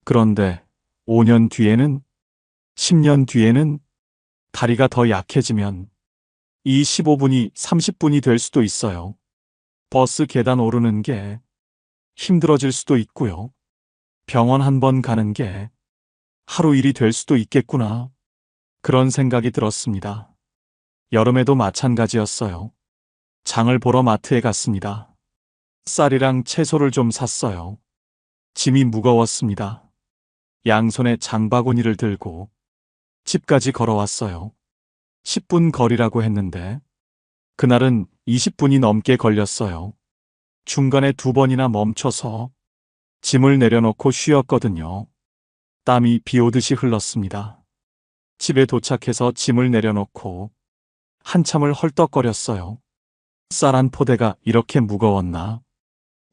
그런데 5년 뒤에는, 10년 뒤에는 다리가 더 약해지면 이 15분이 30분이 될 수도 있어요. 버스 계단 오르는 게 힘들어질 수도 있고요. 병원 한 번 가는 게 하루 일이 될 수도 있겠구나. 그런 생각이 들었습니다. 여름에도 마찬가지였어요. 장을 보러 마트에 갔습니다. 쌀이랑 채소를 좀 샀어요. 짐이 무거웠습니다. 양손에 장바구니를 들고 집까지 걸어왔어요. 10분 거리라고 했는데 그날은 20분이 넘게 걸렸어요. 중간에 2번이나 멈춰서 짐을 내려놓고 쉬었거든요. 땀이 비 오듯이 흘렀습니다. 집에 도착해서 짐을 내려놓고 한참을 헐떡거렸어요. 쌀 한 포대가 이렇게 무거웠나?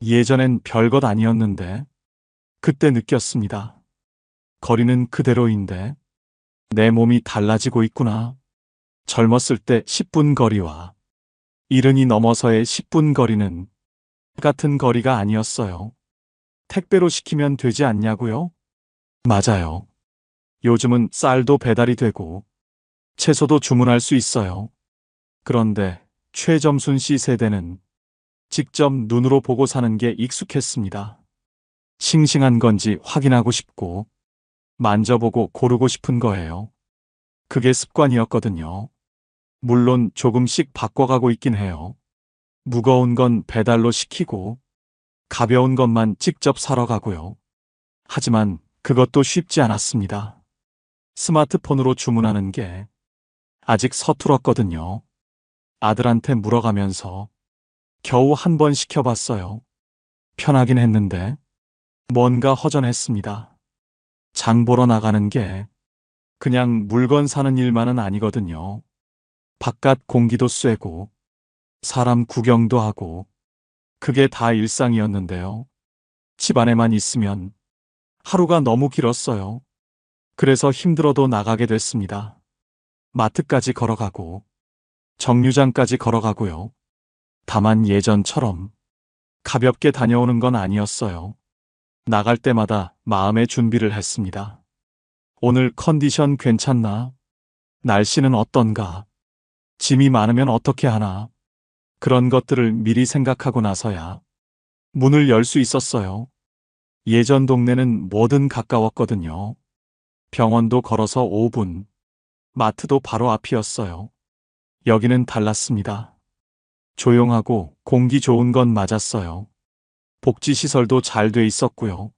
예전엔 별것 아니었는데 그때 느꼈습니다. 거리는 그대로인데 내 몸이 달라지고 있구나. 젊었을 때 10분 거리와 이른이 넘어서의 10분 거리는 같은 거리가 아니었어요. 택배로 시키면 되지 않냐고요? 맞아요. 요즘은 쌀도 배달이 되고 채소도 주문할 수 있어요. 그런데 최점순 씨 세대는 직접 눈으로 보고 사는 게 익숙했습니다. 싱싱한 건지 확인하고 싶고 만져보고 고르고 싶은 거예요. 그게 습관이었거든요. 물론 조금씩 바꿔가고 있긴 해요. 무거운 건 배달로 시키고 가벼운 것만 직접 사러 가고요. 하지만 그것도 쉽지 않았습니다. 스마트폰으로 주문하는 게 아직 서툴었거든요. 아들한테 물어가면서 겨우 한 번 시켜봤어요. 편하긴 했는데 뭔가 허전했습니다. 장 보러 나가는 게 그냥 물건 사는 일만은 아니거든요. 바깥 공기도 쐬고 사람 구경도 하고 그게 다 일상이었는데요. 집 안에만 있으면 하루가 너무 길었어요. 그래서 힘들어도 나가게 됐습니다. 마트까지 걸어가고 정류장까지 걸어가고요. 다만 예전처럼 가볍게 다녀오는 건 아니었어요. 나갈 때마다 마음의 준비를 했습니다. 오늘 컨디션 괜찮나? 날씨는 어떤가? 짐이 많으면 어떻게 하나? 그런 것들을 미리 생각하고 나서야 문을 열 수 있었어요. 예전 동네는 뭐든 가까웠거든요. 병원도 걸어서 5분, 마트도 바로 앞이었어요. 여기는 달랐습니다. 조용하고 공기 좋은 건 맞았어요. 복지시설도 잘 돼 있었고요.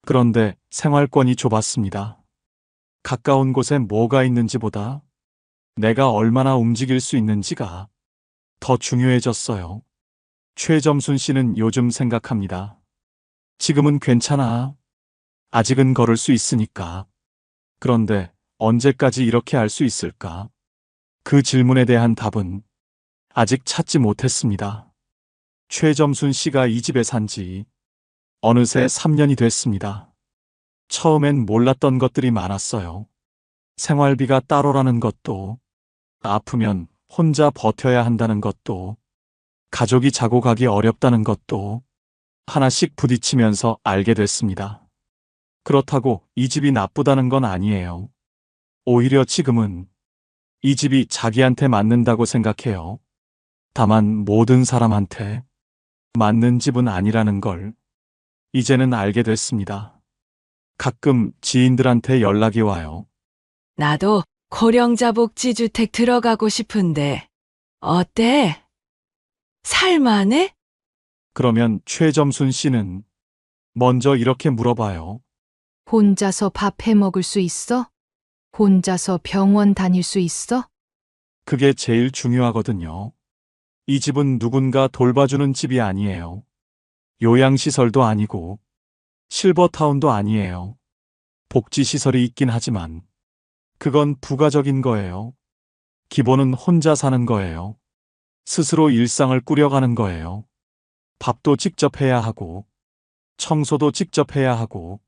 그런데 생활권이 좁았습니다. 가까운 곳에 뭐가 있는지보다 내가 얼마나 움직일 수 있는지가 더 중요해졌어요. 최점순 씨는 요즘 생각합니다. 지금은 괜찮아. 아직은 걸을 수 있으니까. 그런데 언제까지 이렇게 할 수 있을까? 그 질문에 대한 답은 아직 찾지 못했습니다. 최점순 씨가 이 집에 산 지 어느새 3년이 됐습니다. 처음엔 몰랐던 것들이 많았어요. 생활비가 따로라는 것도, 아프면 혼자 버텨야 한다는 것도, 가족이 자고 가기 어렵다는 것도 하나씩 부딪히면서 알게 됐습니다. 그렇다고 이 집이 나쁘다는 건 아니에요. 오히려 지금은 이 집이 자기한테 맞는다고 생각해요. 다만 모든 사람한테 맞는 집은 아니라는 걸 이제는 알게 됐습니다. 가끔 지인들한테 연락이 와요. 나도 고령자 복지주택 들어가고 싶은데 어때? 살만해? 그러면 최점순 씨는 먼저 이렇게 물어봐요. 혼자서 밥 해 먹을 수 있어? 혼자서 병원 다닐 수 있어? 그게 제일 중요하거든요. 이 집은 누군가 돌봐주는 집이 아니에요. 요양시설도 아니고 실버타운도 아니에요. 복지시설이 있긴 하지만 그건 부가적인 거예요. 기본은 혼자 사는 거예요. 스스로 일상을 꾸려가는 거예요. 밥도 직접 해야 하고 청소도 직접 해야 하고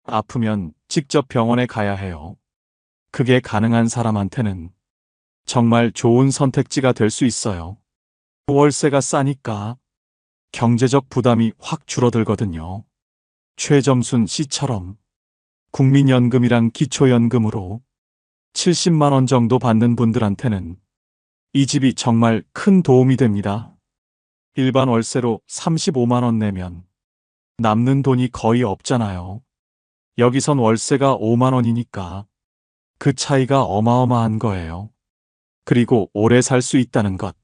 아프면 직접 병원에 가야 해요. 그게 가능한 사람한테는 정말 좋은 선택지가 될 수 있어요. 월세가 싸니까 경제적 부담이 확 줄어들거든요. 최점순 씨처럼 국민연금이랑 기초연금으로 70만 원 정도 받는 분들한테는 이 집이 정말 큰 도움이 됩니다. 일반 월세로 35만 원 내면 남는 돈이 거의 없잖아요. 여기선 월세가 5만 원이니까 그 차이가 어마어마한 거예요. 그리고 오래 살 수 있다는 것.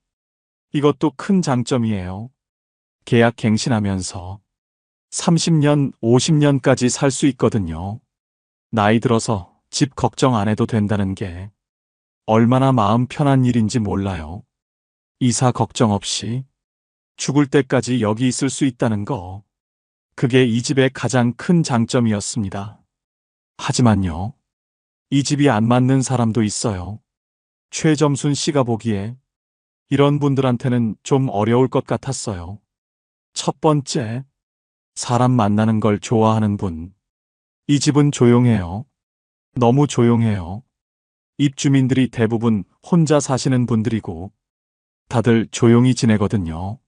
이것도 큰 장점이에요. 계약 갱신하면서 30년, 50년까지 살 수 있거든요. 나이 들어서 집 걱정 안 해도 된다는 게 얼마나 마음 편한 일인지 몰라요. 이사 걱정 없이 죽을 때까지 여기 있을 수 있다는 거. 그게 이 집의 가장 큰 장점이었습니다. 하지만요, 이 집이 안 맞는 사람도 있어요. 최점순 씨가 보기에 이런 분들한테는 좀 어려울 것 같았어요. 첫 번째, 사람 만나는 걸 좋아하는 분. 이 집은 조용해요. 너무 조용해요. 입주민들이 대부분 혼자 사시는 분들이고 다들 조용히 지내거든요.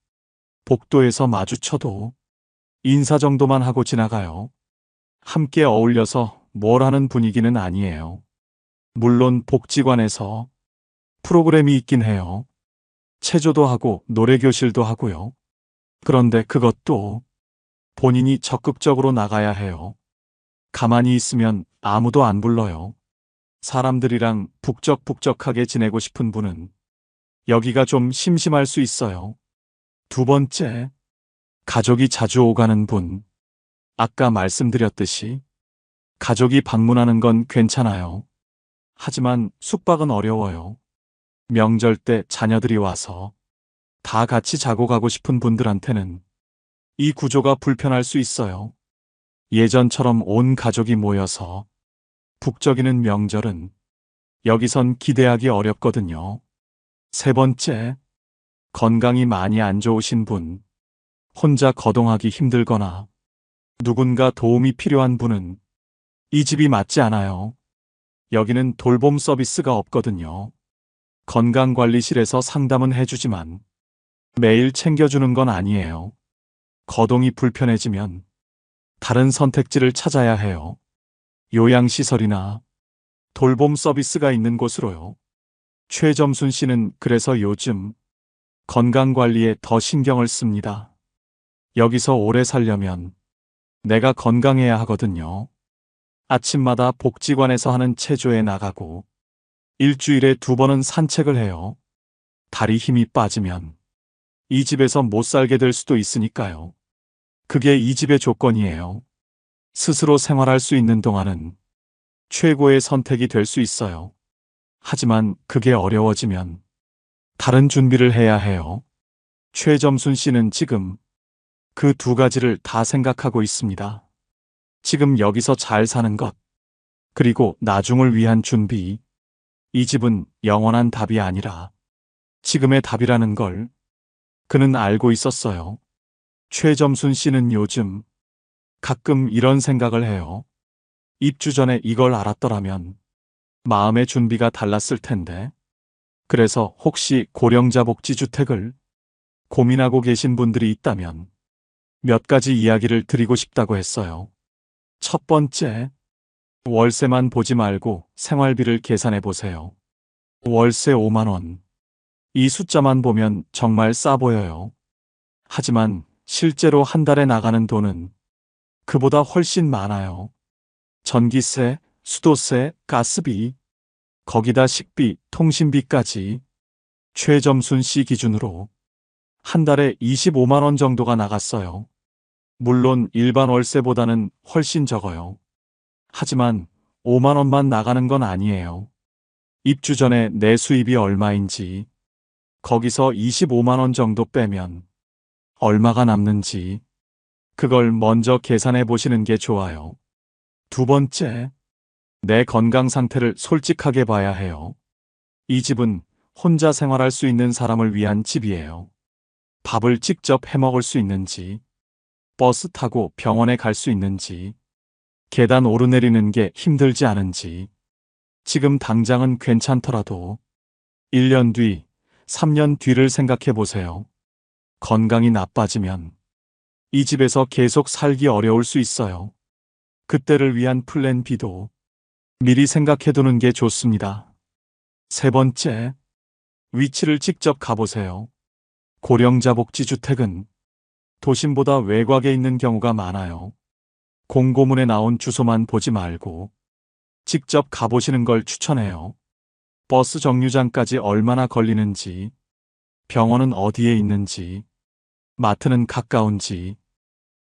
복도에서 마주쳐도 인사 정도만 하고 지나가요. 함께 어울려서 뭘 하는 분위기는 아니에요. 물론 복지관에서 프로그램이 있긴 해요. 체조도 하고 노래교실도 하고요. 그런데 그것도 본인이 적극적으로 나가야 해요. 가만히 있으면 아무도 안 불러요. 사람들이랑 북적북적하게 지내고 싶은 분은 여기가 좀 심심할 수 있어요. 두 번째, 가족이 자주 오가는 분. 아까 말씀드렸듯이 가족이 방문하는 건 괜찮아요. 하지만 숙박은 어려워요. 명절 때 자녀들이 와서 다 같이 자고 가고 싶은 분들한테는 이 구조가 불편할 수 있어요. 예전처럼 온 가족이 모여서 북적이는 명절은 여기선 기대하기 어렵거든요. 세 번째, 건강이 많이 안 좋으신 분, 혼자 거동하기 힘들거나 누군가 도움이 필요한 분은 이 집이 맞지 않아요. 여기는 돌봄 서비스가 없거든요. 건강관리실에서 상담은 해주지만 매일 챙겨주는 건 아니에요. 거동이 불편해지면 다른 선택지를 찾아야 해요. 요양시설이나 돌봄 서비스가 있는 곳으로요. 최점순 씨는 그래서 요즘 건강관리에 더 신경을 씁니다. 여기서 오래 살려면 내가 건강해야 하거든요. 아침마다 복지관에서 하는 체조에 나가고 일주일에 2번은 산책을 해요. 다리 힘이 빠지면 이 집에서 못 살게 될 수도 있으니까요. 그게 이 집의 조건이에요. 스스로 생활할 수 있는 동안은 최고의 선택이 될 수 있어요. 하지만 그게 어려워지면 다른 준비를 해야 해요. 최점순 씨는 지금 그 두 가지를 다 생각하고 있습니다. 지금 여기서 잘 사는 것, 그리고 나중을 위한 준비. 이 집은 영원한 답이 아니라 지금의 답이라는 걸 그는 알고 있었어요. 최점순 씨는 요즘 가끔 이런 생각을 해요. 입주 전에 이걸 알았더라면 마음의 준비가 달랐을 텐데. 그래서 혹시 고령자 복지주택을 고민하고 계신 분들이 있다면 몇 가지 이야기를 드리고 싶다고 했어요. 첫 번째, 월세만 보지 말고 생활비를 계산해 보세요. 월세 5만 원. 이 숫자만 보면 정말 싸 보여요. 하지만 실제로 한 달에 나가는 돈은 그보다 훨씬 많아요. 전기세, 수도세, 가스비, 거기다 식비, 통신비까지 최점순 씨 기준으로 한 달에 25만 원 정도가 나갔어요. 물론 일반 월세보다는 훨씬 적어요. 하지만 5만 원만 나가는 건 아니에요. 입주 전에 내 수입이 얼마인지, 거기서 25만 원 정도 빼면 얼마가 남는지, 그걸 먼저 계산해 보시는 게 좋아요. 두 번째, 내 건강 상태를 솔직하게 봐야 해요. 이 집은 혼자 생활할 수 있는 사람을 위한 집이에요. 밥을 직접 해 먹을 수 있는지, 버스 타고 병원에 갈 수 있는지, 계단 오르내리는 게 힘들지 않은지, 지금 당장은 괜찮더라도 1년 뒤, 3년 뒤를 생각해 보세요. 건강이 나빠지면 이 집에서 계속 살기 어려울 수 있어요. 그때를 위한 플랜 B도 미리 생각해 두는 게 좋습니다. 세 번째, 위치를 직접 가보세요. 고령자 복지주택은 도심보다 외곽에 있는 경우가 많아요. 공고문에 나온 주소만 보지 말고 직접 가보시는 걸 추천해요. 버스 정류장까지 얼마나 걸리는지, 병원은 어디에 있는지, 마트는 가까운지,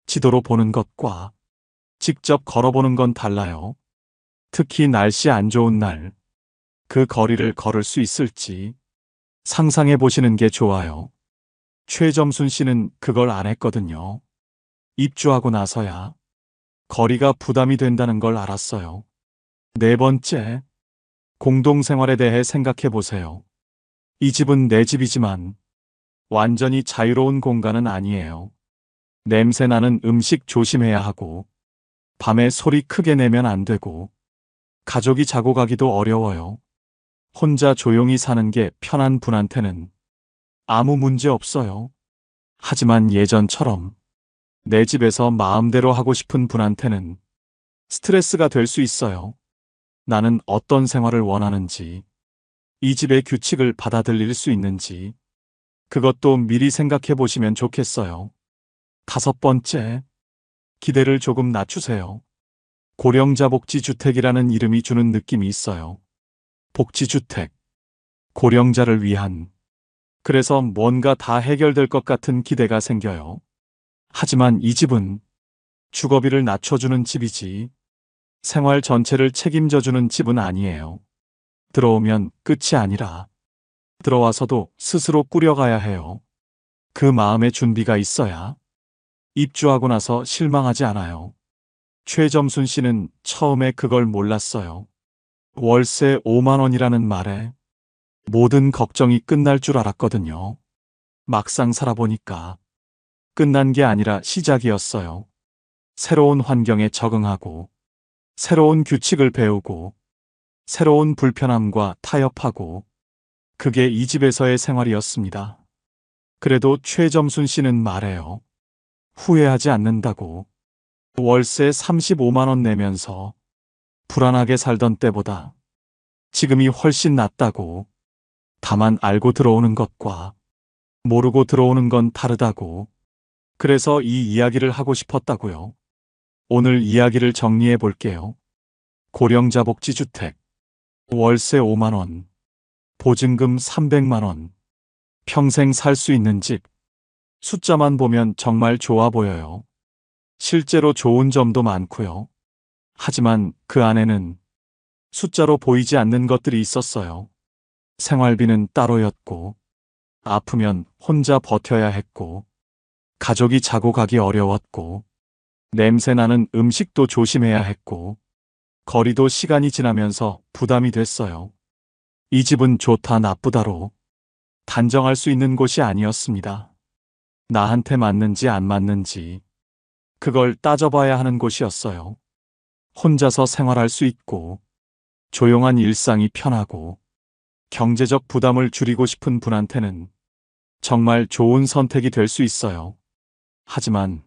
지도로 보는 것과 직접 걸어보는 건 달라요. 특히 날씨 안 좋은 날, 그 거리를 걸을 수 있을지 상상해 보시는 게 좋아요. 최점순 씨는 그걸 안 했거든요. 입주하고 나서야 거리가 부담이 된다는 걸 알았어요. 네 번째, 공동생활에 대해 생각해 보세요. 이 집은 내 집이지만 완전히 자유로운 공간은 아니에요. 냄새 나는 음식 조심해야 하고, 밤에 소리 크게 내면 안 되고, 가족이 자고 가기도 어려워요. 혼자 조용히 사는 게 편한 분한테는 아무 문제 없어요. 하지만 예전처럼 내 집에서 마음대로 하고 싶은 분한테는 스트레스가 될 수 있어요. 나는 어떤 생활을 원하는지, 이 집의 규칙을 받아들일 수 있는지, 그것도 미리 생각해 보시면 좋겠어요. 다섯 번째, 기대를 조금 낮추세요. 고령자 복지주택이라는 이름이 주는 느낌이 있어요. 복지주택, 고령자를 위한, 그래서 뭔가 다 해결될 것 같은 기대가 생겨요. 하지만 이 집은 주거비를 낮춰주는 집이지 생활 전체를 책임져주는 집은 아니에요. 들어오면 끝이 아니라 들어와서도 스스로 꾸려가야 해요. 그 마음의 준비가 있어야 입주하고 나서 실망하지 않아요. 최점순 씨는 처음에 그걸 몰랐어요. 월세 5만 원이라는 말에 모든 걱정이 끝날 줄 알았거든요. 막상 살아보니까 끝난 게 아니라 시작이었어요. 새로운 환경에 적응하고, 새로운 규칙을 배우고, 새로운 불편함과 타협하고, 그게 이 집에서의 생활이었습니다. 그래도 최점순 씨는 말해요. 후회하지 않는다고. 월세 35만 원 내면서 불안하게 살던 때보다 지금이 훨씬 낫다고. 다만 알고 들어오는 것과 모르고 들어오는 건 다르다고. 그래서 이 이야기를 하고 싶었다고요. 오늘 이야기를 정리해 볼게요. 고령자 복지주택, 월세 5만 원, 보증금 300만 원, 평생 살 수 있는 집. 숫자만 보면 정말 좋아 보여요. 실제로 좋은 점도 많고요. 하지만 그 안에는 숫자로 보이지 않는 것들이 있었어요. 생활비는 따로였고, 아프면 혼자 버텨야 했고, 가족이 자고 가기 어려웠고, 냄새나는 음식도 조심해야 했고, 거리도 시간이 지나면서 부담이 됐어요. 이 집은 좋다 나쁘다로 단정할 수 있는 곳이 아니었습니다. 나한테 맞는지 안 맞는지 그걸 따져봐야 하는 곳이었어요. 혼자서 생활할 수 있고, 조용한 일상이 편하고, 경제적 부담을 줄이고 싶은 분한테는 정말 좋은 선택이 될 수 있어요. 하지만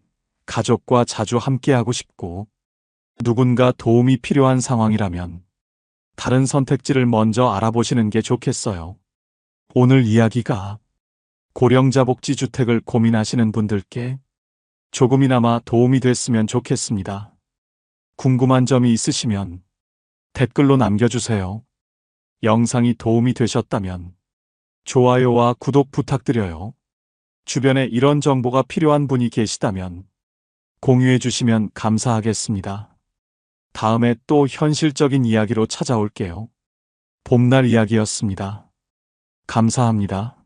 가족과 자주 함께하고 싶고 누군가 도움이 필요한 상황이라면 다른 선택지를 먼저 알아보시는 게 좋겠어요. 오늘 이야기가 고령자 복지주택을 고민하시는 분들께 조금이나마 도움이 됐으면 좋겠습니다. 궁금한 점이 있으시면 댓글로 남겨주세요. 영상이 도움이 되셨다면 좋아요와 구독 부탁드려요. 주변에 이런 정보가 필요한 분이 계시다면 공유해 주시면 감사하겠습니다. 다음에 또 현실적인 이야기로 찾아올게요. 봄날 이야기였습니다. 감사합니다.